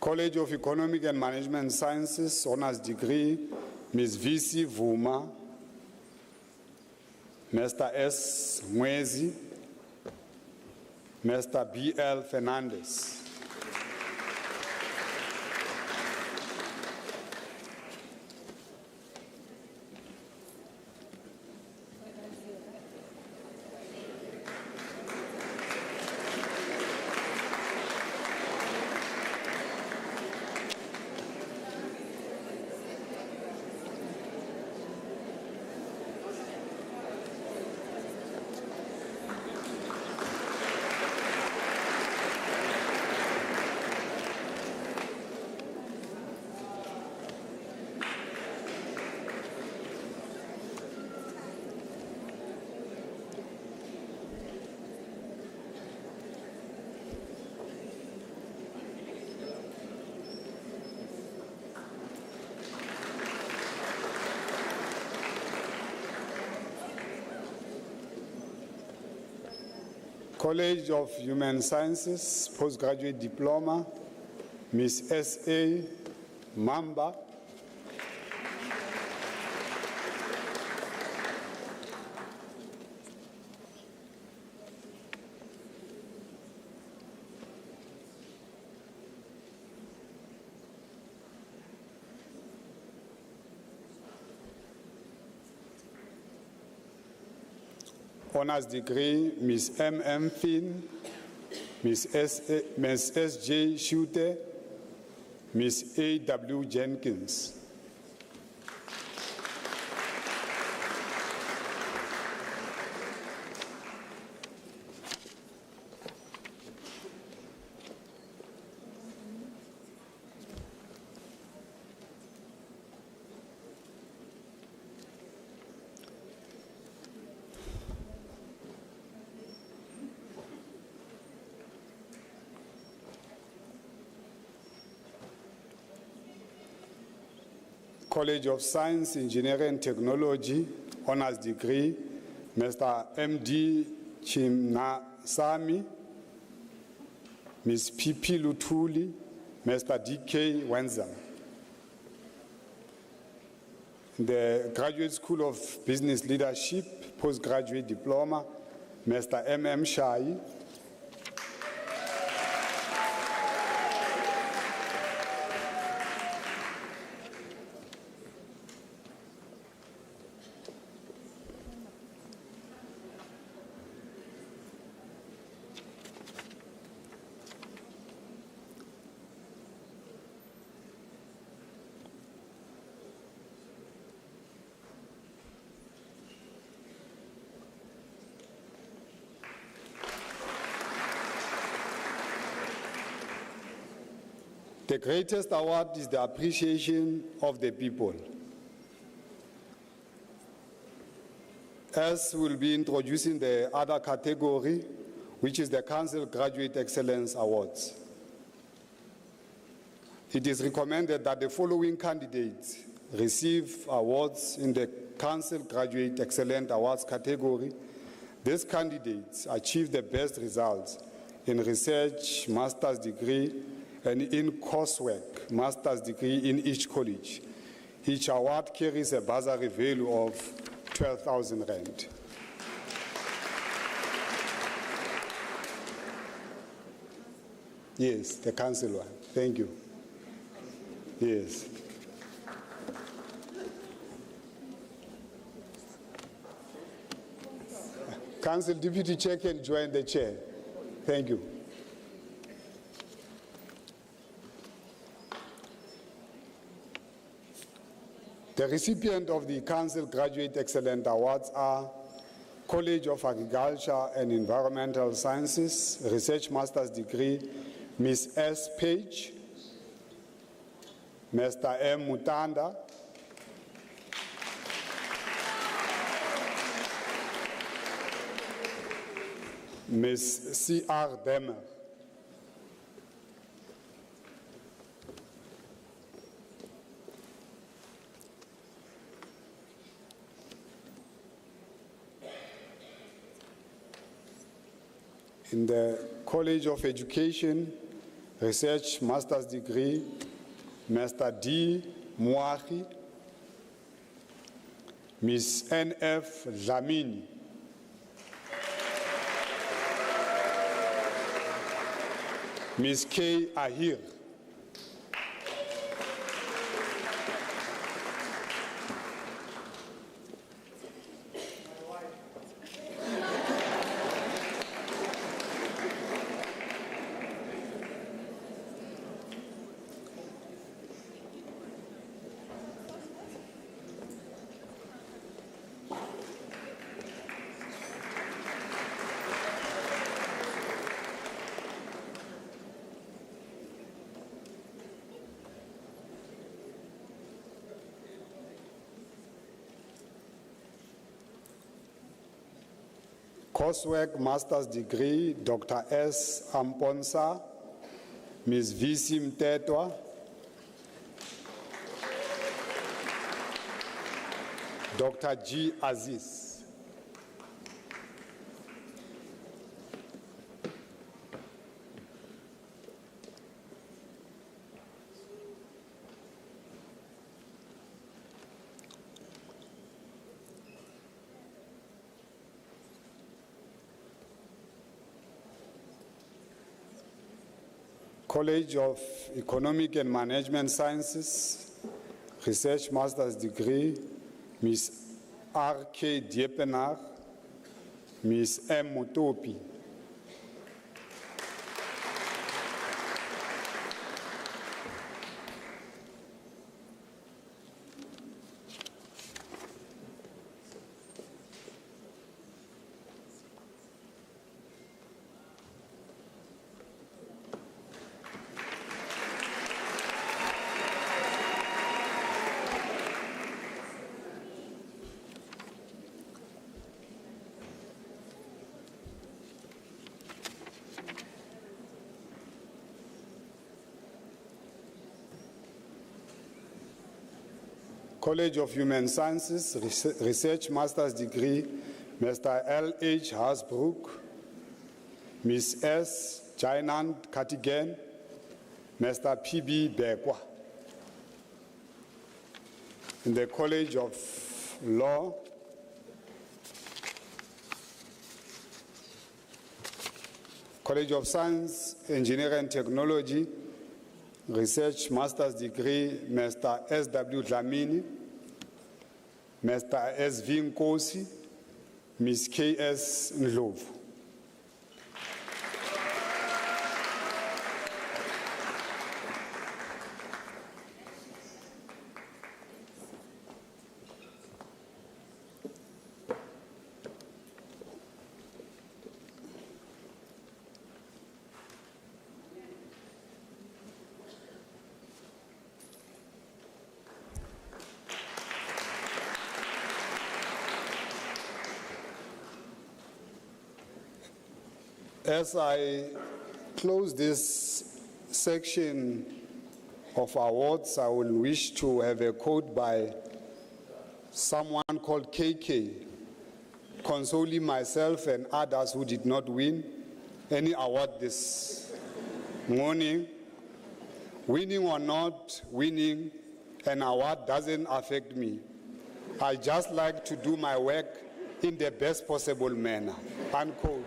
S6: College of Economic and Management Sciences, honors degree, Ms. V.C. Vuma, Mr. S. Mwezi, Mr. B.L. Fernandez. College of Human Sciences, Postgraduate Diploma, Ms. S.A. Mamba. Honors degree, Ms. M.M. Finn, Ms. S.J. Shute, Ms. A.W. Jenkins. College of Science, Engineering and Technology, honors degree, Mr. M.D. Chimnasamy, Ms. P.P. Lutuli, Mr. D.K. Wenzel. The Graduate School of Business Leadership, Postgraduate Diploma, Mr. M.M. Shai. The greatest award is the appreciation of the people. As we'll be introducing the other category, which is the Council Graduate Excellence Awards. It is recommended that the following candidates receive awards in the Council Graduate Excellence Awards category. These candidates achieve the best results in research, master's degree, and in coursework master's degree in each college. Each award carries a bursary value of 12,000 rand. Yes, the council one. Thank you. Yes. Council Deputy Chair can join the chair. Thank you. The recipient of the Council Graduate Excellent Awards are College of Agriculture and Environmental Sciences, Research Master's Degree, Ms. S. Page, Mr. M. Mutanda, Ms. C.R. Demer. In the College of Education, Research Master's Degree, Mr. D. Muahi, Ms. N.F. Dlamini, Ms. K. Ahir, Coursework Master's Degree, Dr. S. Amponsa, Ms. V.C. Mtetwa, Dr. G. Aziz. College of Economic and Management Sciences, Research Master's Degree, Ms. R.K. Diepenar, Ms. M. Mutopi. College of Human Sciences, Research Master's Degree, Mr. L.H. Hasbrook, Ms. S. Jainand Katigen, Mr. P.B. Bekwa. In the College of Law, College of Science, Engineering and Technology, Research Master's Degree, Mr. S.W. Dlamini, Mr. S.V. Nkosi, Ms. K.S. Ndlovu. As I close this section of awards, I will wish to have a quote by someone called KK, consoling myself and others who did not win any award this morning. Winning or not winning, an award doesn't affect me. I just like to do my work in the best possible manner, unquote.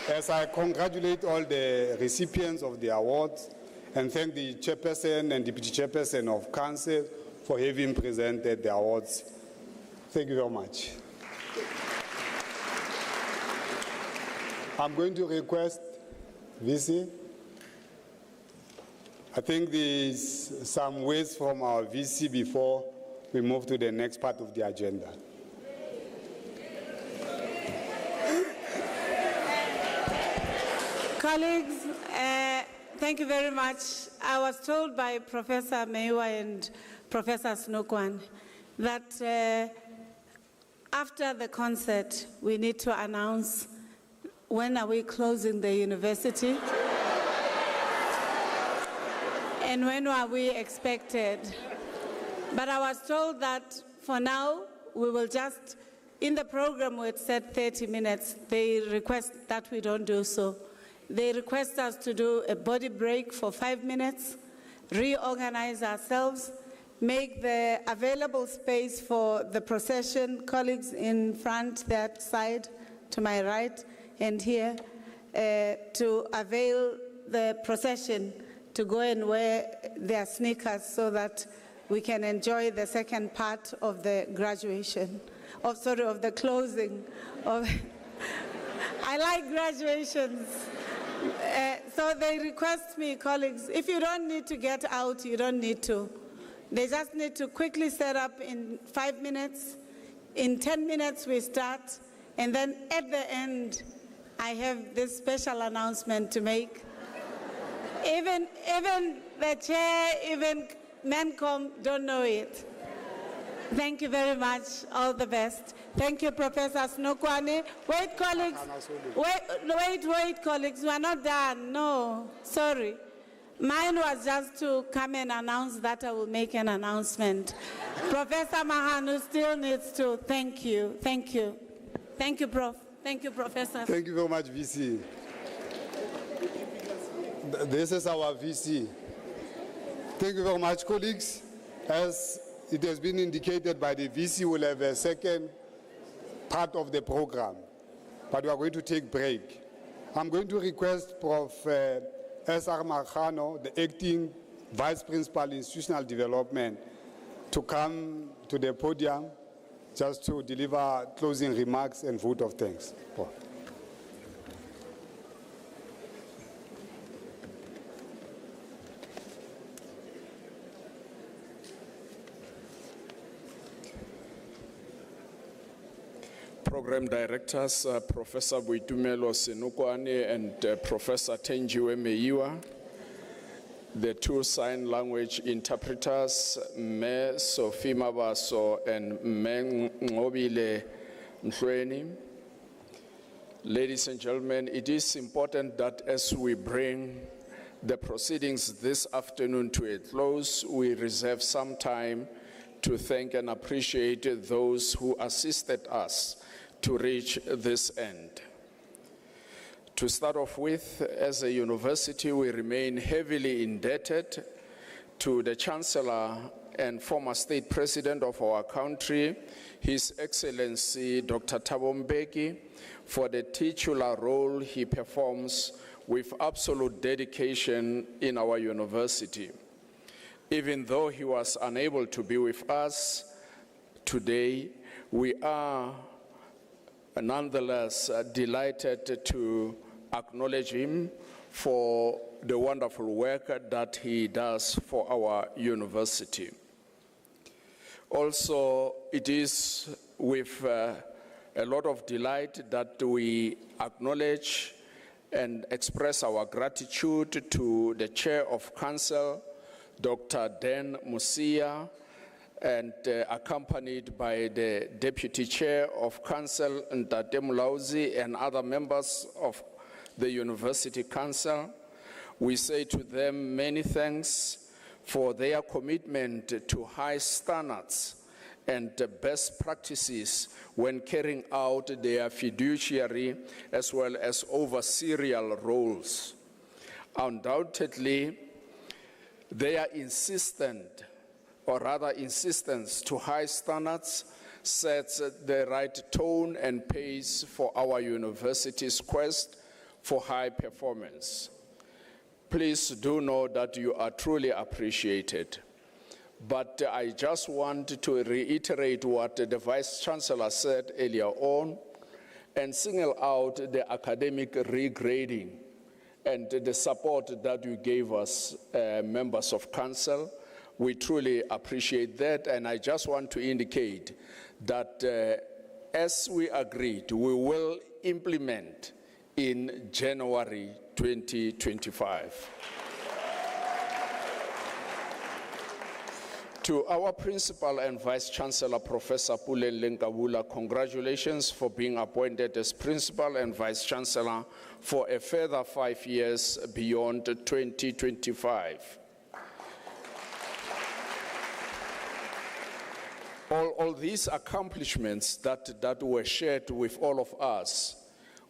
S6: As I congratulate all the recipients of the awards and thank the chairperson and deputy chairperson of council for having presented the awards. Thank you very much. I'm going to request VC. I think there's some words from our VC before we move to the next part of the agenda.
S5: Colleagues, thank you very much. I was told by Professor Meiwa and Professor Snokwan that after the concert, we need to announce when are we closing the university and when are we expected. But I was told that for now, we will just, in the program we had said 30 minutes, they request that we don't do so. They request us to do a body break for 5 minutes, reorganize ourselves, make the available space for the procession, colleagues in front, that side, to my right, and here, to avail the procession to go and wear their sneakers so that we can enjoy the second part of the graduation, of the closing of, I like graduations. So they request me, colleagues, if you don't need to get out, you don't need to. They just need to quickly set up in 5 minutes. In 10 minutes we start, and then at the end, I have this special announcement to make. Even the chair, even MENCOM don't know it. Thank you very much. All the best. Thank you, Professor Snokwane. Wait, colleagues. Wait, colleagues. We are not done. No, sorry. Mine was just to come and announce that I will make an announcement. Professor Mahanu still needs to. Thank you. Thank you. Thank you, Prof. Thank you, Professor.
S6: Thank you very much, VC. This is our VC. Thank you very much, colleagues. As it has been indicated by the VC, we'll have a second part of the program, but we are going to take break. I'm going to request Prof. S.R. Marjano, the acting Vice Principal Institutional Development, to come to the podium just to deliver closing remarks and vote of thanks. Prof.
S7: Program Directors, Professor Boitumelo Senukwane and Professor Tenjiwe Meiwa, the two sign language interpreters, Me Sophie Mabaso and Me Ngobile Mhlweni. Ladies and gentlemen, it is important that as we bring the proceedings this afternoon to a close, we reserve some time to thank and appreciate those who assisted us to reach this end. To start off with, as a university, we remain heavily indebted to the Chancellor and former State President of our country, His Excellency Dr. Thabo Mbeki, for the titular role he performs with absolute dedication in our university. Even though he was unable to be with us today, we are nonetheless delighted to acknowledge him for the wonderful work that he does for our university. Also, it is with a lot of delight that we acknowledge and express our gratitude to the Chair of Council, Dr. Dan Musia, and accompanied by the Deputy Chair of Council, Ntate Mulauzi, and other members of the University Council. We say to them many thanks for their commitment to high standards and best practices when carrying out their fiduciary as well as overseerial roles. Undoubtedly, their insistence to high standards sets the right tone and pace for our university's quest for high performance. Please do know that you are truly appreciated. But I just want to reiterate what the Vice-Chancellor said earlier on and single out the academic regrading and the support that you gave us, members of council. We truly appreciate that, and I just want to indicate that as we agreed, we will implement in January 2025. To our Principal and Vice-Chancellor, Professor Puleng LenkaBula, congratulations for being appointed as Principal and Vice-Chancellor for a further 5 years beyond 2025. All these accomplishments that were shared with all of us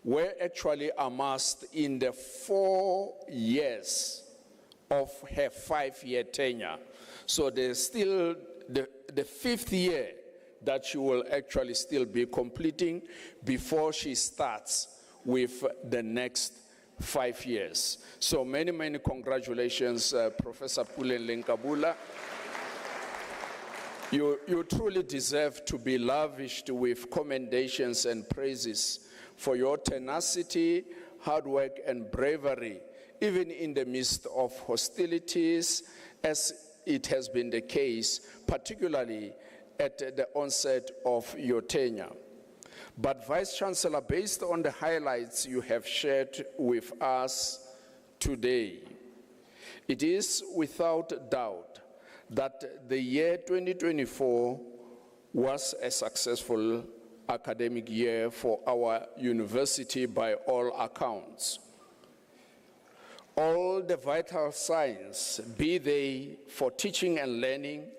S7: were actually amassed in the 4 years of her 5-year tenure. So there's still the 5th year that she will actually still be completing before she starts with the next 5 years. So many, many congratulations, Professor Puleng LenkaBula. You truly deserve to be lavished with commendations and praises for your tenacity, hard work, and bravery, even in the midst of hostilities, as it has been the case, particularly at the onset of your tenure. But Vice-Chancellor, based on the highlights you have shared with us today, it is without doubt that the year 2024 was a successful academic year for our university by all accounts. All the vital signs, be they for teaching and learning,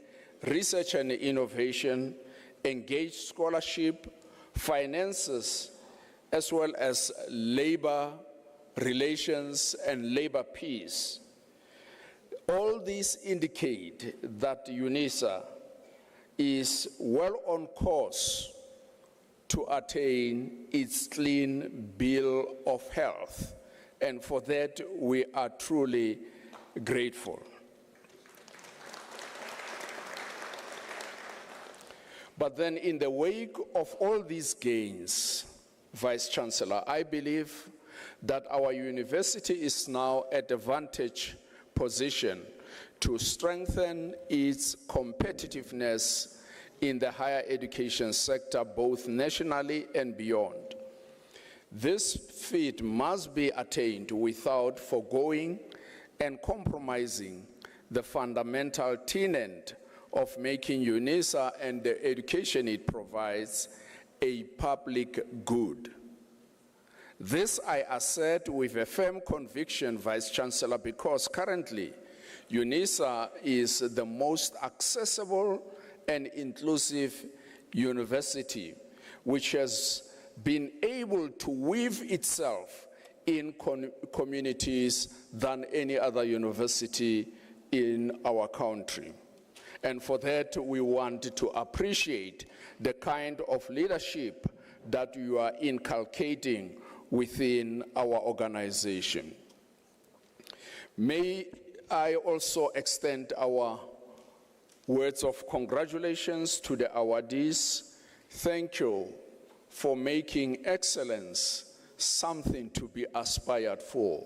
S7: research and innovation, engaged scholarship, finances, as well as labor relations and labor peace, all these indicate that Unisa is well on course to attain its clean bill of health. And for that, we are truly grateful. But then in the wake of all these gains, Vice-Chancellor, I believe that our university is now at a vantage position to strengthen its competitiveness in the higher education sector, both nationally and beyond. This feat must be attained without foregoing and compromising the fundamental tenet of making Unisa and the education it provides a public good. This I assert with a firm conviction, Vice-Chancellor, because currently Unisa is the most accessible and inclusive university, which has been able to weave itself in communities than any other university in our country. And for that, we want to appreciate the kind of leadership that you are inculcating within our organization. May I also extend our words of congratulations to the awardees. Thank you for making excellence something to be aspired for.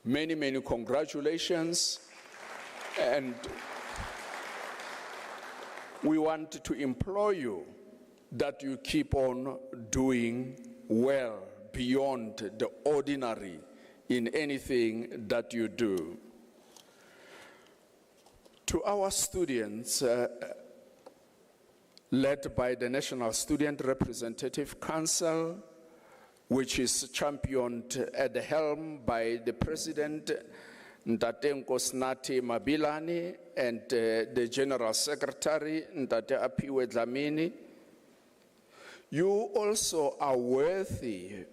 S7: Many, many congratulations. And we want to implore you that you keep on doing well beyond the ordinary in anything that you do. To our students, led by the National Student Representative Council, which is championed at the helm by the President Ntate Nkosinathi Mabilani, and the General Secretary, Ntate Apiwe Dlamini. You also are worthy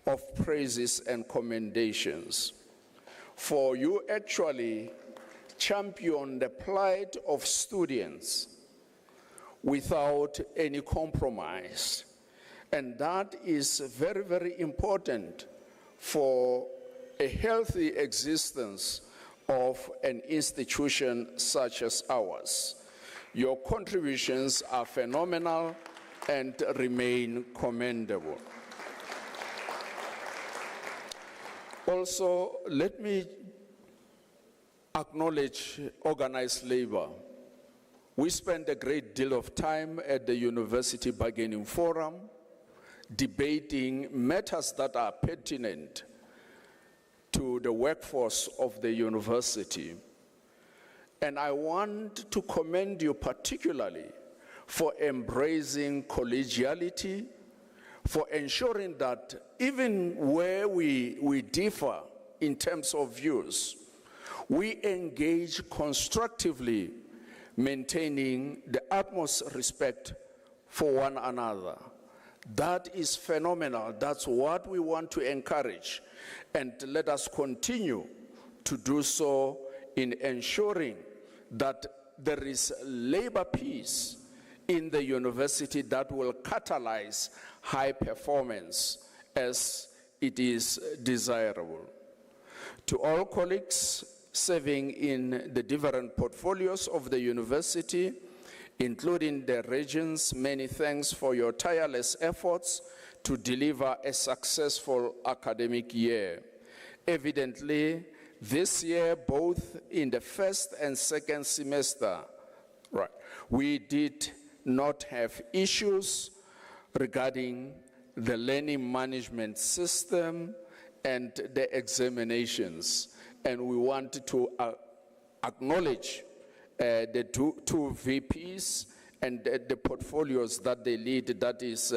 S7: of praises and commendations, for you actually champion the plight of students without any compromise. And that is very, very important for a healthy existence of an institution such as ours. Your contributions are phenomenal and remain commendable. Also, let me acknowledge organized labor. We spent a great deal of time at the University Bargaining Forum debating matters that are pertinent to the workforce of the university. And I want to commend you particularly for embracing collegiality, for ensuring that even where we differ in terms of views, we engage constructively, maintaining the utmost respect for one another. That is phenomenal. That's what we want to encourage. And let us continue to do so in ensuring that there is labor peace in the university that will catalyze high performance as it is desirable. To all colleagues serving in the different portfolios of the university, including the regions, many thanks for your tireless efforts to deliver a successful academic year. Evidently, this year, both in the first and second semester, we did not have issues regarding the learning management system and the examinations. And we want to acknowledge the two VPs and the portfolios that they lead, that is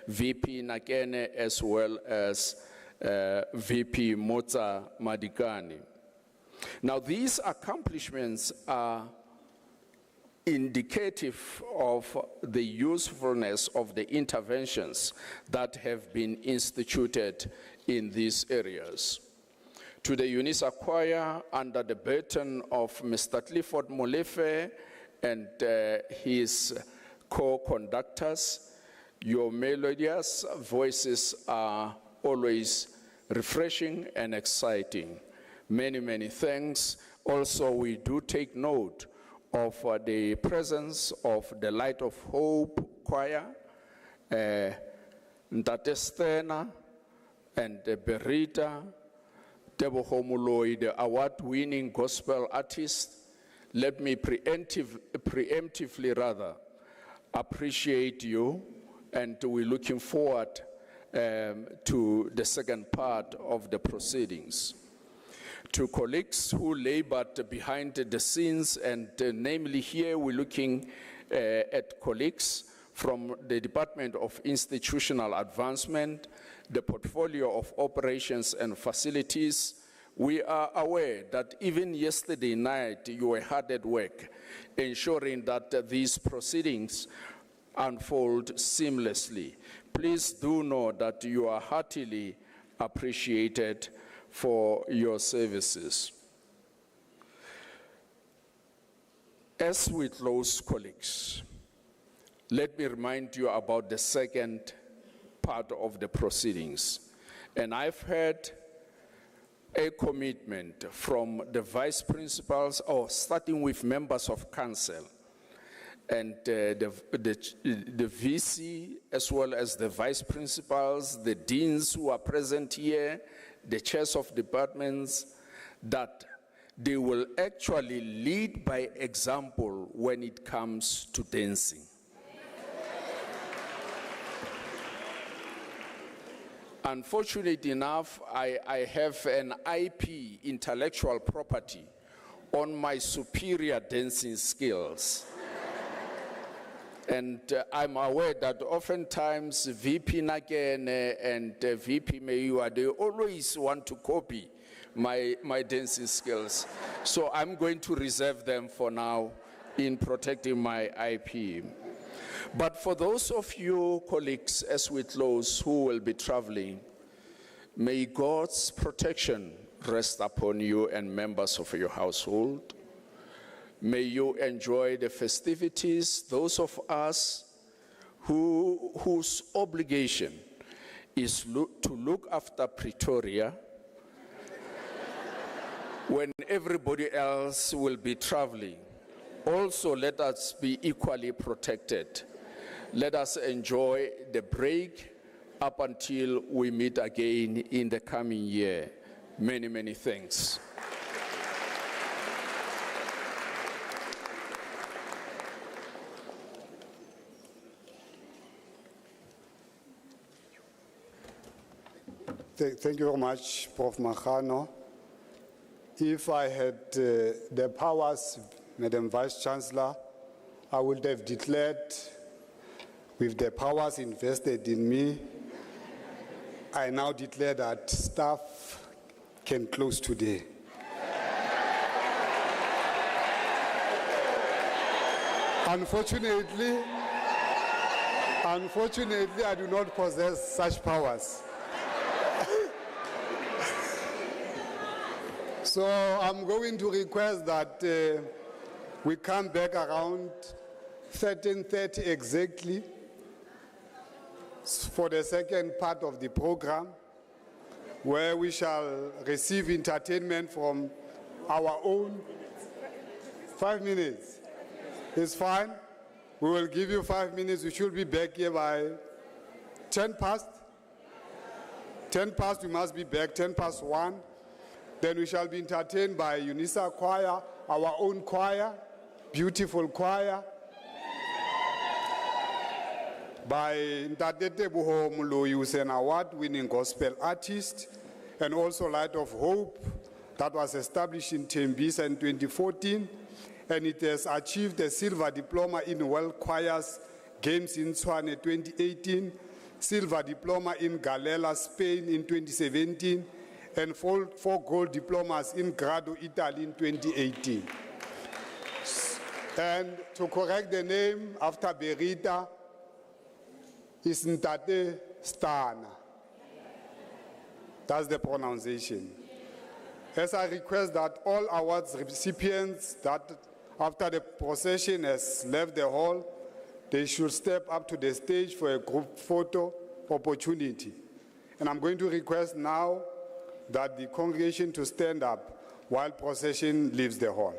S7: VP Nakene as well as VP Motsa Madikani. Now, these accomplishments are indicative of the usefulness of the interventions that have been instituted in these areas. To the Unisa Choir, under the baton of Mr. Clifford Molefe and his co-conductors, your melodious voices are always refreshing and exciting. Many, many thanks. Also, we do take note of the presence of the Light of Hope Choir, Ntate Stena and Berita, Tebo Homoloi, the award-winning gospel artist. Let me preemptively appreciate you, and we're looking forward to the second part of the proceedings. To colleagues who labored behind the scenes, and namely here we're looking at colleagues from the Department of Institutional Advancement, the portfolio of operations and facilities. We are aware that even yesterday night you were hard at work, ensuring that these proceedings unfold seamlessly. Please do know that you are heartily appreciated for your services. As we close, colleagues, let me remind you about the second part of the proceedings. And I've heard a commitment from the vice principals, or starting with members of council, and the VC, as well as the vice principals, the deans who are present here, the chairs of departments, that they will actually lead by example when it comes to dancing. Unfortunately enough, I have an IP, intellectual property, on my superior dancing skills. And I'm aware that oftentimes VP Nakene and VP Meiwa, they always want to copy my dancing skills. So I'm going to reserve them for now in protecting my IP. But for those of you colleagues, as we close, who will be traveling, may God's protection rest upon you and members of your household. May you enjoy the festivities. Those of us whose obligation is to look after Pretoria when everybody else will be traveling. Also, let us be equally protected. Let us enjoy the break up until we meet again in the coming year. Many, many thanks.
S6: Thank you very much, Prof. Makano. If I had the powers, Madam Vice-Chancellor, I would have declared, with the powers invested in me, I now declare that staff can close today. Unfortunately, I do not possess such powers. So I'm going to request that we come back around 13:30 exactly for the second part of the program, where we shall receive entertainment from our own. 5 minutes. It's fine. We will give you 5 minutes. We should be back here by 10 past. 10 past, we must be back, 10 past 1. Then we shall be entertained by Unisa choir, our own choir, beautiful choir, by Ntatete Buho Mulu, who's an award-winning gospel artist, and also Light of Hope, that was established in Tembisa in 2014, and it has achieved a silver diploma in World Choirs Games in Tswane 2018, silver diploma in Galela, Spain in 2017, and four gold diplomas in Grado, Italy in 2018. And to correct the name after Berita, is Ntate Stana. That's the pronunciation. As I request that all awards recipients that after the procession has left the hall, they should step up to the stage for a group photo opportunity. And I'm going to request now that the congregation to stand up while procession leaves the hall.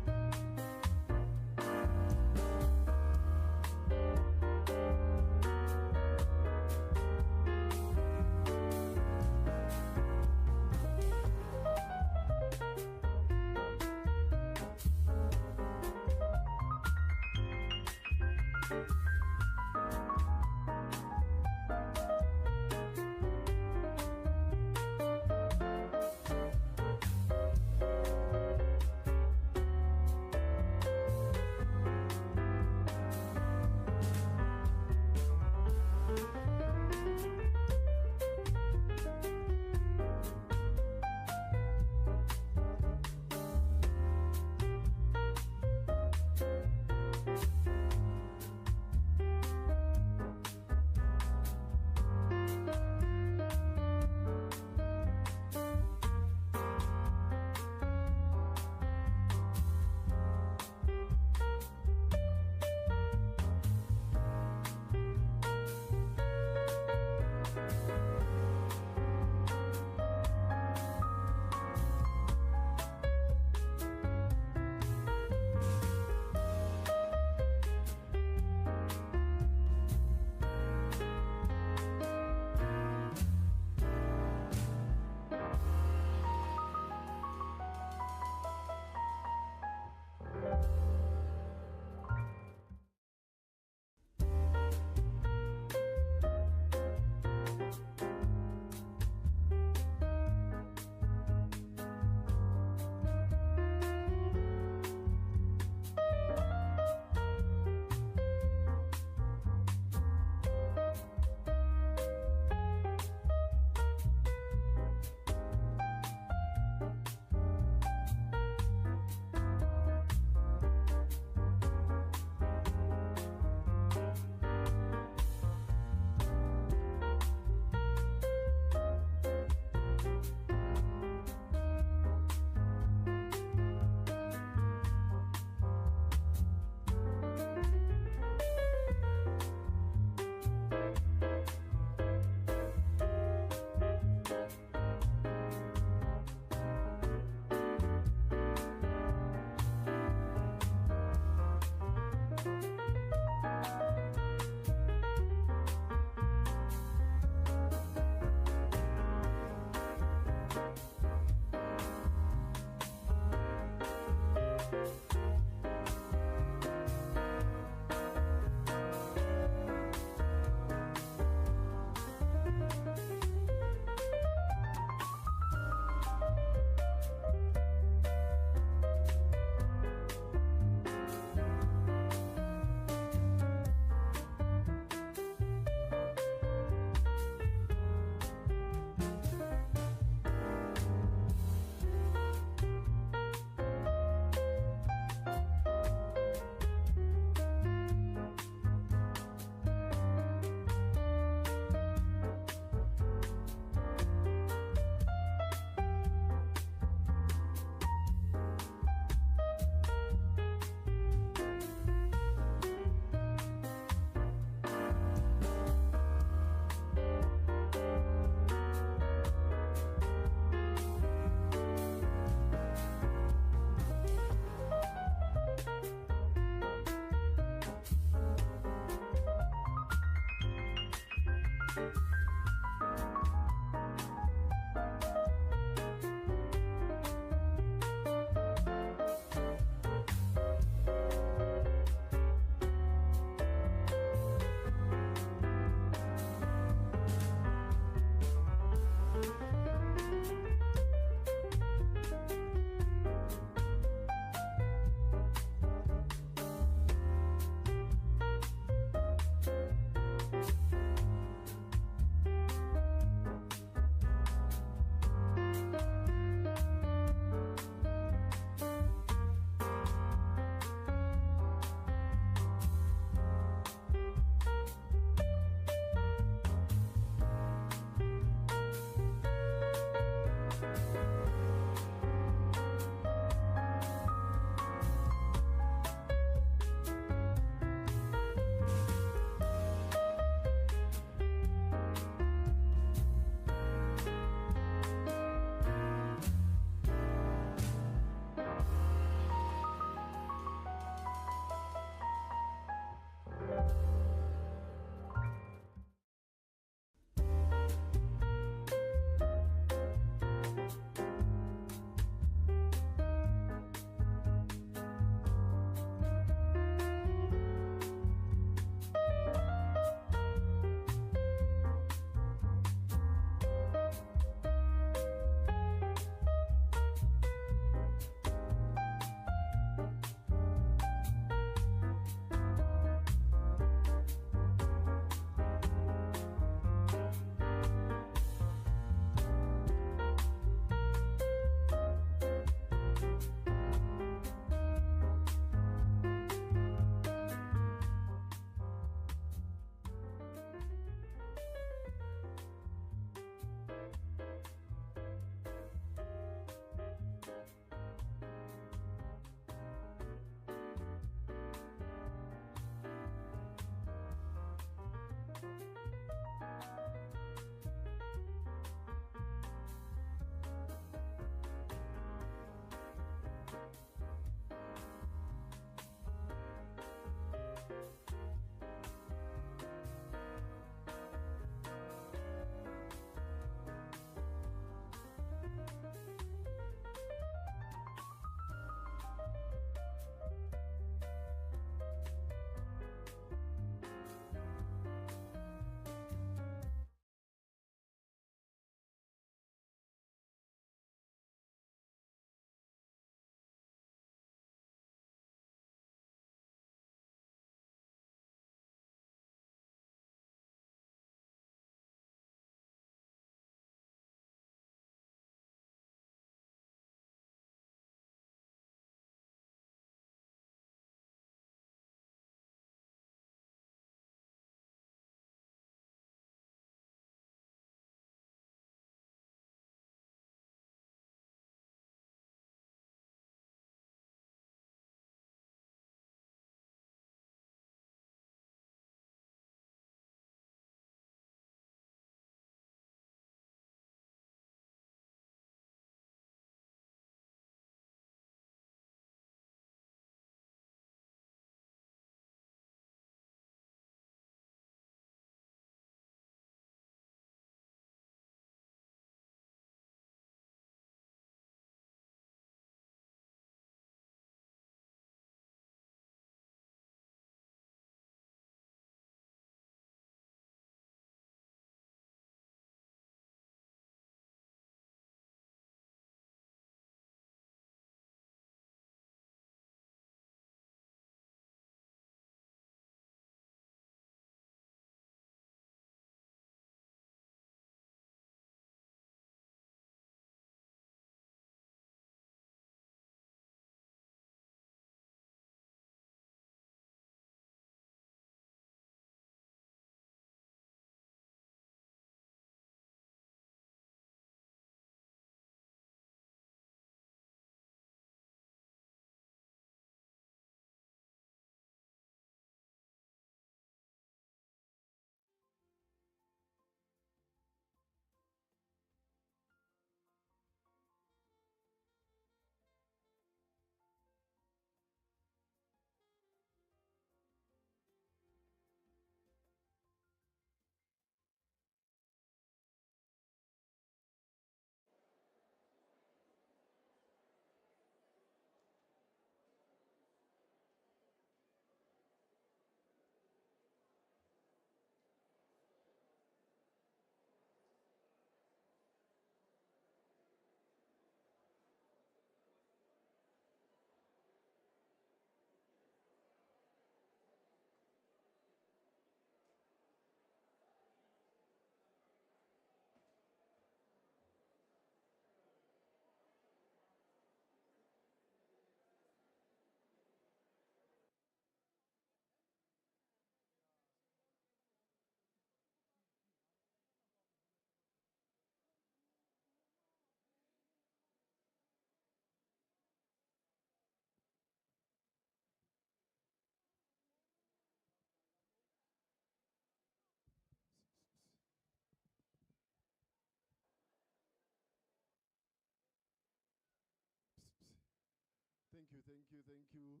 S8: you.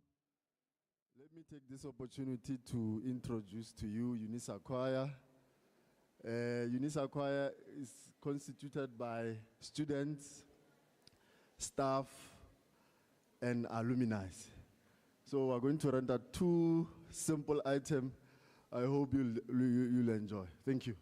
S8: Let me take this opportunity to introduce to you Unisa Choir. Unisa Choir is constituted by students, staff, and alumni. So we're going to render 2 simple items. I hope you'll enjoy. Thank you.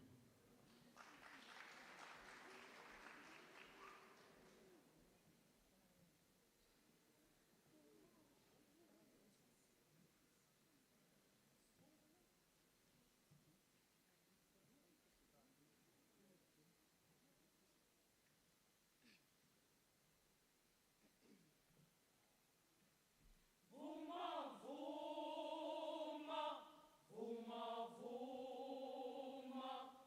S9: Vuma, vuma, vuma,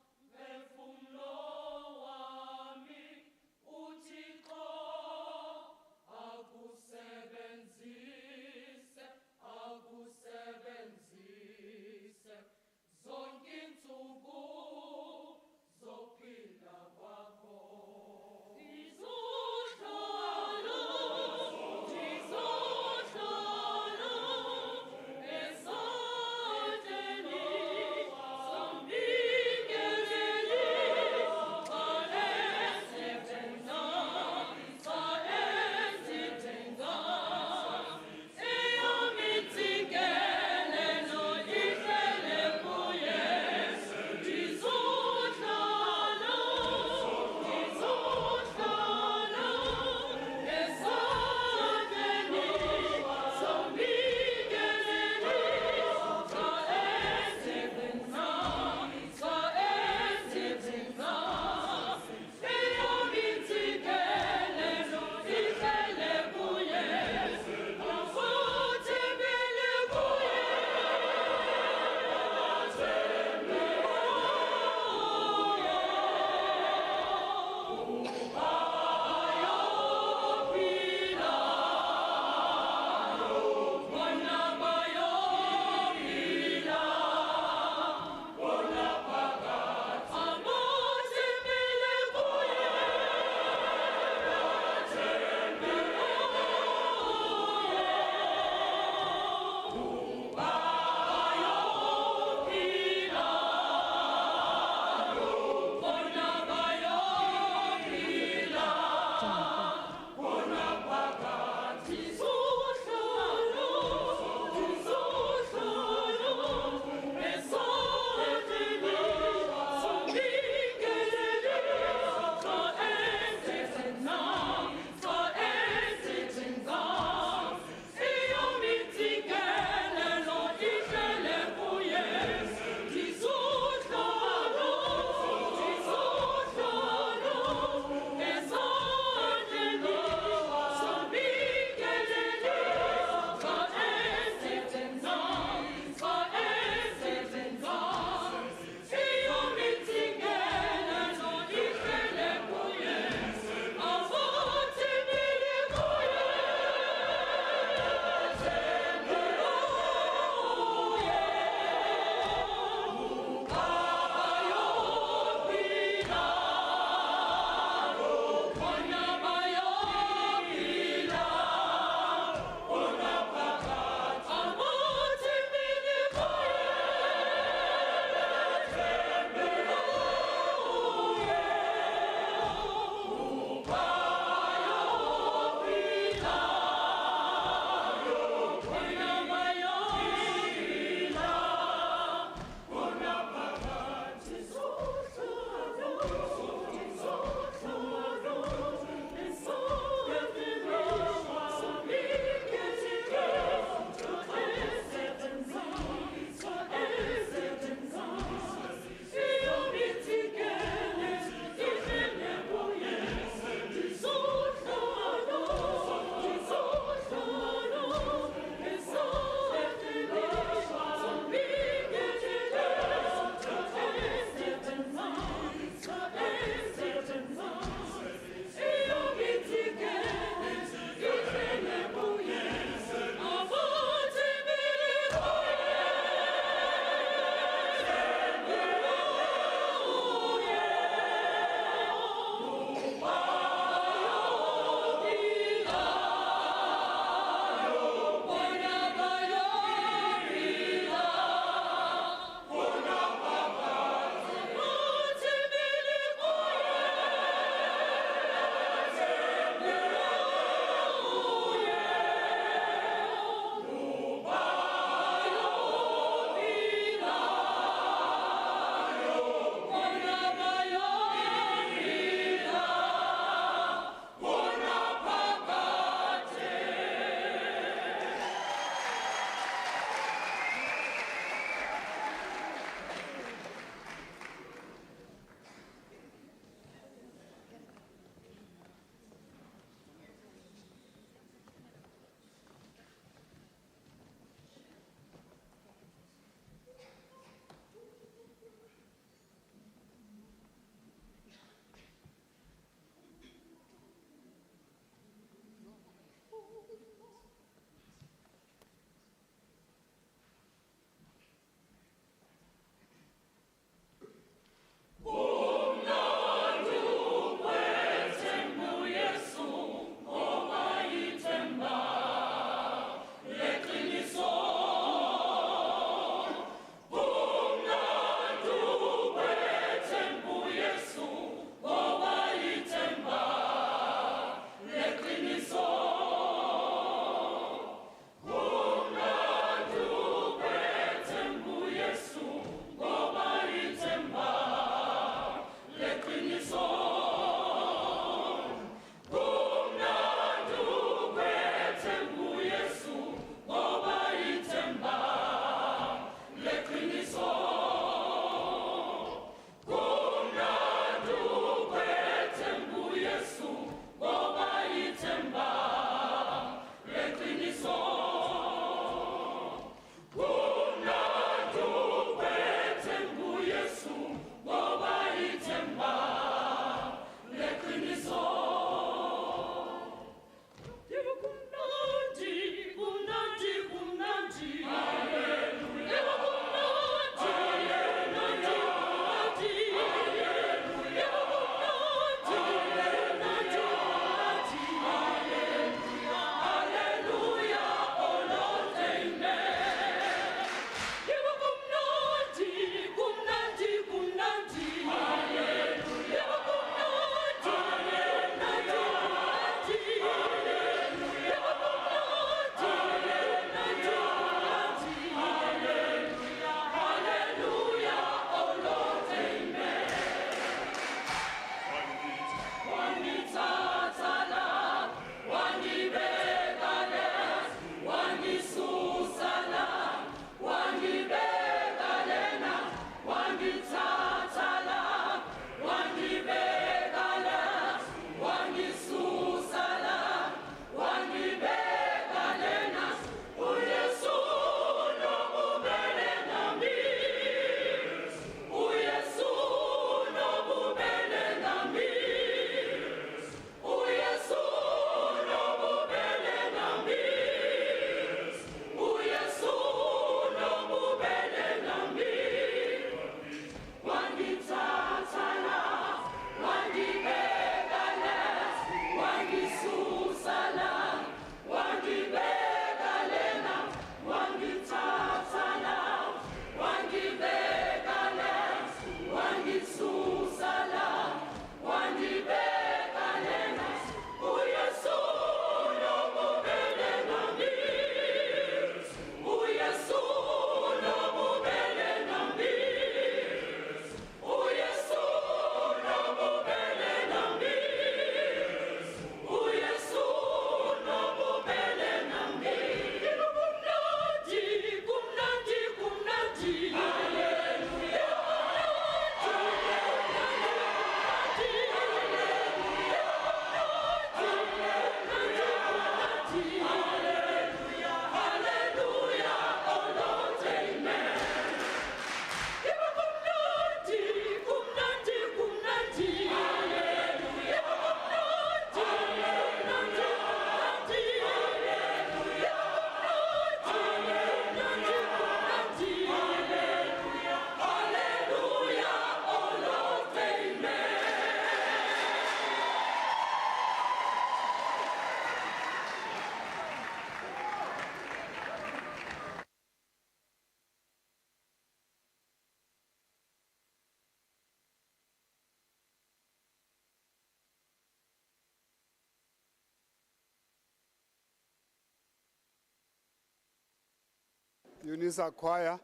S6: Unisa Choir.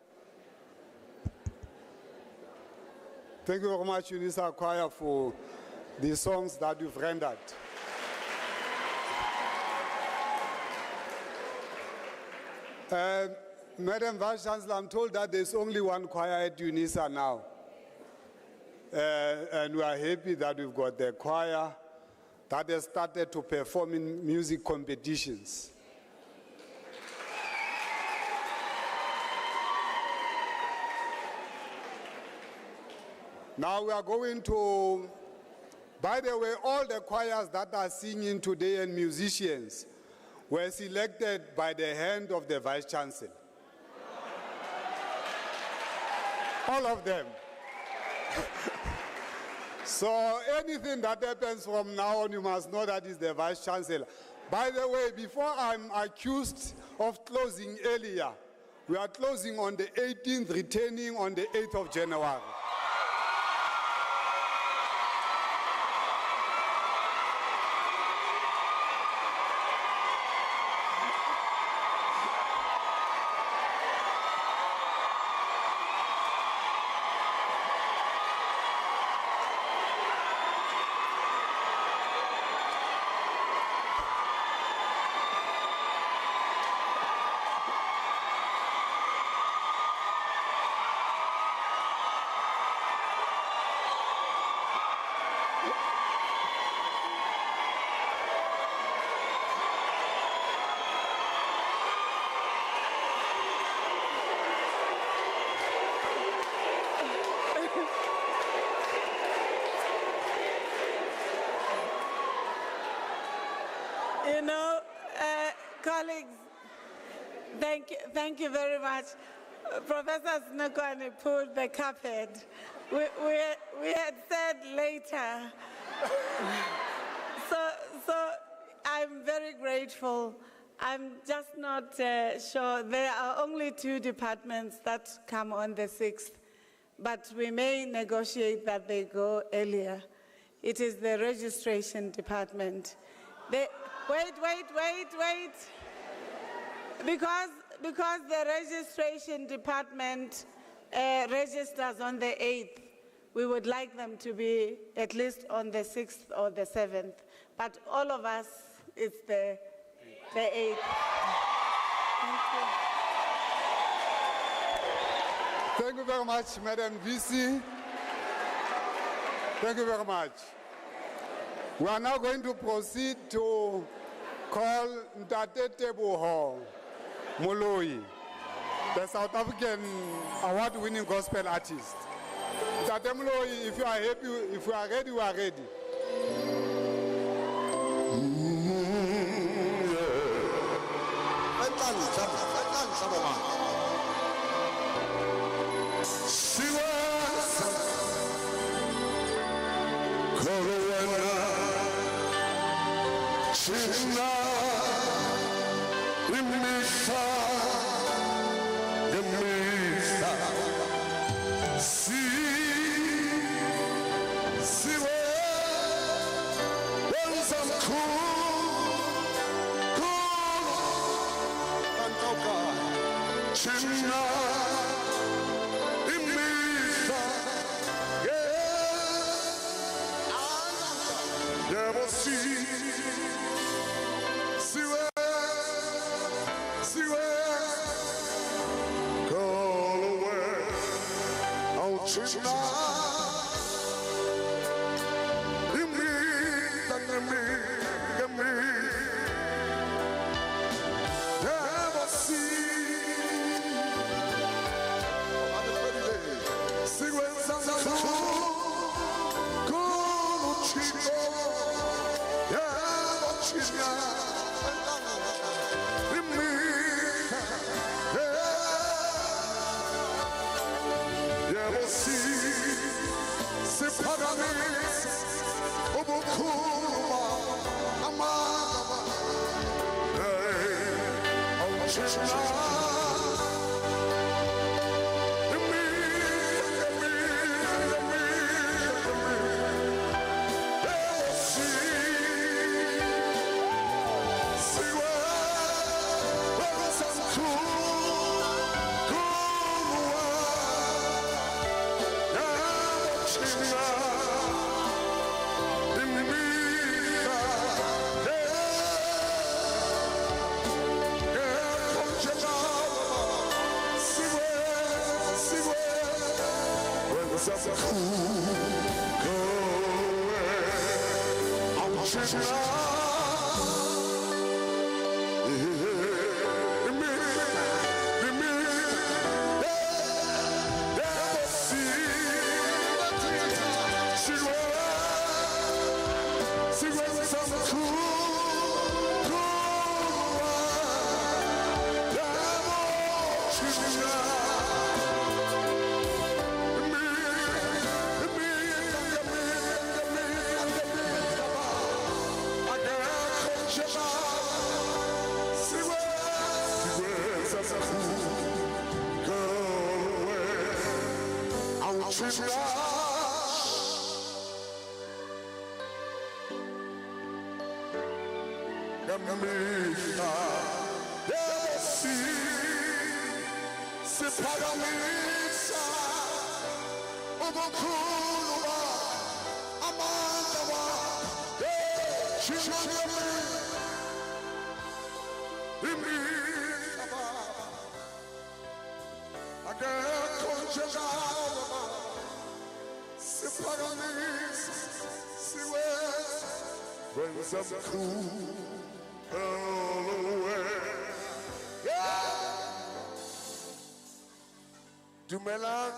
S6: Thank you very much, Unisa Choir, for the songs that you've rendered. Madam Vice-Chancellor, I'm told that there's only one choir at Unisa now. And we are happy that we've got the choir that has started to perform in music competitions. Now we are going to, by the way, all the choirs that are singing today and musicians were selected by the hand of the Vice-Chancellor. All of them. So anything that happens from now on, you must know that is the Vice-Chancellor. By the way, before I'm accused of closing earlier, we are closing on the 18th, returning on the 8th of January.
S5: You know, colleagues, thank you very much. Professor Snokwani pulled the carpet. We had said later. So I'm very grateful. I'm just not sure. There are only 2 departments that come on the 6th, but we may negotiate that they go earlier. It is the registration department. Wait. Because the registration department registers on the 8th, we would like them to be at least on the 6th or the 7th. But all of us, it's the 8th. Thank you.
S6: Thank you very much, Madam VC. Thank you very much. We are now going to proceed to call Ntate Teboho Moloi, the South African award-winning gospel artist. Ntate Moloi, if you are happy, if you are ready, we are ready.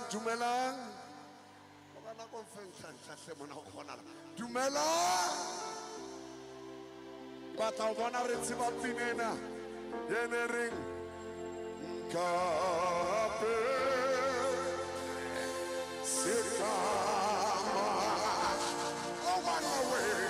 S9: Dumelang. Dumelang. Batla bona re tseba pinena. Yene ring. Kape. Sikama. Oh, one away.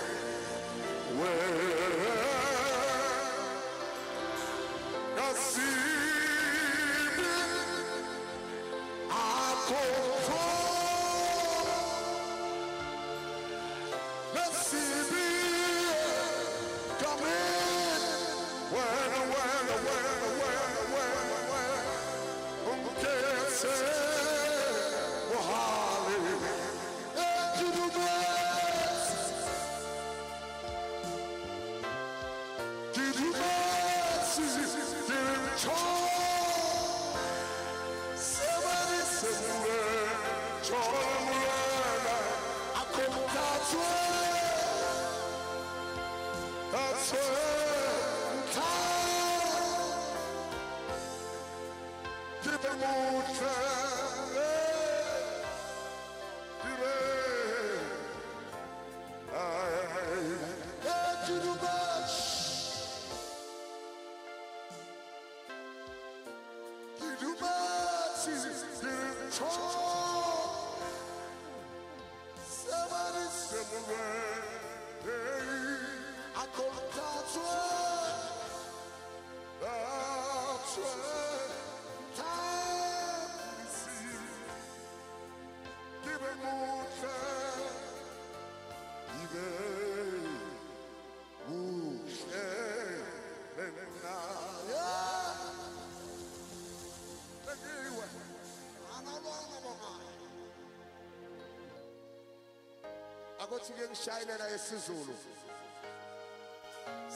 S9: Akothike ngishayinela esiZulu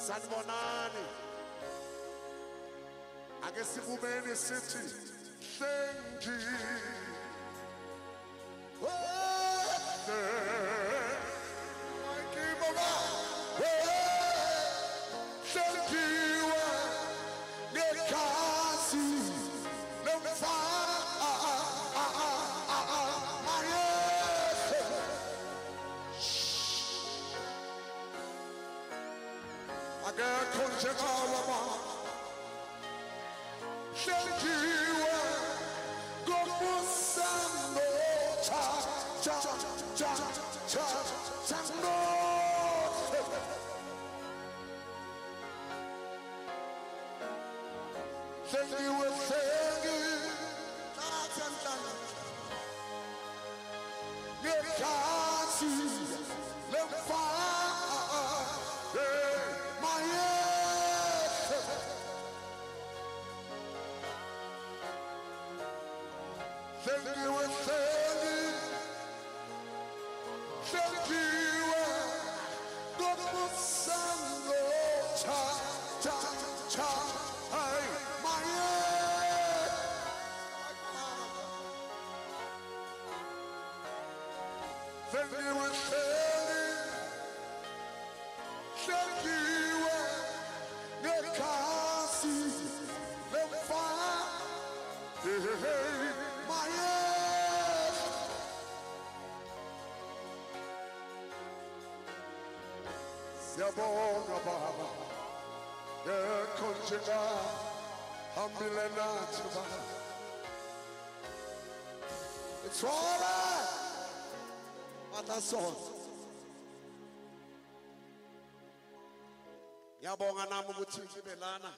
S9: sanibonani ake sibumeni sithi hlengi Siyabonga Baba. Konjega hambile nathi Baba. It's all right. But that's all. Ngiyabonga nami ukuthi ngibelana.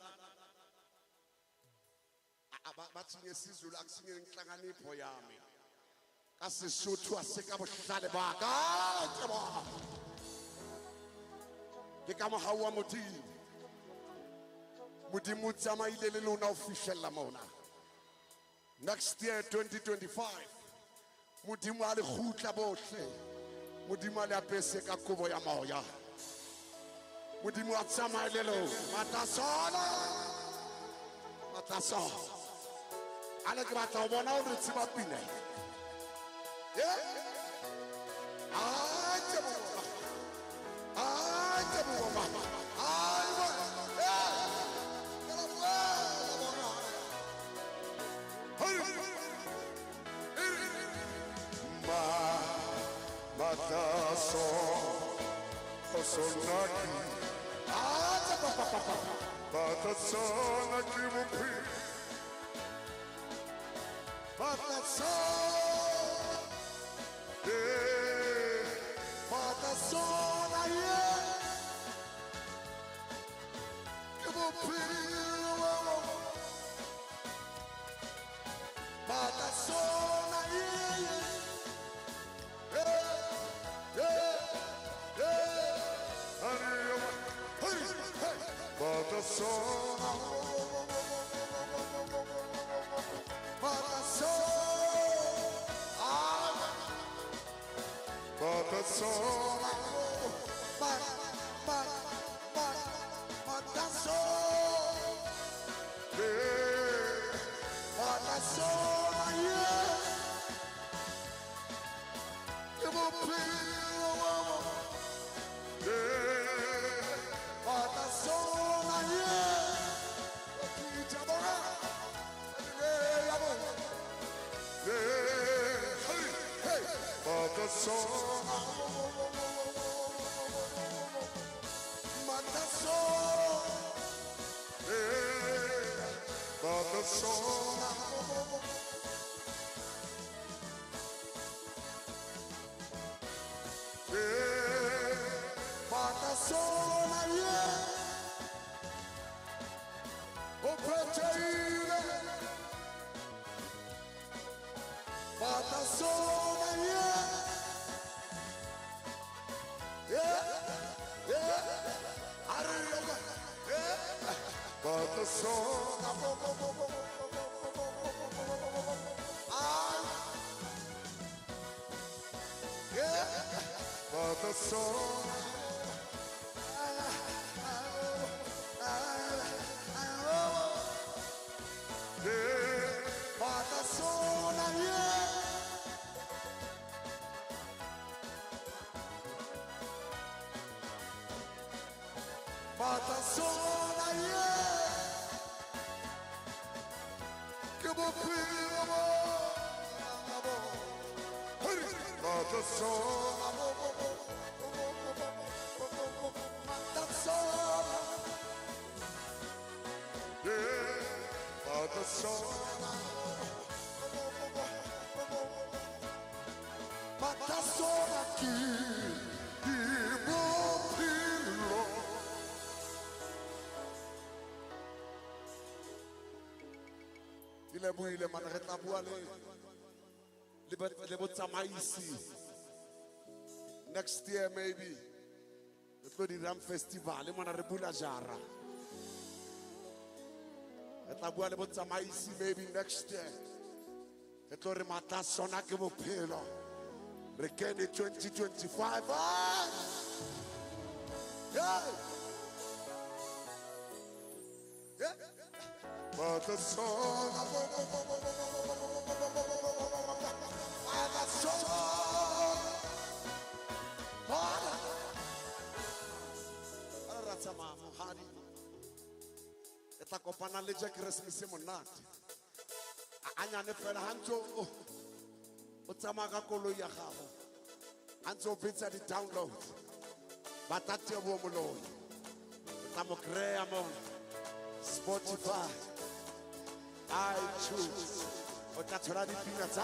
S9: Bathi ngesizulu akusinye inhlanganipho yami. Kasisuthu asekabuhlale baka. Ngikama hawa modimo. Modimo tsamaile le lona official la mona. Next year 2025. Modimo a le khutla bohle. Modimo a le apese ka kobo ya moya. Modimo a tsamaile lo. Matasona. Ale ke batla ho bona o re tsiba pina. Buile man re tla bua le botsamaisi next year maybe le tlo di ram festival le mona re bula jara re tla bua le botsamaisi maybe next year le tlo re mata sona ke bophelo re kene 2025 But the song, eta kopana le Christmas monate anya ne fela hantso o tsama ka koloi ya gago hantso o betsa di download Batati of Womolo, Tamokrea Mon, Spotify, I choose. But that's what I did peanuts.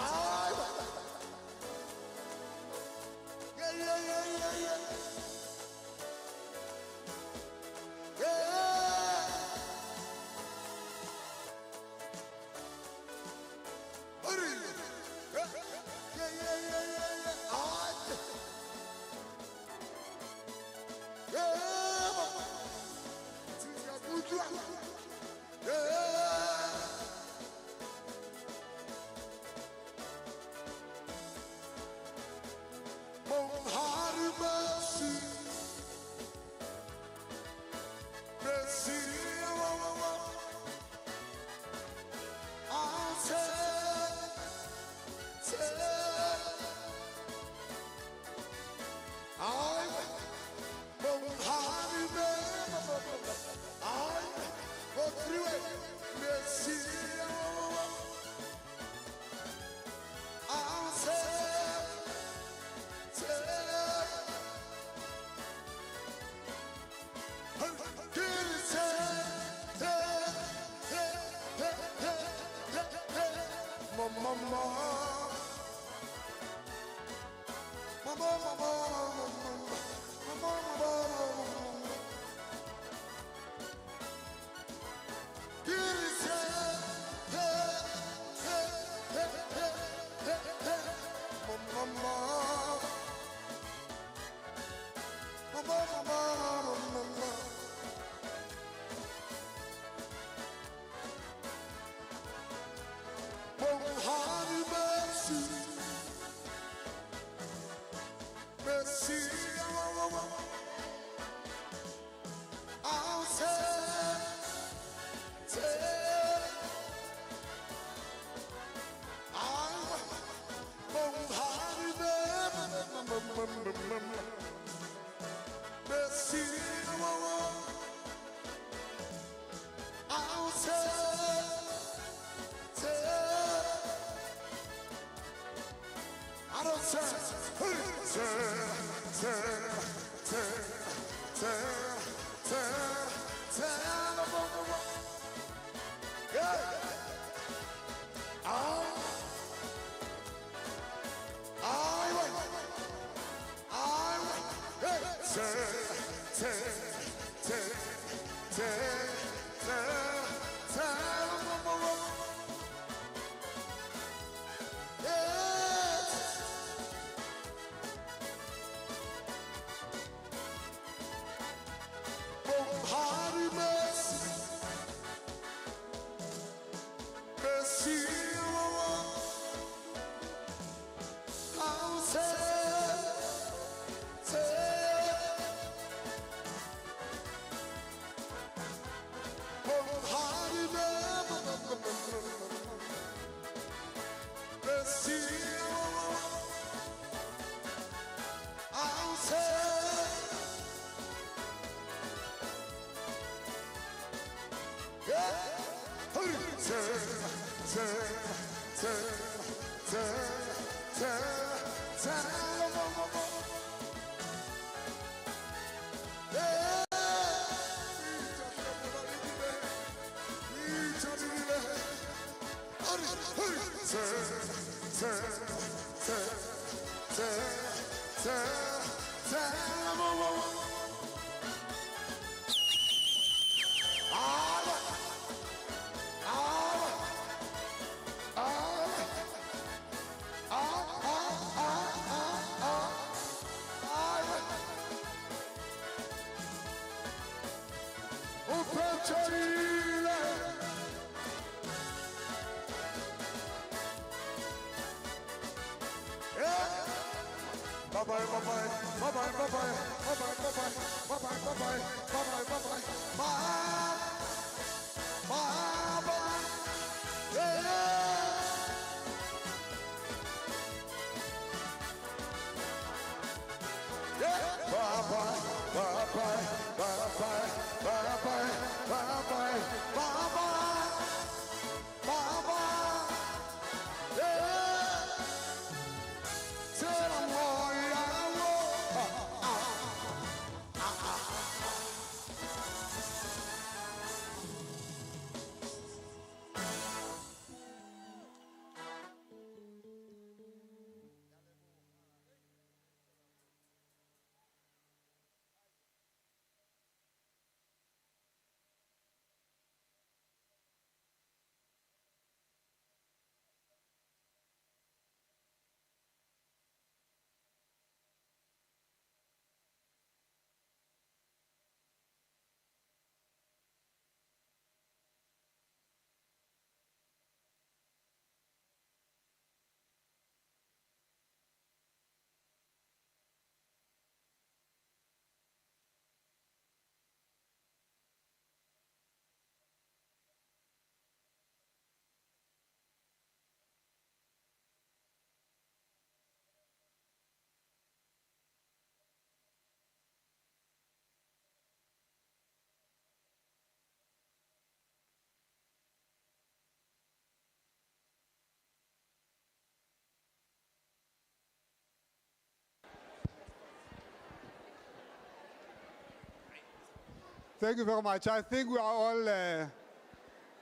S6: Thank you very much. I think we are all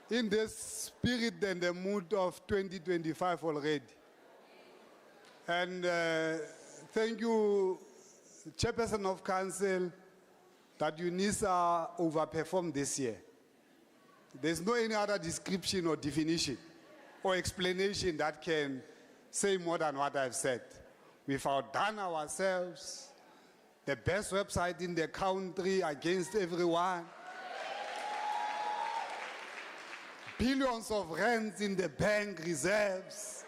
S6: in this spirit and the mood of 2025 already. And thank you, Chairperson of Council, that Unisa overperformed this year. There's no any other description or definition or explanation that can say more than what I've said. We've outdone ourselves, the best website in the country against everyone, billions of rands in the bank reserves,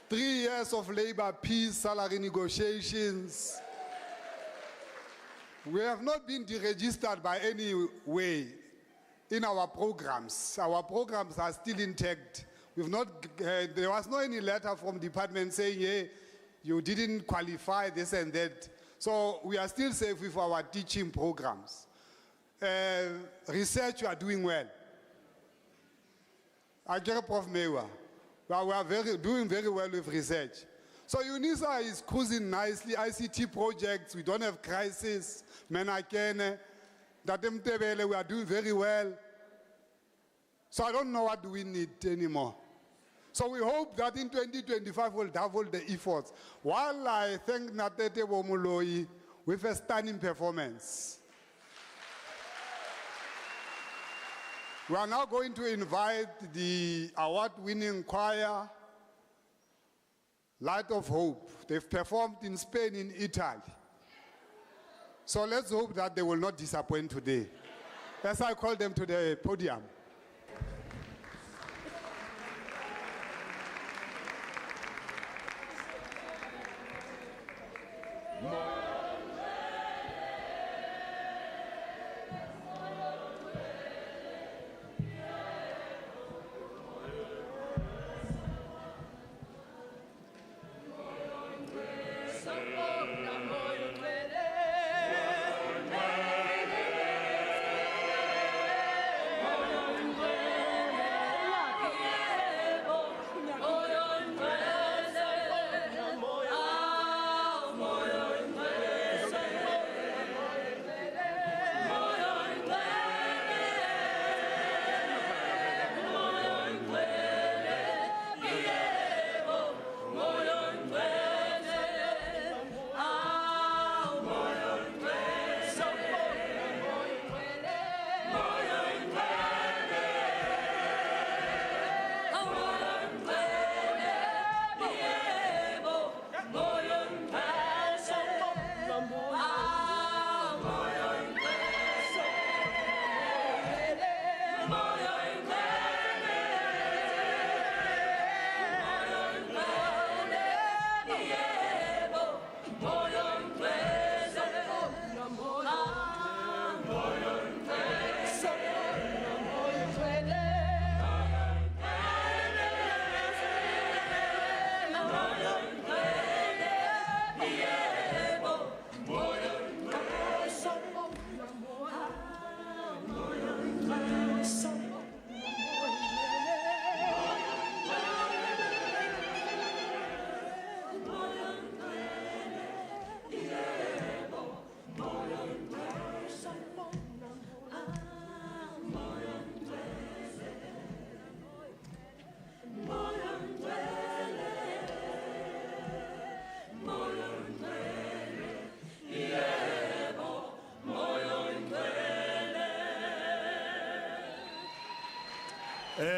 S6: 3 years of labor peace salary negotiations. We have not been deregistered by any way in our programs. Our programs are still intact. We've not, there was no any letter from department saying, hey, you didn't qualify this and that. So we are still safe with our teaching programs. Research, you are doing well. I get Prof Mewa. We are doing very well with research. So Unisa is cruising nicely. ICT projects, we don't have crisis. Menakene, Datemtebele, we are doing very well. So I don't know what do we need anymore. So we hope that in 2025 we'll double the efforts. While I thank Natete Womuloi with a stunning performance. We are now going to invite the award-winning choir, Light of Hope. They've performed in Spain, in Italy. So let's hope that they will not disappoint today. As I call them to the podium.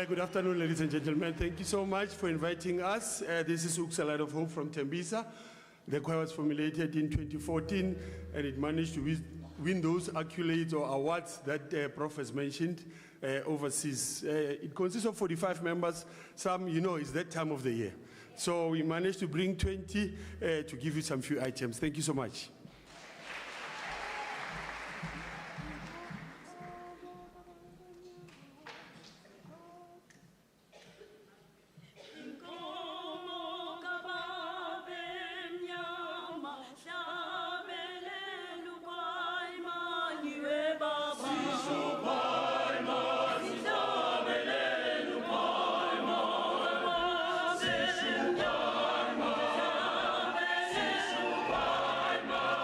S10: Good afternoon, ladies and gentlemen. Thank you so much for inviting us. This is Uksa Light of Hope from Tembisa. The choir was formulated in 2014, and it managed to win those accolades or awards that Prof has mentioned overseas. It consists of 45 members. Some, you know, it's that time of the year. So we managed to bring 20 to give you some few items. Thank you so much.
S11: Bye.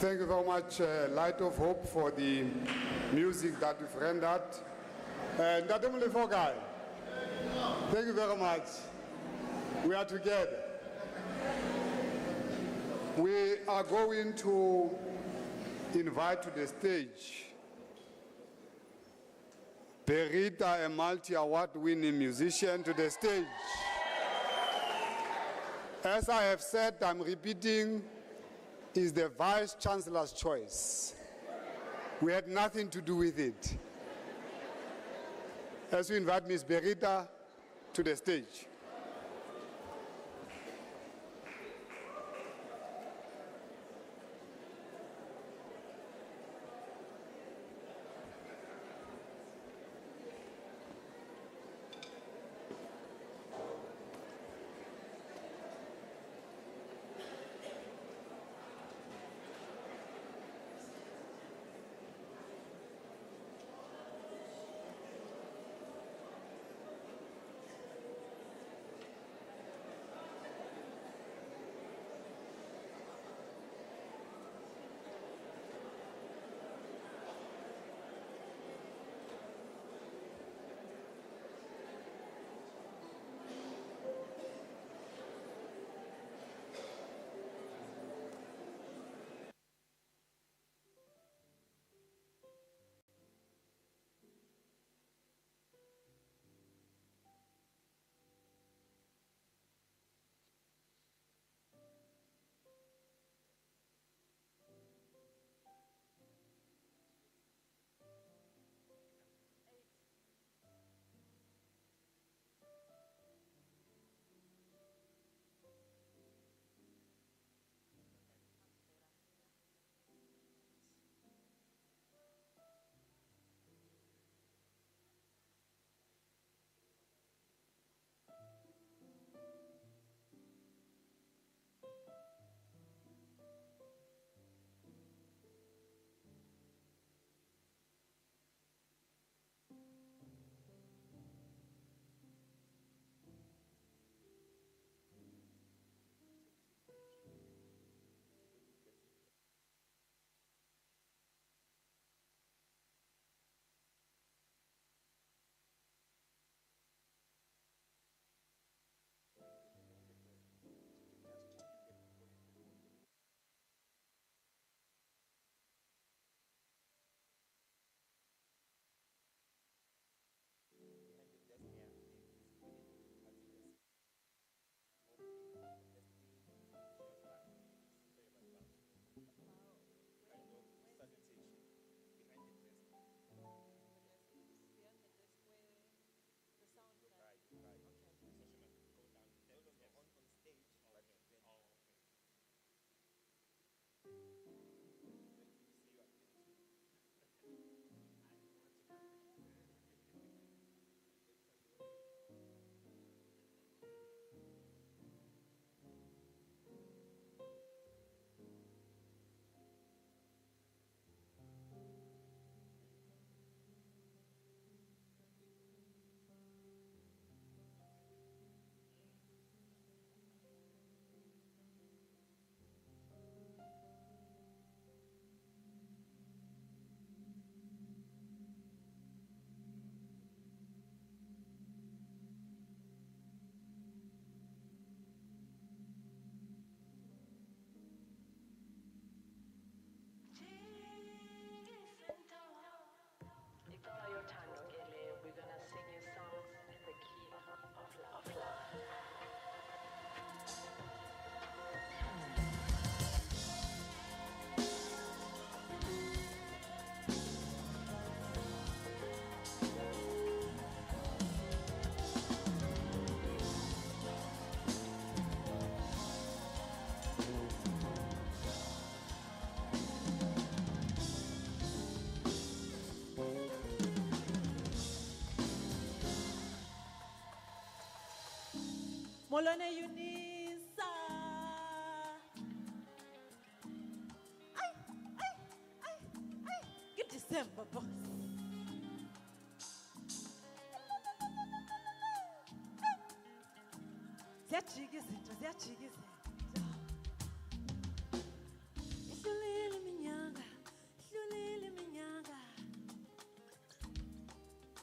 S6: Thank you very much, Light of Hope, for the music that you've rendered. Thank you very much. We are together. We are going to invite to the stage Berita, a multi-award-winning musician, to the stage. As I have said, I'm repeating, is the Vice-Chancellor's choice. We had nothing to do with it. As we invite Ms. Berita to the stage.
S11: Molone Unisa. Ay. Good December, boss. Ziyajikisa. Ihlulile iminyaka.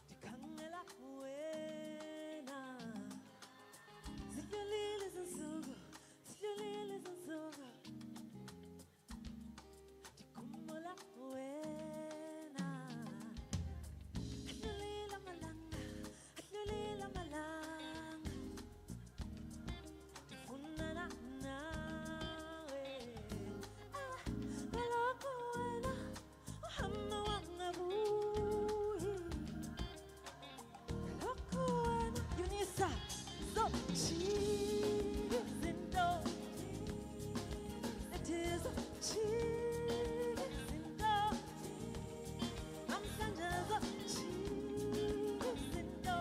S11: Ndikhangela wena. Zidlulile izinsuku. Ndikhumbula wena. Adlulile amalanga. Ndifunana nawe. Kaloku wena uhamba wangabuyi. Kaloku wena Unisa zochika izinto. It is zochika izinto. Namhlanje zochika izinto.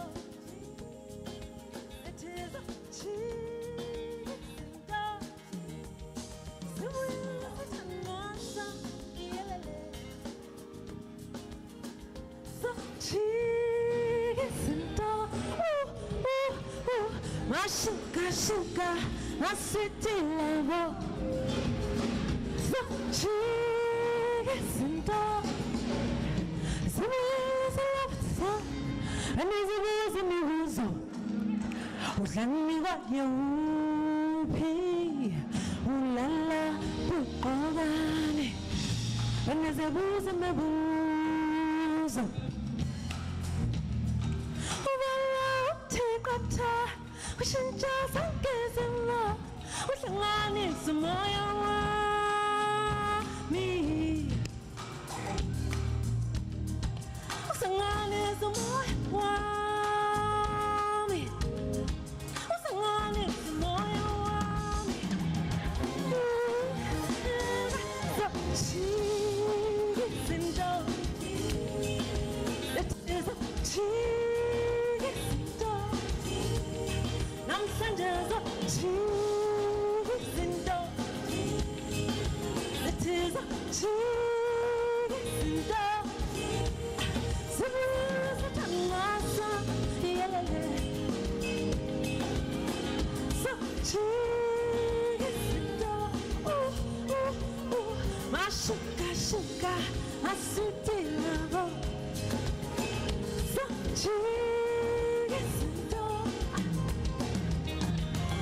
S11: It is zochika izinto. Sibuyile sithandaza, iyelele. Zochika izinto. Mashuka, nasiti lavo. Zochika izinto. Sibuyile lapha, anizibuza imibuzo. Udlanga yewuphi, ulala buqokane. Anizibuza imibuzo. Ubala uthikatha, ushintsha zonke izimo. Uhlanganisa umoya wami. Uhlanganisa umoya wami. Uhlanganisa umoya wami. Zochika izinto. Zochika izinto. Namhlanje zochika izinto. It is zochika izinto. Sibuyile sithandaza, iyelele. Zochika izinto. Mashuka, asiti lavo. Zochika izinto.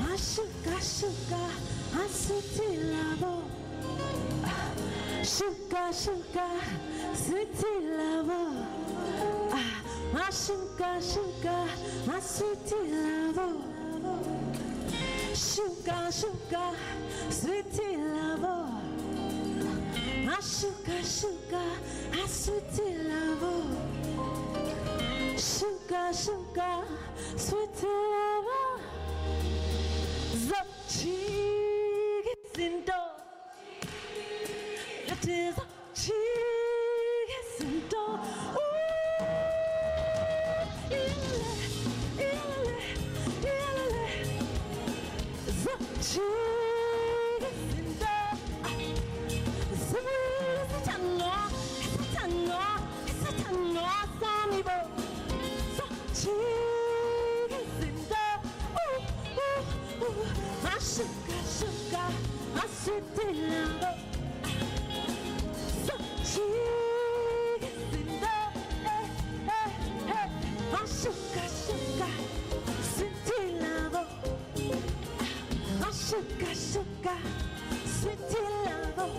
S11: Mashuka, asiti lavo. Sugar, sweetie lover. My sugar, my sweetie lover. Sugar, sweetie lover. My sugar, my sweetie lover. Sugar, sweetie lover. Zochika izinto. It is zochika izinto. Zochika izinto. Sibuyile sithandaza sami bo. Zochika izinto. My sugar, my sweetie lover. Zochika izinto. My sugar, sweetie lover. My sugar, sweetie lover.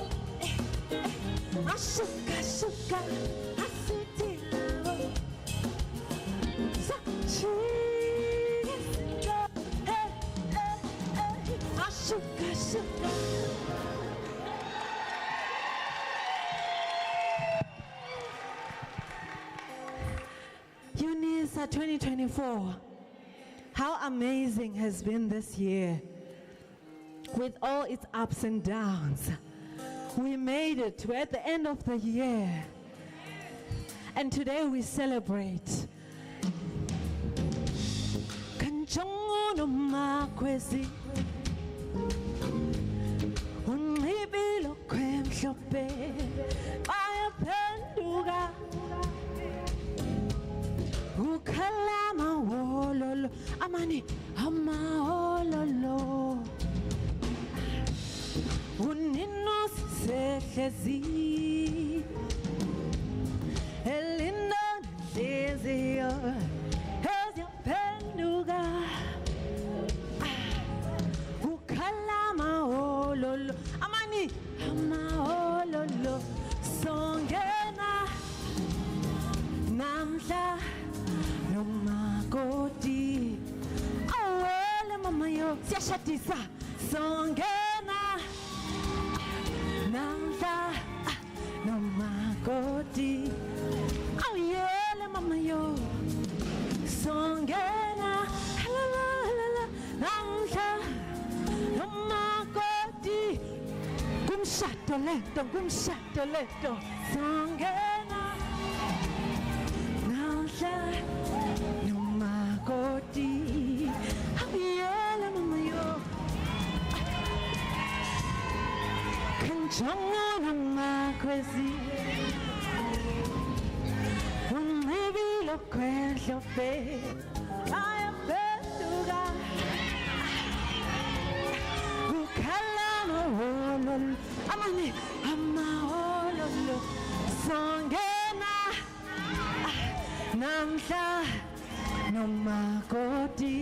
S11: My sugar, my sweetie lover. Zochika izinto. My sugar. Unisa 2024. How amazing has been this year. With all its ups and downs. We made it. We're at the end of the year. And today we celebrate. Kanchongo nomakwezi unibilo kwemhlope ayaphenduka ukhalama wololo amani amawololo uninos sehlezi elinda leziyo eziyaphenduka ukhalama wololo amani amawololo songena namhla nomakoti awele mama yo siyashadisa songena namhla nomakoti awele mama yo songena la namhla nomakoti kumshado lento songena namhla nomakoti awele mama yo kanjongo nomakwezi unibilo kwehlope ayaphenduka ukhalama wololo amani amawololo songena namhla nomakoti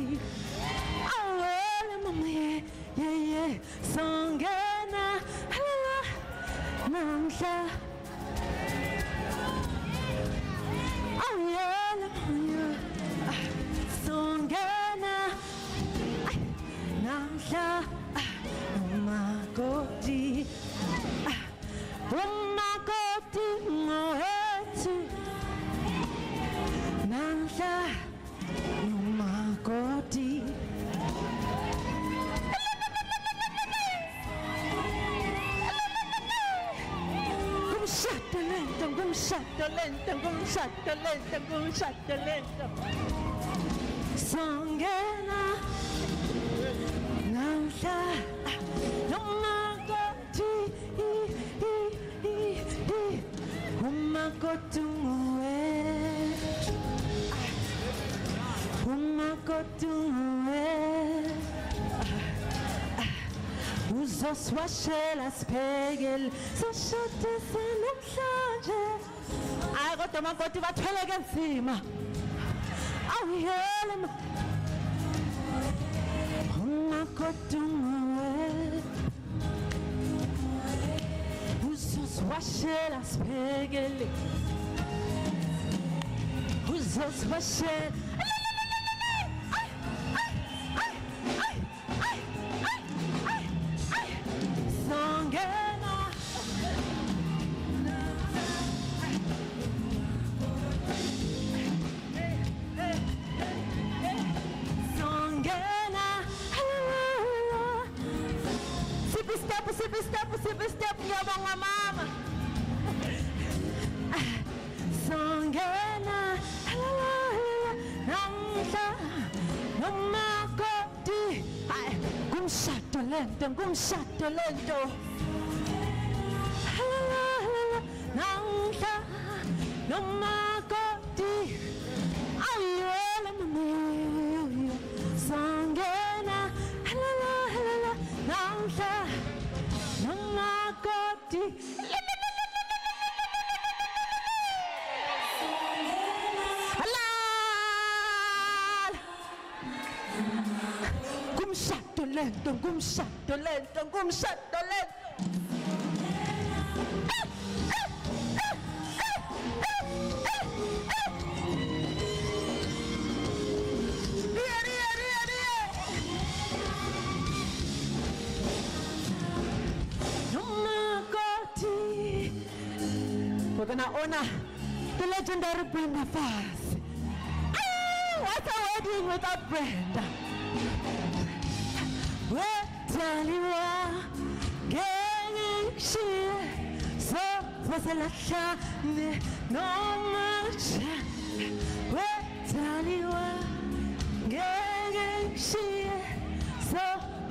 S11: awele mama ye songena namhla awele mama songena namhla nomakoti umakoti ngowethu namhla nomakoti kumshado lento songena namhla nomakoti umakoti ngowethu umakoti ngowethu uzoswashela siphekele sashadisa namhlanje hayi kodwa umakoti bathweleke nzima awuyele umakoti ngowethu uzoswashela siphekele uzoswashela Step, ngiyabonga mama. Songena namhla nomakoti kumshado lento namhla nomakoti awele mama songena namhla nomakoti kumshado lento we're gonna honor the legendary Brenda first. What a wedding without Brenda. Wetaliwa gengishie so wasalashane no macha. Wetaliwa gengishie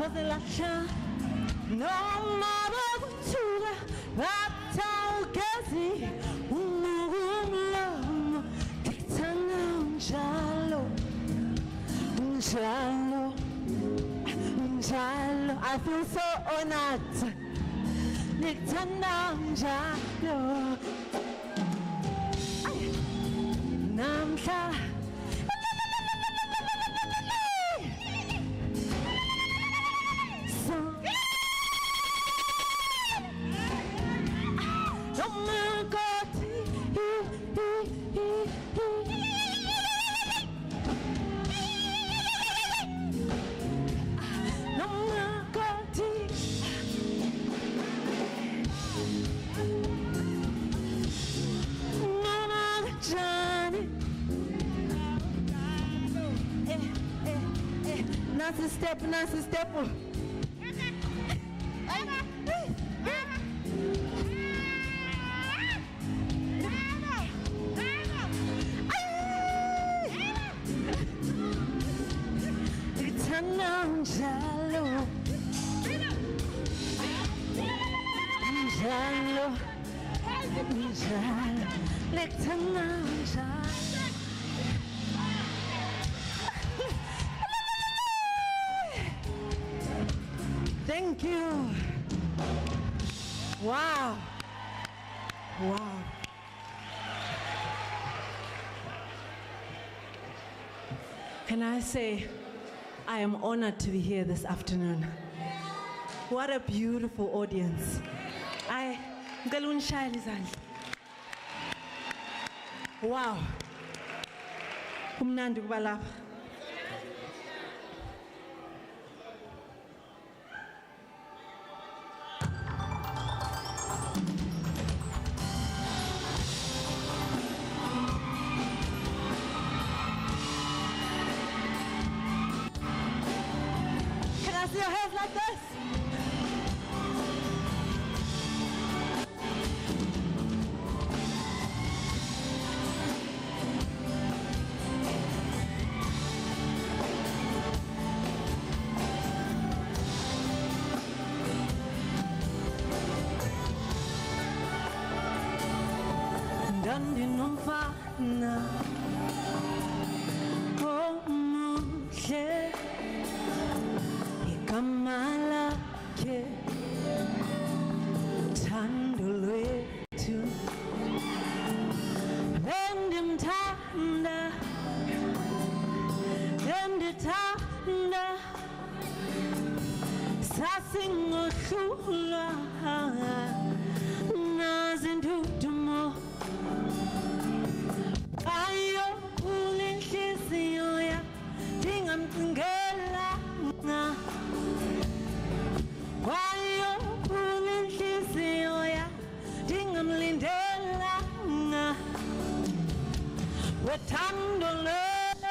S11: Lasha, no matter to that town gazi, I feel so honored. Namsha. Nice step. Thank you. Wow. Can I say, I am honored to be here this afternoon. What a beautiful audience. Wow. Kumnandi kuba lapha. Your hands like this. Dandi non fa na. Oh, mujer. Kamala ke tandulwetu Vendim tanda Sasingo shula Nazindudumo Ayo ulinshisiyo ya Tingam tingela na Wayo ulinhlisiyo ya dingamlindela wethando lethu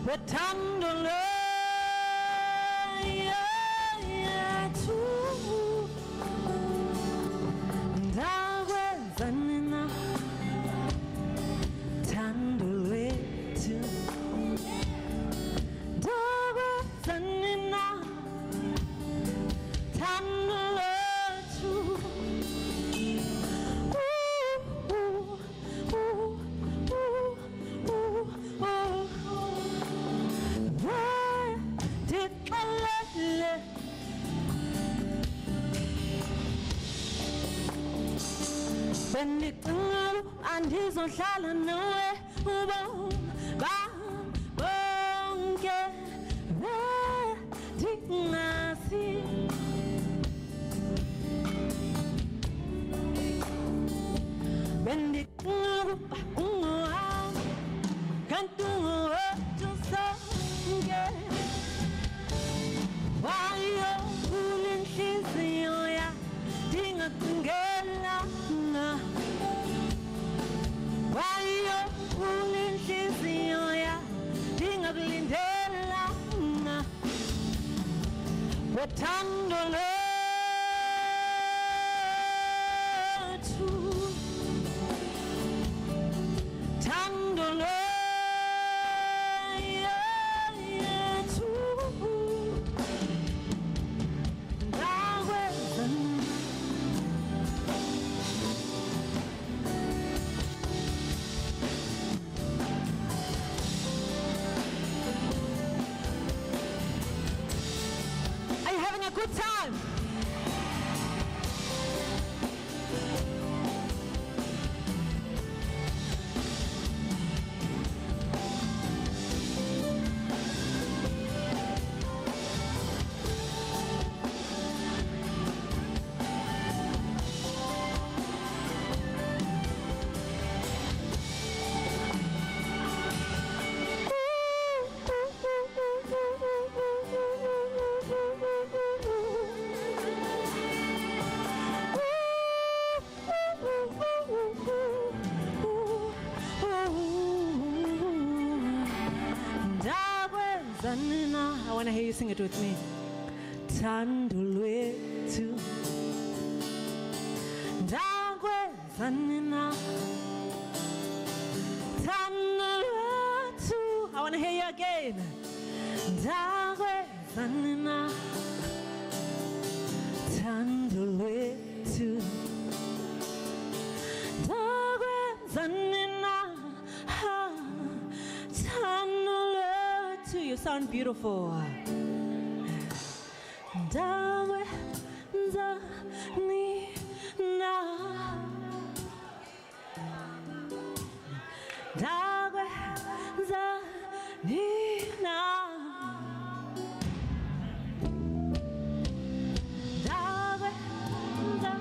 S11: wethando lethu ndakwenza nina thando lethu Bendikungalu andizohlala nawe bonke bedingasi Bendikungalu unguhamba kanti ungowethu sonke Wayo ulinhliziyo ya dingakungela Wayo ulinhliziyo ya dingakulindela wethando lethu thando lethu I want to hear you sing it with me. Tandulwetu Dagwezanina Tandulwetu. I want to hear you again. Dagwezanina Tandulwetu Dagwezanina Tandulwetu. You sound beautiful. Dawe zanina, dawe zanina, dawe zanina, dawe zanina.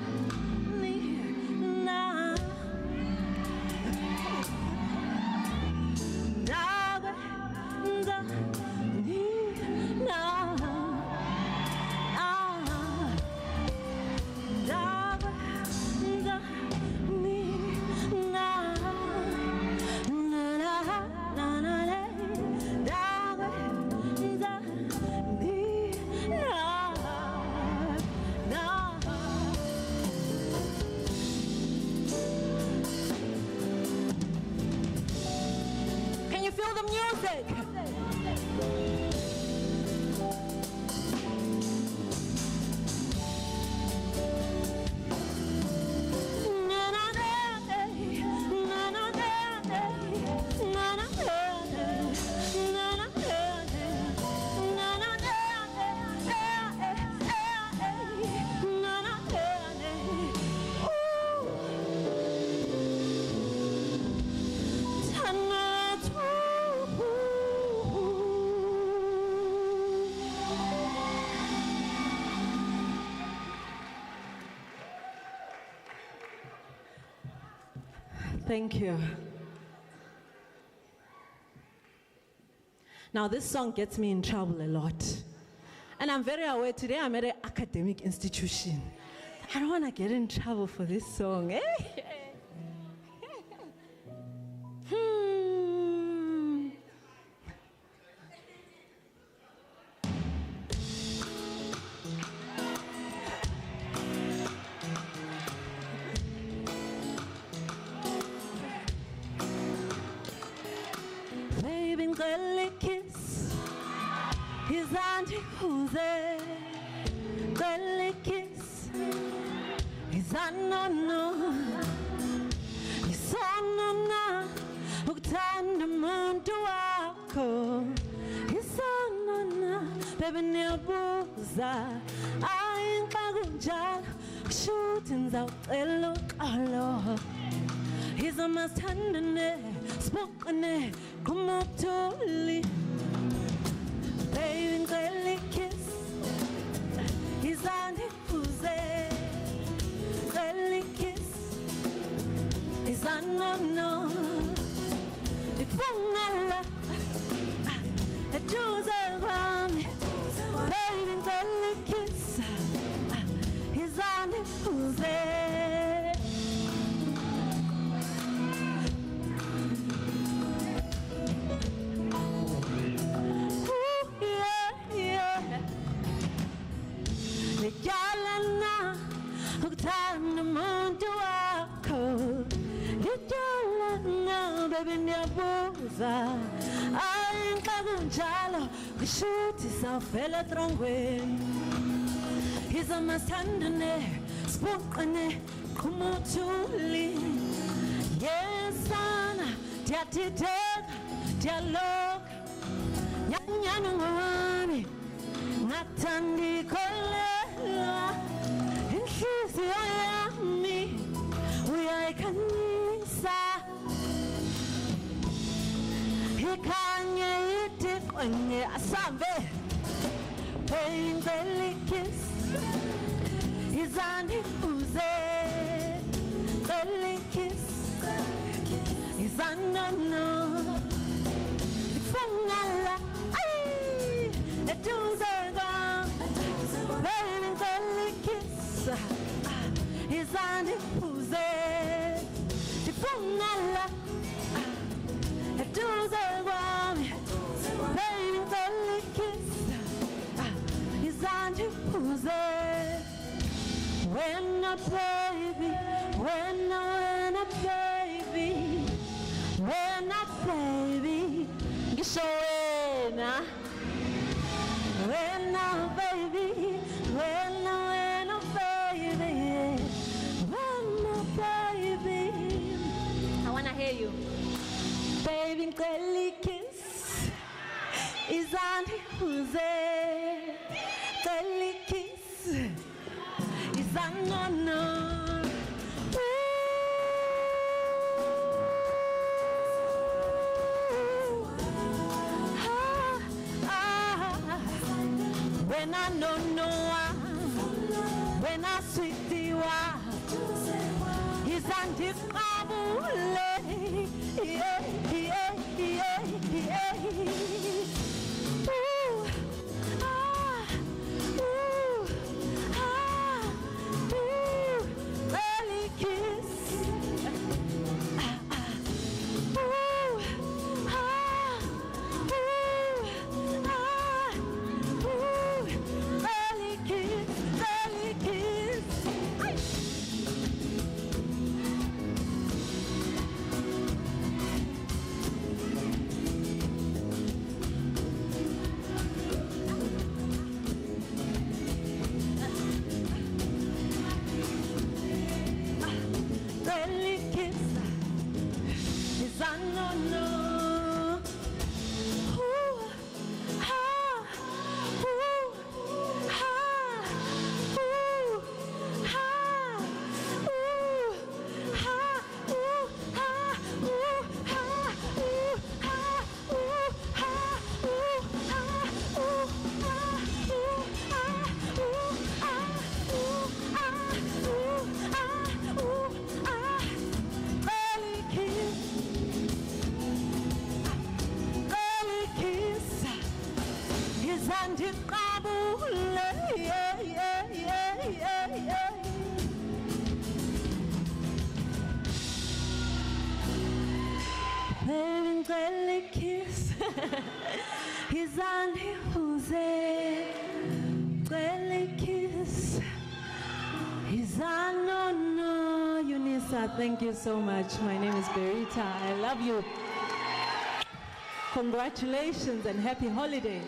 S11: Can you feel the music? Thank you. Now, this song gets me in trouble a lot. And I'm very aware today I'm at an academic institution. I don't want to get in trouble for this song. Kiss his auntie who's there. Belly kiss his no. His no uktanda muntu wako. His no baby niyabuza. Ayinka kunjalo shooting out alo. He's a must handle spoken cordially. Baby, belly kiss. He's on the pussy. Belly kiss. He's on no. If I'm not a chosen one. Baby, belly kiss. He's on the pussy. Yalana, uktana muntu wako. Yalana, baby niyabuza. Ayinka kunjalo, kushuti sawufela trongweni. He's a masandane, spokane, kumutuli. Yes, sana, tiatiteka, dialogue. Nyanyanu ngwani, natandi kole. Inhliziyo yami uyayikhanyisa, ikhanye ithi kwenye asambe. Belly kiss izandibuze. Belly kiss izanano. Ifungala ay etuzega. Belly kiss izandibuze. Ifungala etuzega. Belly when a baby, when a baby, when a baby, ngisho wena, when a baby, when a baby, when a baby. I wanna hear you. Baby, girly kiss is on who's there. Girly kiss is on no. When I don't know when I sweet the he's on his yeah, yeah, yeah, yeah. Ooh, ah, ooh, ah, ooh, early kiss. Ooh, ah, ooh, ah, ooh, early kiss, early kiss. Early kiss is a no-no. Ooh, ha, ooh, ha, ooh, ha, ooh, ha, ooh, ha, ooh, ha, ooh, ha, ooh, ha, ooh, ha, ooh, ha, ooh, ha, ooh, ha, ooh, ha, ooh, ha, early kiss. Early kiss is undisputable. Yeah, yeah, yeah, yeah, yeah. Baby, early kiss is undisputable. Early kiss is no. Unisa, thank you so much. My name is Berita. I love you. Congratulations and happy holidays.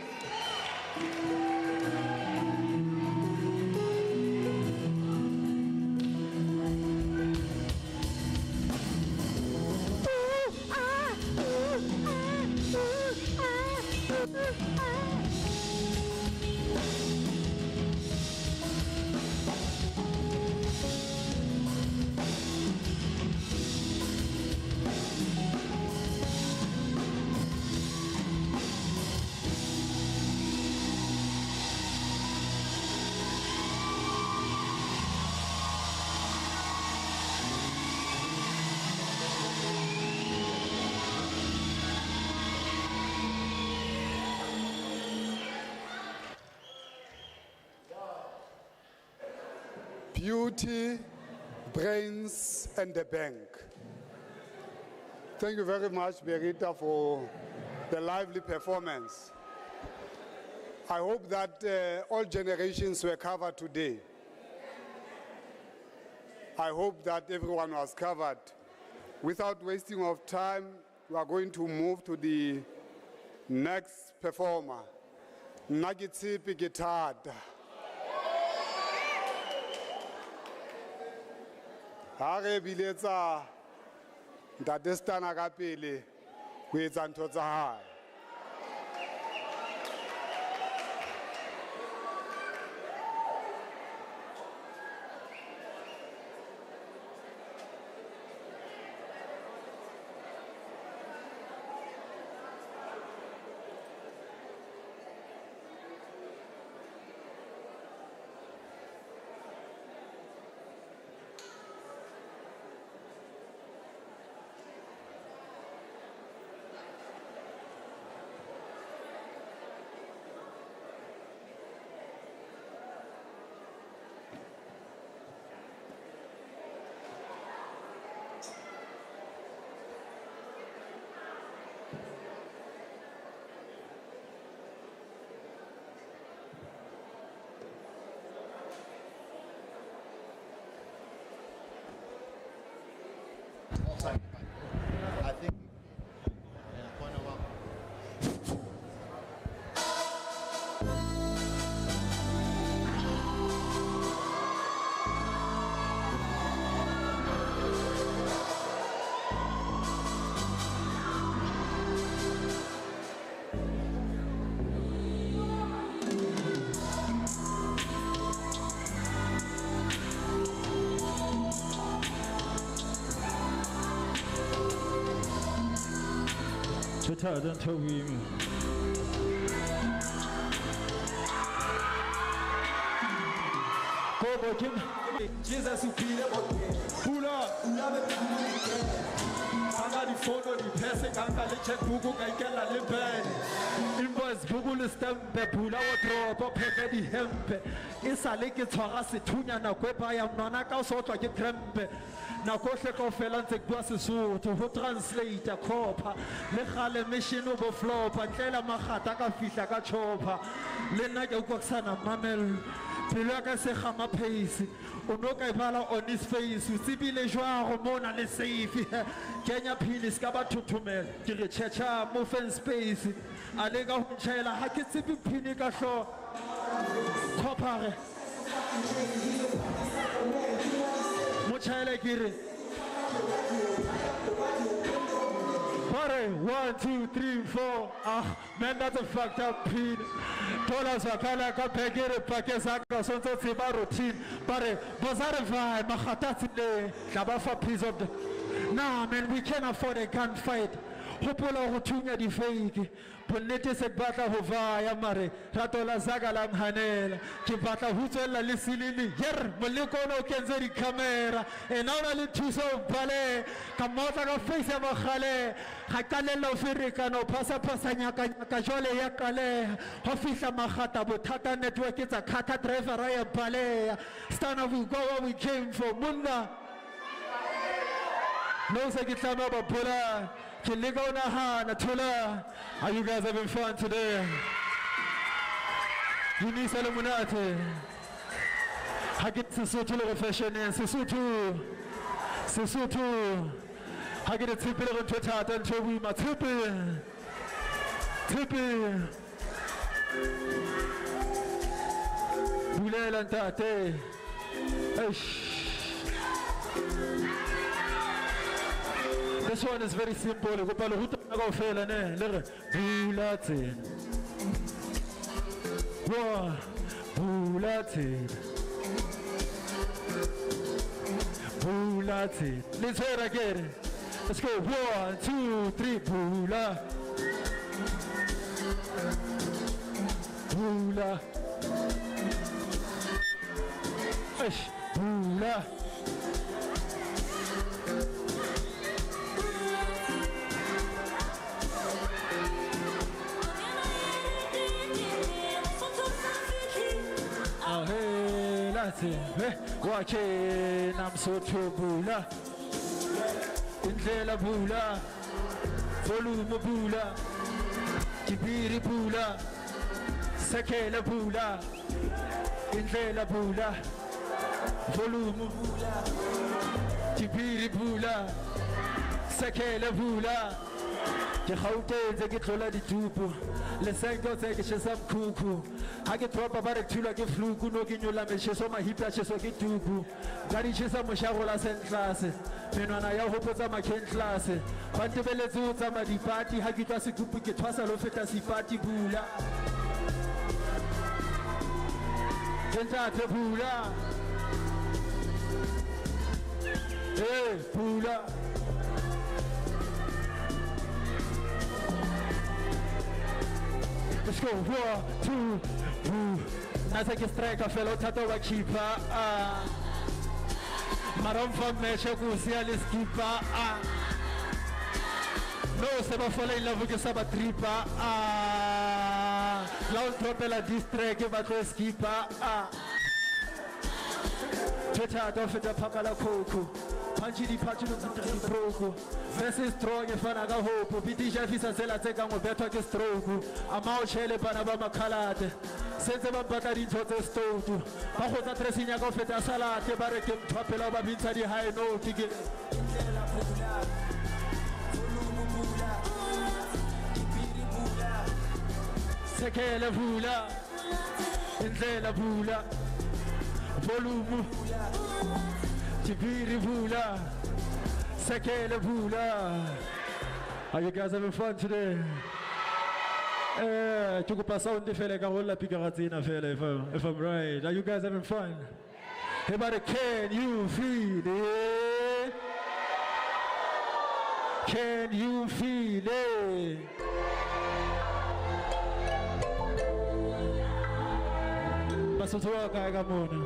S6: Beauty, brains, and the bank. Thank you very much, Berita, for the lively performance. I hope that all generations were covered today. I hope that everyone was covered. Without wasting of time, we are going to move to the next performer, Nagitsipi Gitada. Hare biletsa ntate Stana ka pele go etsa ntho tsa hae.
S2: I think.
S12: Don't tell me. Jesus who be Pula, the photo, the person, the checkbook, I get a little invoice, Google stamp, Pula, drop, the hemp. It's a lake, it's for us, Tunya, now, I am Nanaka, so I get cramp. Now, Kosheko Felante Guasu to who translate a copa, Lehale mission overflow, Patela Mahataka Fishaka Chopa, Lena Yokoksana Mamel, Pilaka Sehama Pace, Unoka Vala on his face, Usibi Lejoa, Romona Le Safe, Kenya Pinis Kabatu Tumel, Kirichecha, Muffen Space, Alega Chela, Hakisibi Pinica Show, Copare. Muchele Giri. Pare, 1, 2, 3, 4. Ah, man, that's a fucked up pin. Tola Zakala, Kapegere, Pakesaka, Sonto Tiba routine. Pare, Bazare Vai, Mahatatine, Shabafa piece of the. Nah, man, we can't afford a gunfight. Hopola Hotunya di fake. Ponete se bata hova yamare. Ratola Zagala Hanel. Kibata Hutela Lissilini. Yer, Malikono Kenzeri camera. And only two so ballet. Kamota face of a hale. Hakalelo Firicano, Pasa Pasanya Kajole Yakale. Hofisa Mahata, Butata Network, it's a Kata driver, Raya Ballet. Stand up, we go where we came from. Munda. No Sakitama Pula. Are you guys having fun today? Unisa Lumunate. I get to so to the fashion and Sisutu. I get a tip of Twitter and show me my tippy. Puleng LenkaBula. This one is very simple. Bula let's hear it again. Let's go. 1, 2, 3. Bula. Bula. Watching, I'm so true, Bula. Indlela Bula, volume Bula, Kibiri Bula, Sekela Bula, Indlela Bula, volume Bula, Kibiri Bula, Sekela Bula, Kihaute, the Gitola di Tupu, Le Sengo, take some cuckoo. I get drop about a tula give flu, no guinola, Meshes on my hip patches or get tubu. Gary Chesa Mushawola sent classes. Menana Yahopoza Macan classes. Pantebele Zuzama di party, Hagitasi Kupu, get Pasa Lofetasi party Bula. Gentata Bula. Hey, Bula. Let's go. 1, 2, 3. Nasa che streka fellow tato wa keeper. Marom fa mecha kusia le skipper. No se va fare il lavoro che saba tripa. L'altro per la distrack va to skipper. Teta do feta pakala koko. Panchi di pachi no tantri proko. Verse strong e fana ga hope. Piti ja fisa sela tseka ngo betwa ke stroke. Amao chele bana ba makalate. sentse ba mpatla dintho tse stoutu ba kgotsa dressing ya ka ho feta salate ba re ke mthwapela ba bintsha di-high note ke sekele vula indlela vula volume tibiri vula sekele vula. Are you guys having fun today? Tu peux passer on te fait les caroles la picaratine fele if I'm right. Are you guys having fun? Hey buddy, can you feel it? Can you feel it? Basotwa kaya mona.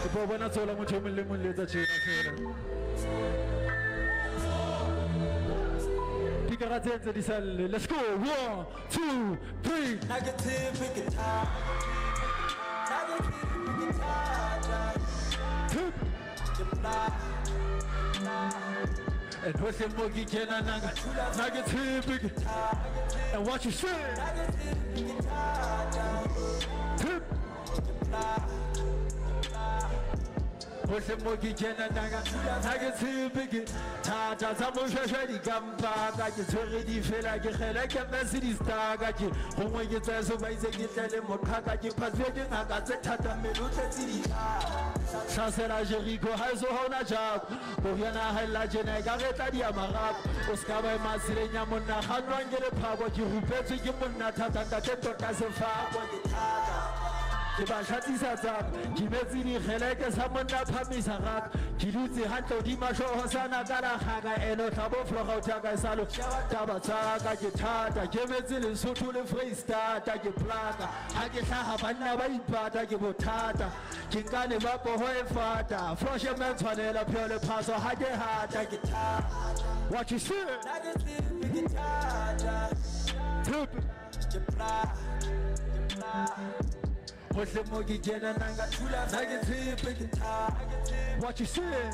S12: Ipo bona tsola motho mo le mo letsa tshena fela. Picaratine di sale. Let's go. 1, 2, 3. Negative guitar. And what's your monkey can I negative and what you say? What's your monkey can I negative Tata Zamoshadi Gamba, I get already feel like a capacity star. I get home when you tell so by the Gitelle Mokaka, you pass it, I got the Tata Meluta City. Chancellor Jericho has a Hona job. Boyana Helajana Gareta Diamara, Oscar Masilena Mona, Hanrangel Power, you who bet you Mona Tata, as a far. Kibashati Sazak, Kimezini Heleka Samana Pamisarak, Kiluzi Hanto Dimasho Hosana Gara Haga, Eno Tabo Flohotaga Salo, Tabataka, Gitata, Gemezil, Sutule Freesta, Taki Plaga, Hagita Havana Vaipata, Gibotata, Kingani Vapo Hoefata, Froshaman Tonella, Pure Paso, Hagehata, Guitar. What you say? What's the monkey Jenna Nanga negative? What you say?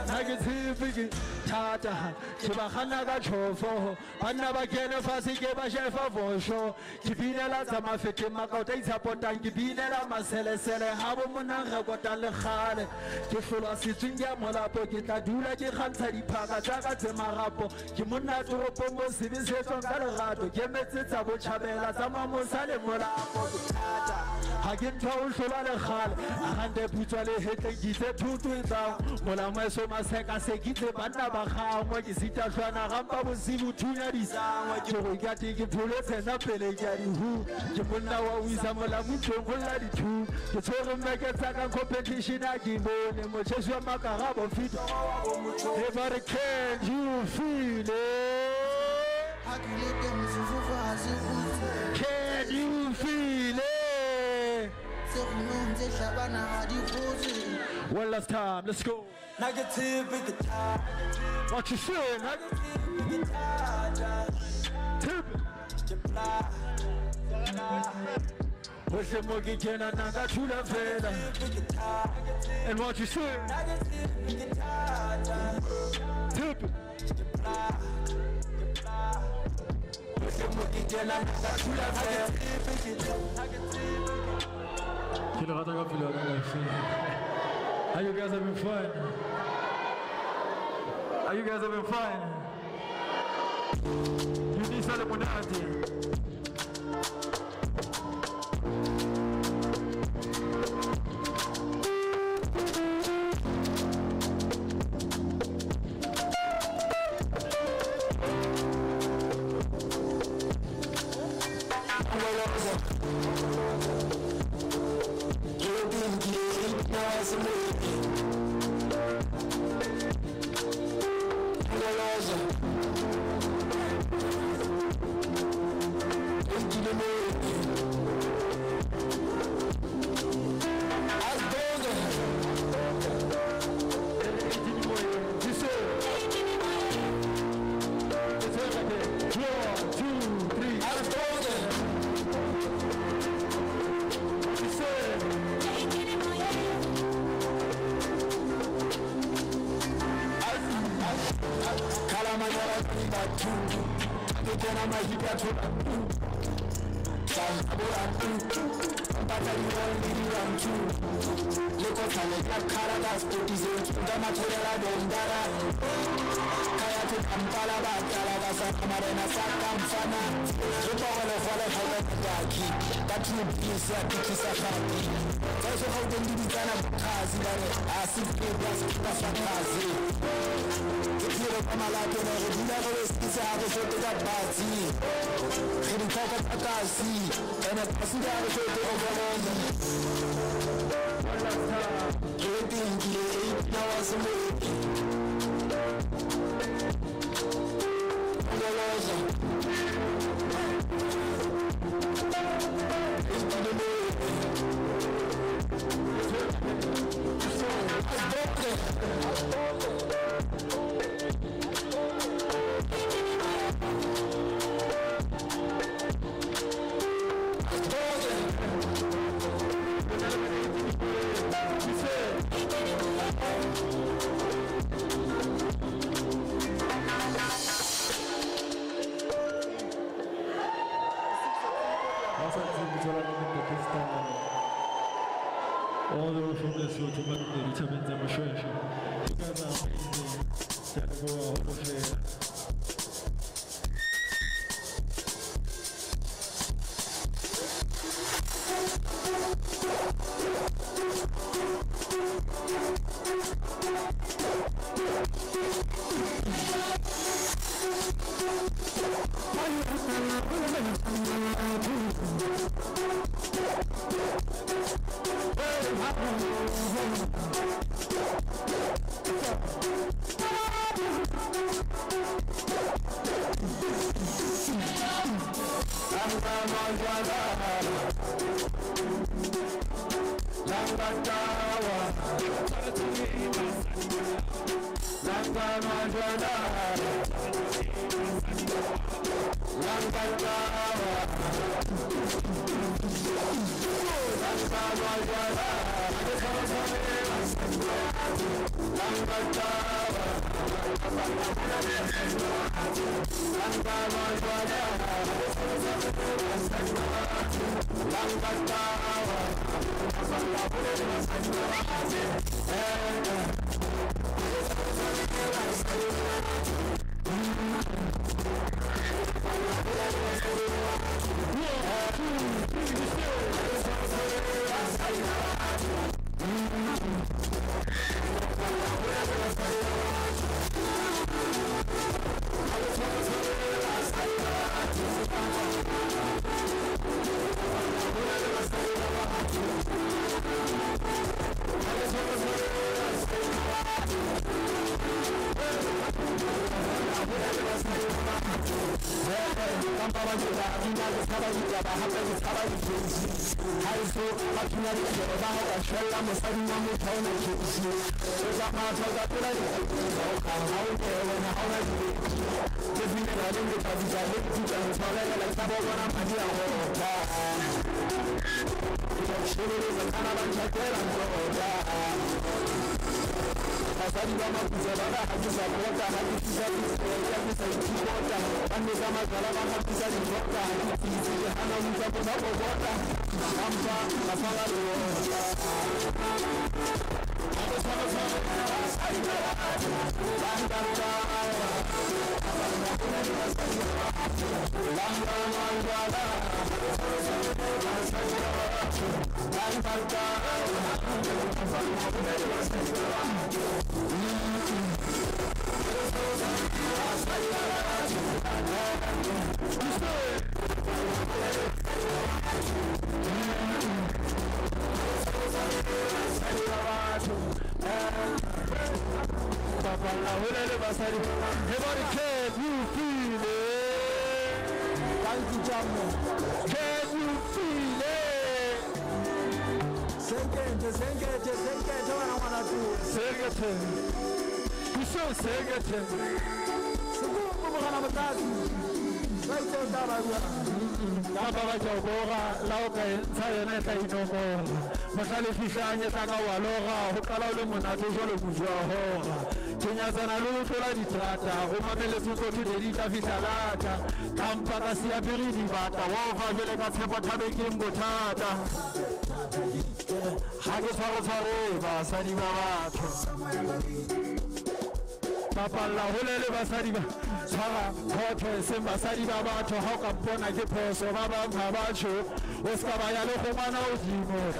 S12: Negative Tata, Kibahanaga Chofo, Anabagena Fasike Bashefa Vosho, Kibinella Zamafete Makota Potan, Kibinella Marcele Sele, Habumana Gotale Hale, Kifula Sitinga Molapo, Kitadula, Kihantari Paga, Marapo, Kimuna Turopomo, Civilization Colorado, Gemetz Abochabella, Zamamo Sale Molapo, Tata, Hagin Town Solar Hal, and the Putale Hete Gita 2 Molama Soma Seka Sekite Banabaha, what is it? Rampa was Sivu Tunarisa, what you got to get bullets and up a who Kimuna with Amalamucho, Moladi, the total Mega competition I give on and what is your Macarabo fit. Everybody, can you feel it? Can you feel it? One last time, let's go. Negative guitar. What you say? Negative guitar. Tip. What's the monkey can I not to the fella? And what you say? Negative guitar. Tip. What's the monkey can I not to the fella? Are you guys having fun? Are you guys having fun? Unisa Lemonade. All the way from Lesotho, Multimedia, determines I'm sure. You guys are amazing. Go Hall of Fame. Chinyazana lutola di trata, Romamele suko tu delita vitalata, Kampaka sia piridi bata, Wova vele katsepa tabe kimbo tata. Hage swaro swaro, basadi babato. Papa la hulele basadi ba, Swara, Koto, Simba, Sadi babato, Hoka Bona Giposo, Baba, Mabacho, Oscabaya, Locomana, Ujimo,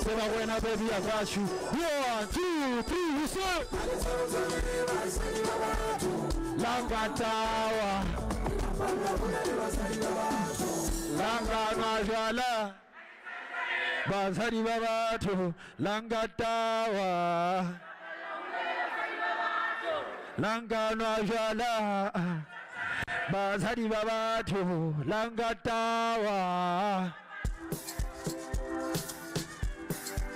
S12: Seba, when I baby, I got you. 1, 2, 3, you say. Langatawa, Langa Majala, Basadi babato, Langatawa. Langano jala, Bazadi babatu, Langatawa.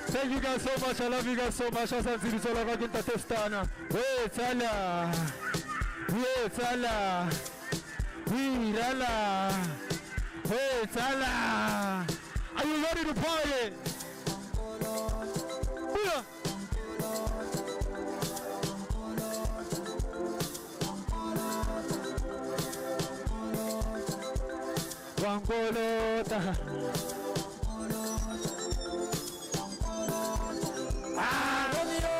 S12: Thank you guys so much. I love you guys so much. I love you so much. Testana. Wait, Sala. Wait, Sala. We Rala. Wait, Sala. Are you ready to party? Yeah. Wangolota Romeo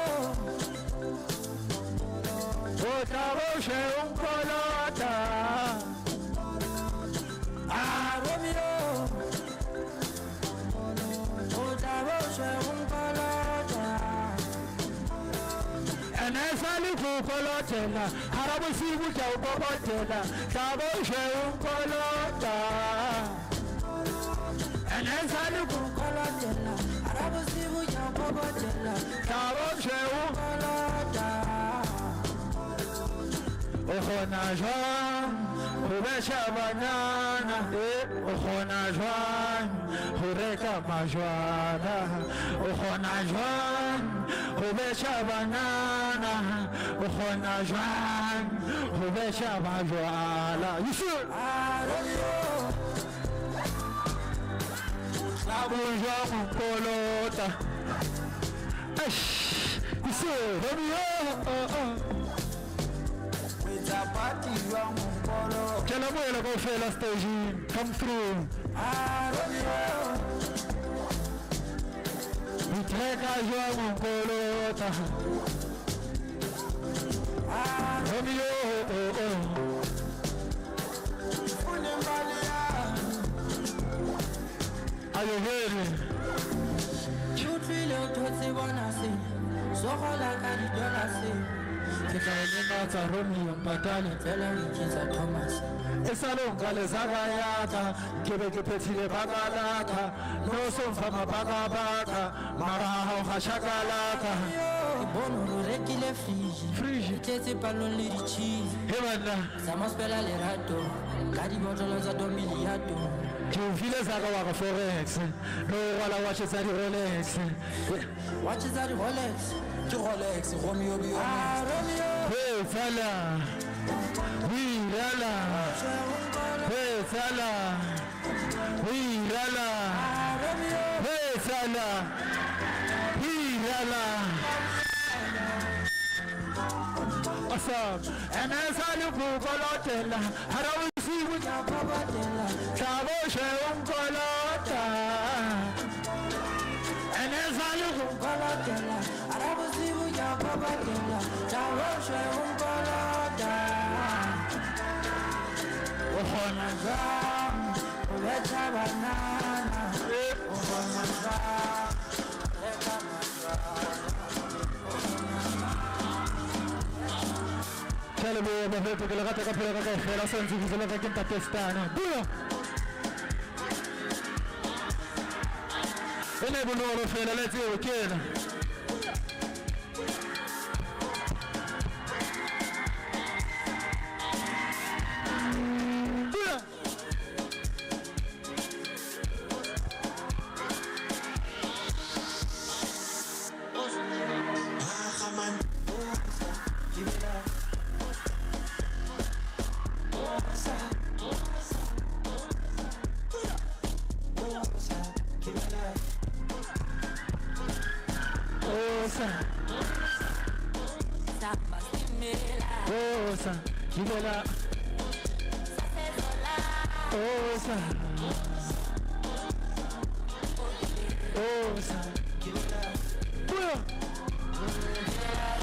S12: Otavoshe Ungolota Romeo Otavoshe Ungolota And as I look for Colotella, Harabusibu Jabotella, Tavoshe Ungolota. And as I look for Colotella, Harabusibu Jabotella, Tavoshe Ungolota. Ohona Juan, Hubesha Banana, Ohona Juan, Hureka Majuana, Ohona Juan, Hubesha Banana, Ohona Juan, Hubesha Majuana. You should. Labuja Mukolota. You should. Tell them where go fail stage. Come through. We take a young Colota. Romeo. Are you ready? You feel it, what's it wanna say? So all I can do, I say. Romeo, Patali, Thomas. Esalonga lezagayaka, Kebeke Petile Bagalaka, no son from a Bagabaka, Maraho Hashagalaka, Bono Rekile Frigi, Tete Paloli cheese, Heaven, Samaspella Lerato, Cadi Bottles at Domiliato. You feel as I go Forex, no while I watch it at Rolex. Watch it at Rolex. Rolex, Romeo, hey fella, we rala, hey fella, we rala, hey fella, we rala. Awesome. And as I look for Colotella, how do we see with your Pabatella? Tavoshe Colota. And as I look for Colotella, I will see with your Pabatella. Tavoshe Colota. Ohana Jam, Ovecha Banana, Ohana Jam, Tell me about it, because I got a couple of sense if you look at Testana. We never know the fella, let's go again. Osa, Gibela. Osa. Osa.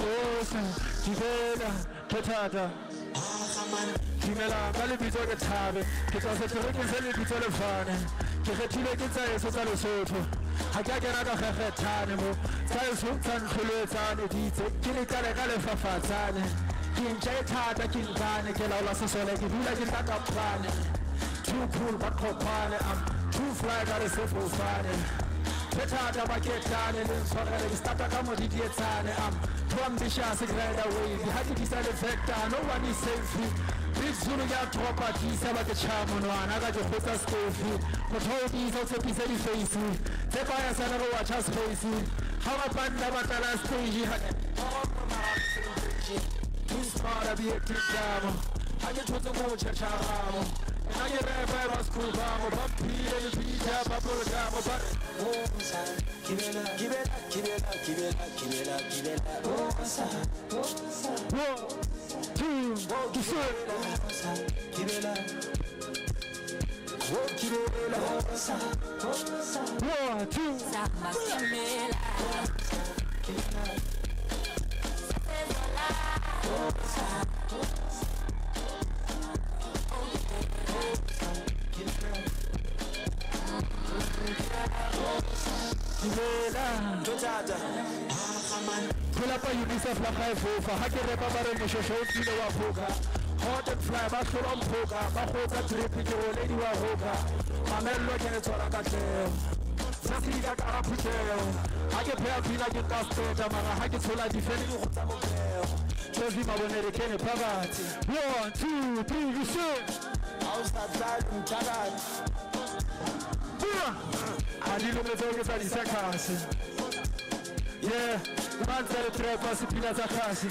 S12: Osa, Gibela, Potata. Gibela, Galibito Gatabe, because it's a little bit of fun. Kgetile ke tsa eso tsa Lesotho ha ke kena ka kgetane mo tsa eso tsa ntlholetsane ditse ke le kale ka lefafatsane ke ntse thata ke nkane ke laola sesole ke dula ke tla ka plane too cool ba khopane I'm too fly ka le sefofane thata ba ke tlane le tshwarele ke starta ka mo di dietsane I'm too ambitious ke ride away ha ke decide factor no one is safe. Big Zulu got drop at the Sabbath Chairman, and I got your photos coffee. But how these also be very facing. The buyers are not watch us facing. How about Nabatala stage? Too smart to be a kid jam. I get to the watch a charm. And I get a five school bomb, but Peter and Peter, Papa Gamo, but give it up, give it up, give it up, give it up, give it up, give it up. 1, 2, 3. Give it up. 1, 2. Pull up a Unisa fly for Hacker Babaran Shosho wa Hoga. Hot and fly back from Hoga, Bahoga trip lady wa Hoga. Mamel looking at Soraka. Sassi got a puteo. I get pair feel like a castor, I get so like defending Hotel. Just him out when they came Pavati. 1, 2, 3, you should. How's that in Tagat? I didn't know the seconds. Yeah, man said the trap was Pina Zakasi.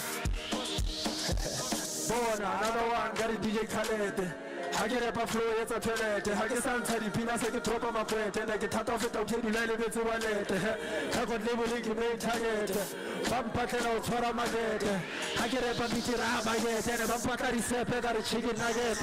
S12: Bona, another one, got a DJ Khaled. I get up a flow at a toilet. I get some teddy peanuts like a drop of my plate, and I get out of it out here to let it to one letter. I got label in the target. Bump pattern out for my dead. I get up a bit of my head, and a bump pattern is a better chicken nugget.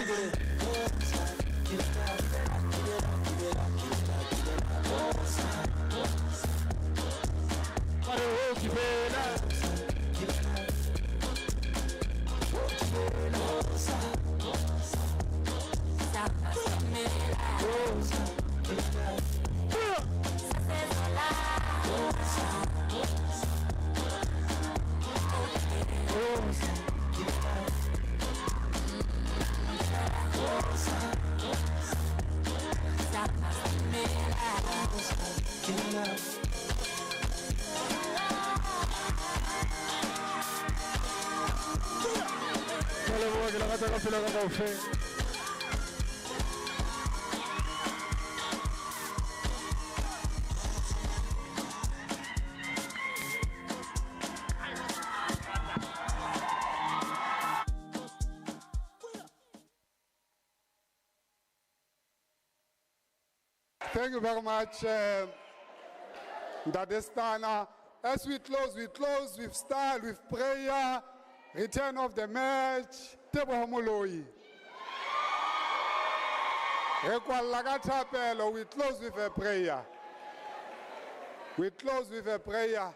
S6: Thank you very much, Dadestana. As we close with style, with prayer, return of the match, Tebo Homoloi. We close with a prayer. We close with a prayer.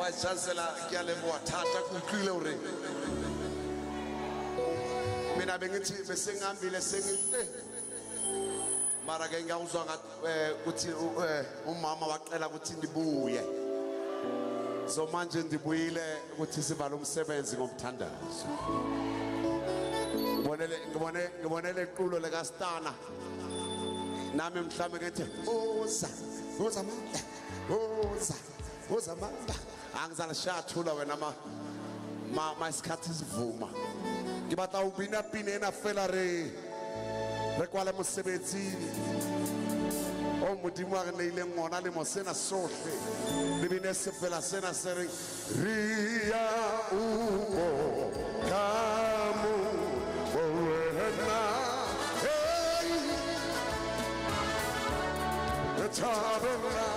S9: Vice-Chancellor ke a leboha thata ke utlwile hore mina bengithi besengihambile mara ke ngiyawuzwa ukuthi umama waqela ukuthi ndibuye so manje ndibuyile ukuthi sibale umsebenzi ngomthandazo ngibonele iqulo lekaStana nami mhlambe ngithi uza manda angizala shathula wena ma isikhathi sivuma Ke batla ho bina pina ena fela re kwale mosebetsi o modimo a re neileng ona le mo sena sohle le bine se fela sena se re ria ubo kamu wena the tabela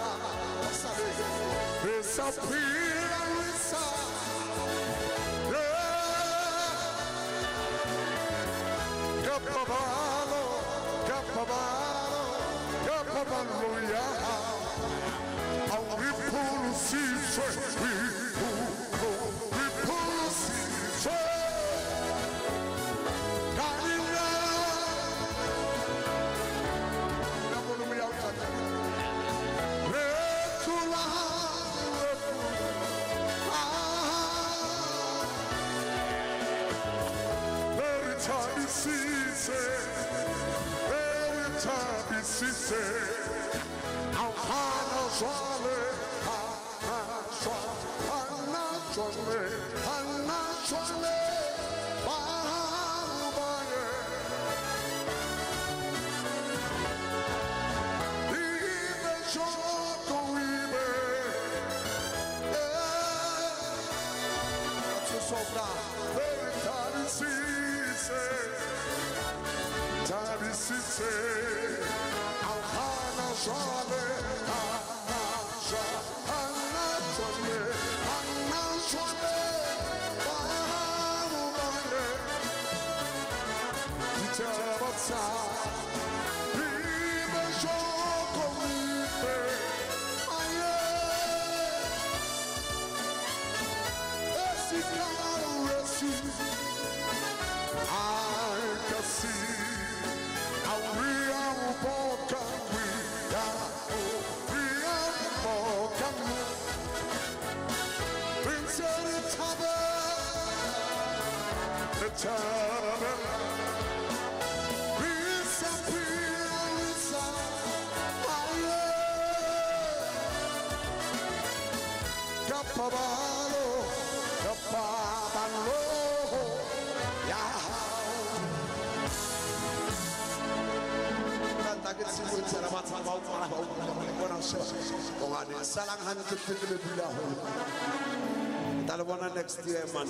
S9: next year, man.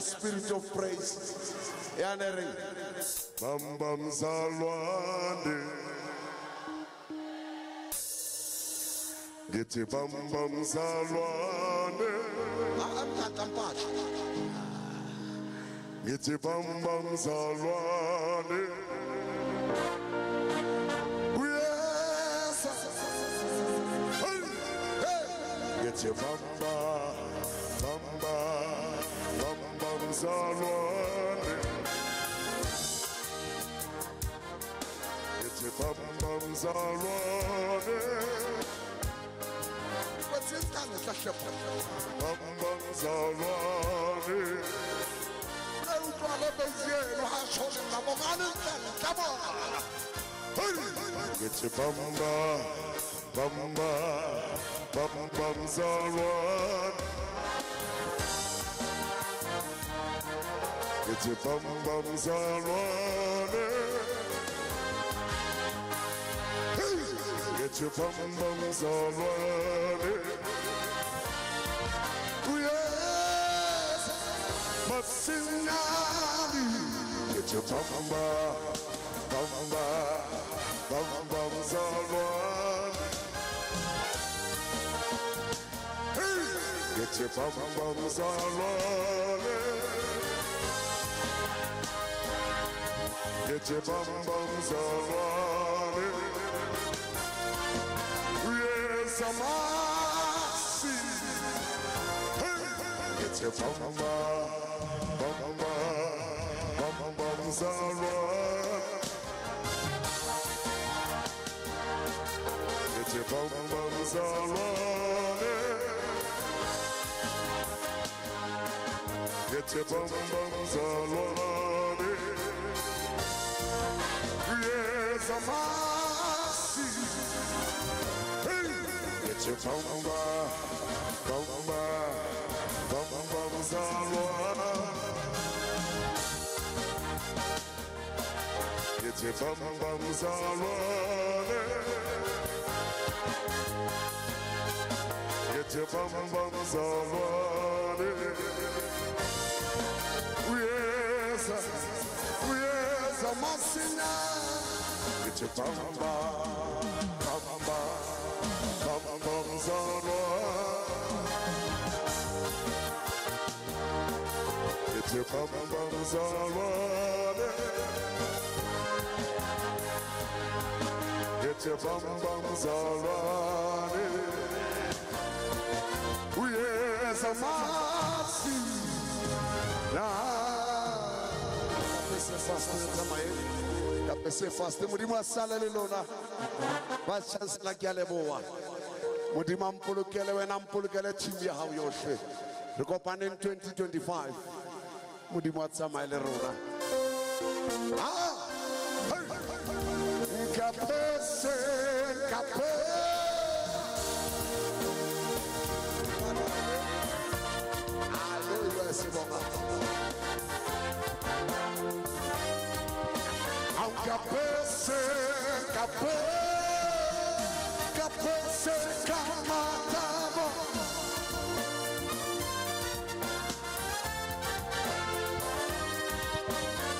S9: Spirit of praise. Bam bam salwande. Get your bam bam salwande. Get your bam bam salwande. Get your bamba, bamba, bamba, salwane. Get your bamba, salwane. What's this kind of stuff? Bamba, salwane. Get your bamba, bamba. Bum bums are one. Get your bum bums are one. Get your bum bums are one. Yes, but singing. Get your bum bums are one. Get your bum bums all rolling. Get your bum bums all rolling. Yes, I'm get your bum bums all rolling. Get your bum bums all rolling. Get your bum bums all rolling. Yes, I'm Get your bamba, bamba, bamba, zalwa. Get your bamba, zalwa. Get your bamba, zalwa. Yes, I'm a sinner. Get your bamba, bamba, bamba, zalwa. Get your bamba, zalwa. Get your bamba, zalwa. Yes, I'm a sinner. Kapese faste mudima salale lona Vice-Chancellor Gyaleboa mudima mpulukele wena mpulukele chimbi ya hao yoshe Rikopane in 2025 mudima tsamaile rona Kapese Kapese kamatamo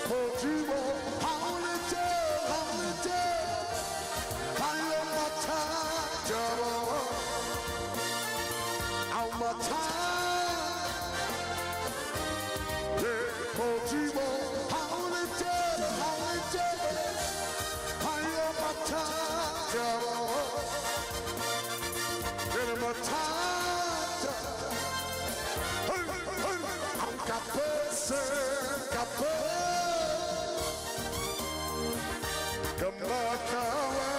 S9: Mojibo haulete Hayo matajabo Au matajabo Mojibo haulete Hayo matajabo Kapese Kamakawa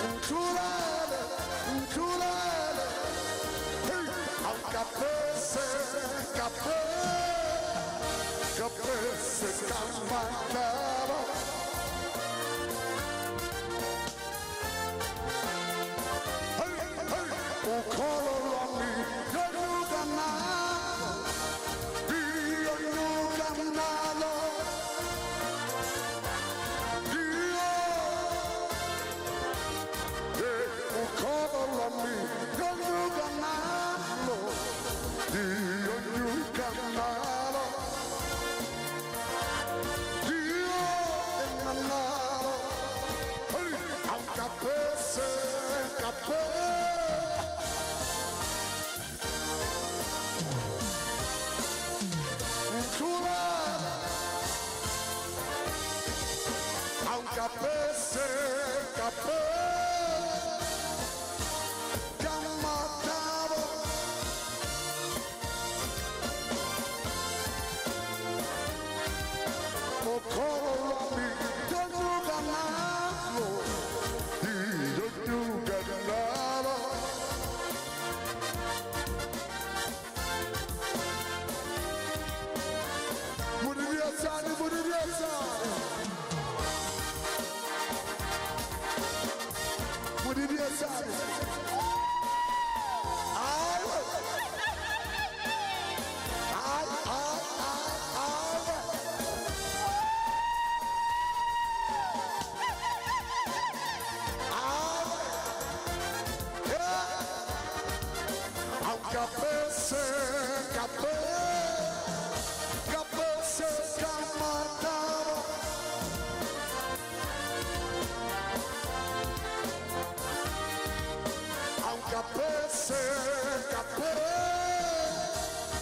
S9: Nkulale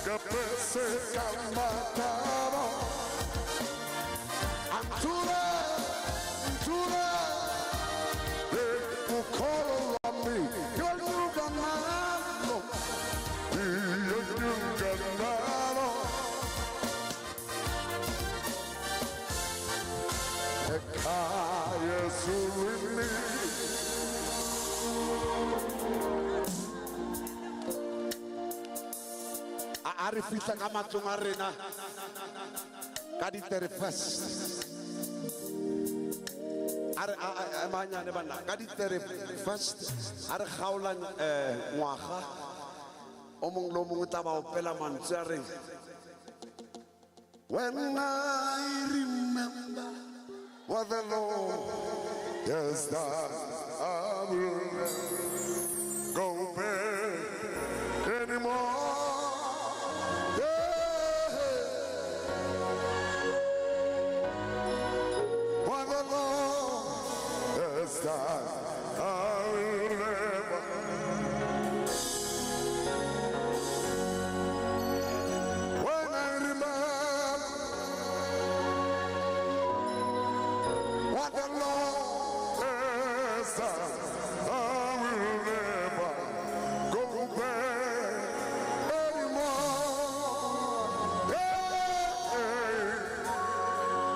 S9: Kapese Kamakawa Ari fihla ka matlong a rena ka di 31st are manyane bana ka di 31st are khaola ngwaga o mong lo mong tla ba opela mantswe a re when I remember what the Lord has done, I will never go back anymore. Yeah. What the Lord has done, I will never. When I remember what the Lord has done, I will never go back anymore. Yeah.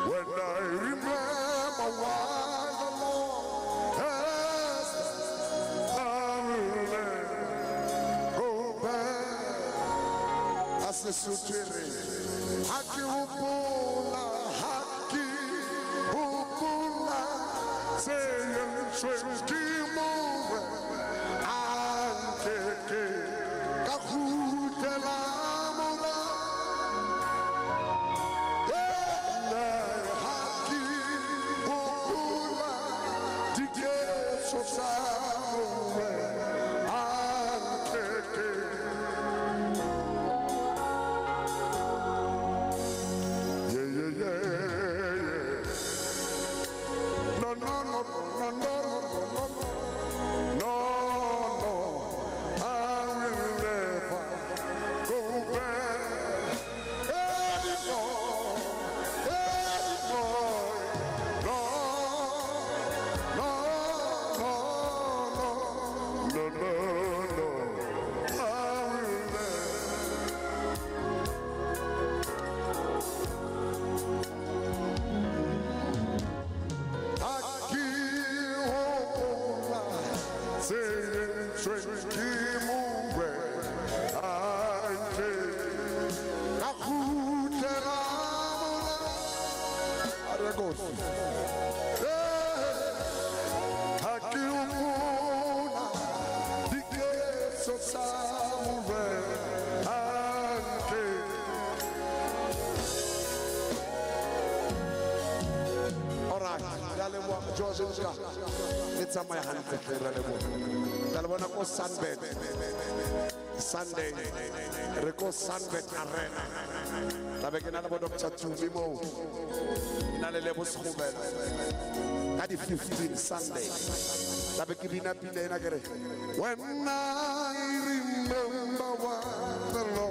S9: When I remember what the Lord has done, I will never go back. As the Sutri, Haki Upula, Haki Upula, saying Shwenki Move, Ankeke, Kahutela Mula, Haki Upula, Dike Sosamu, Ankeke. No, no, no, no, no, no, no, I will never go back anymore, anymore. No, no, no, no, no, no, I will it's on my hand. Sunday, Rico Sunbed Arena. Tabekina about Dr. Tumimo. Nalebos Hubel. At the 15th Sunday. Tabekina Pinagre. When I remember what the Lord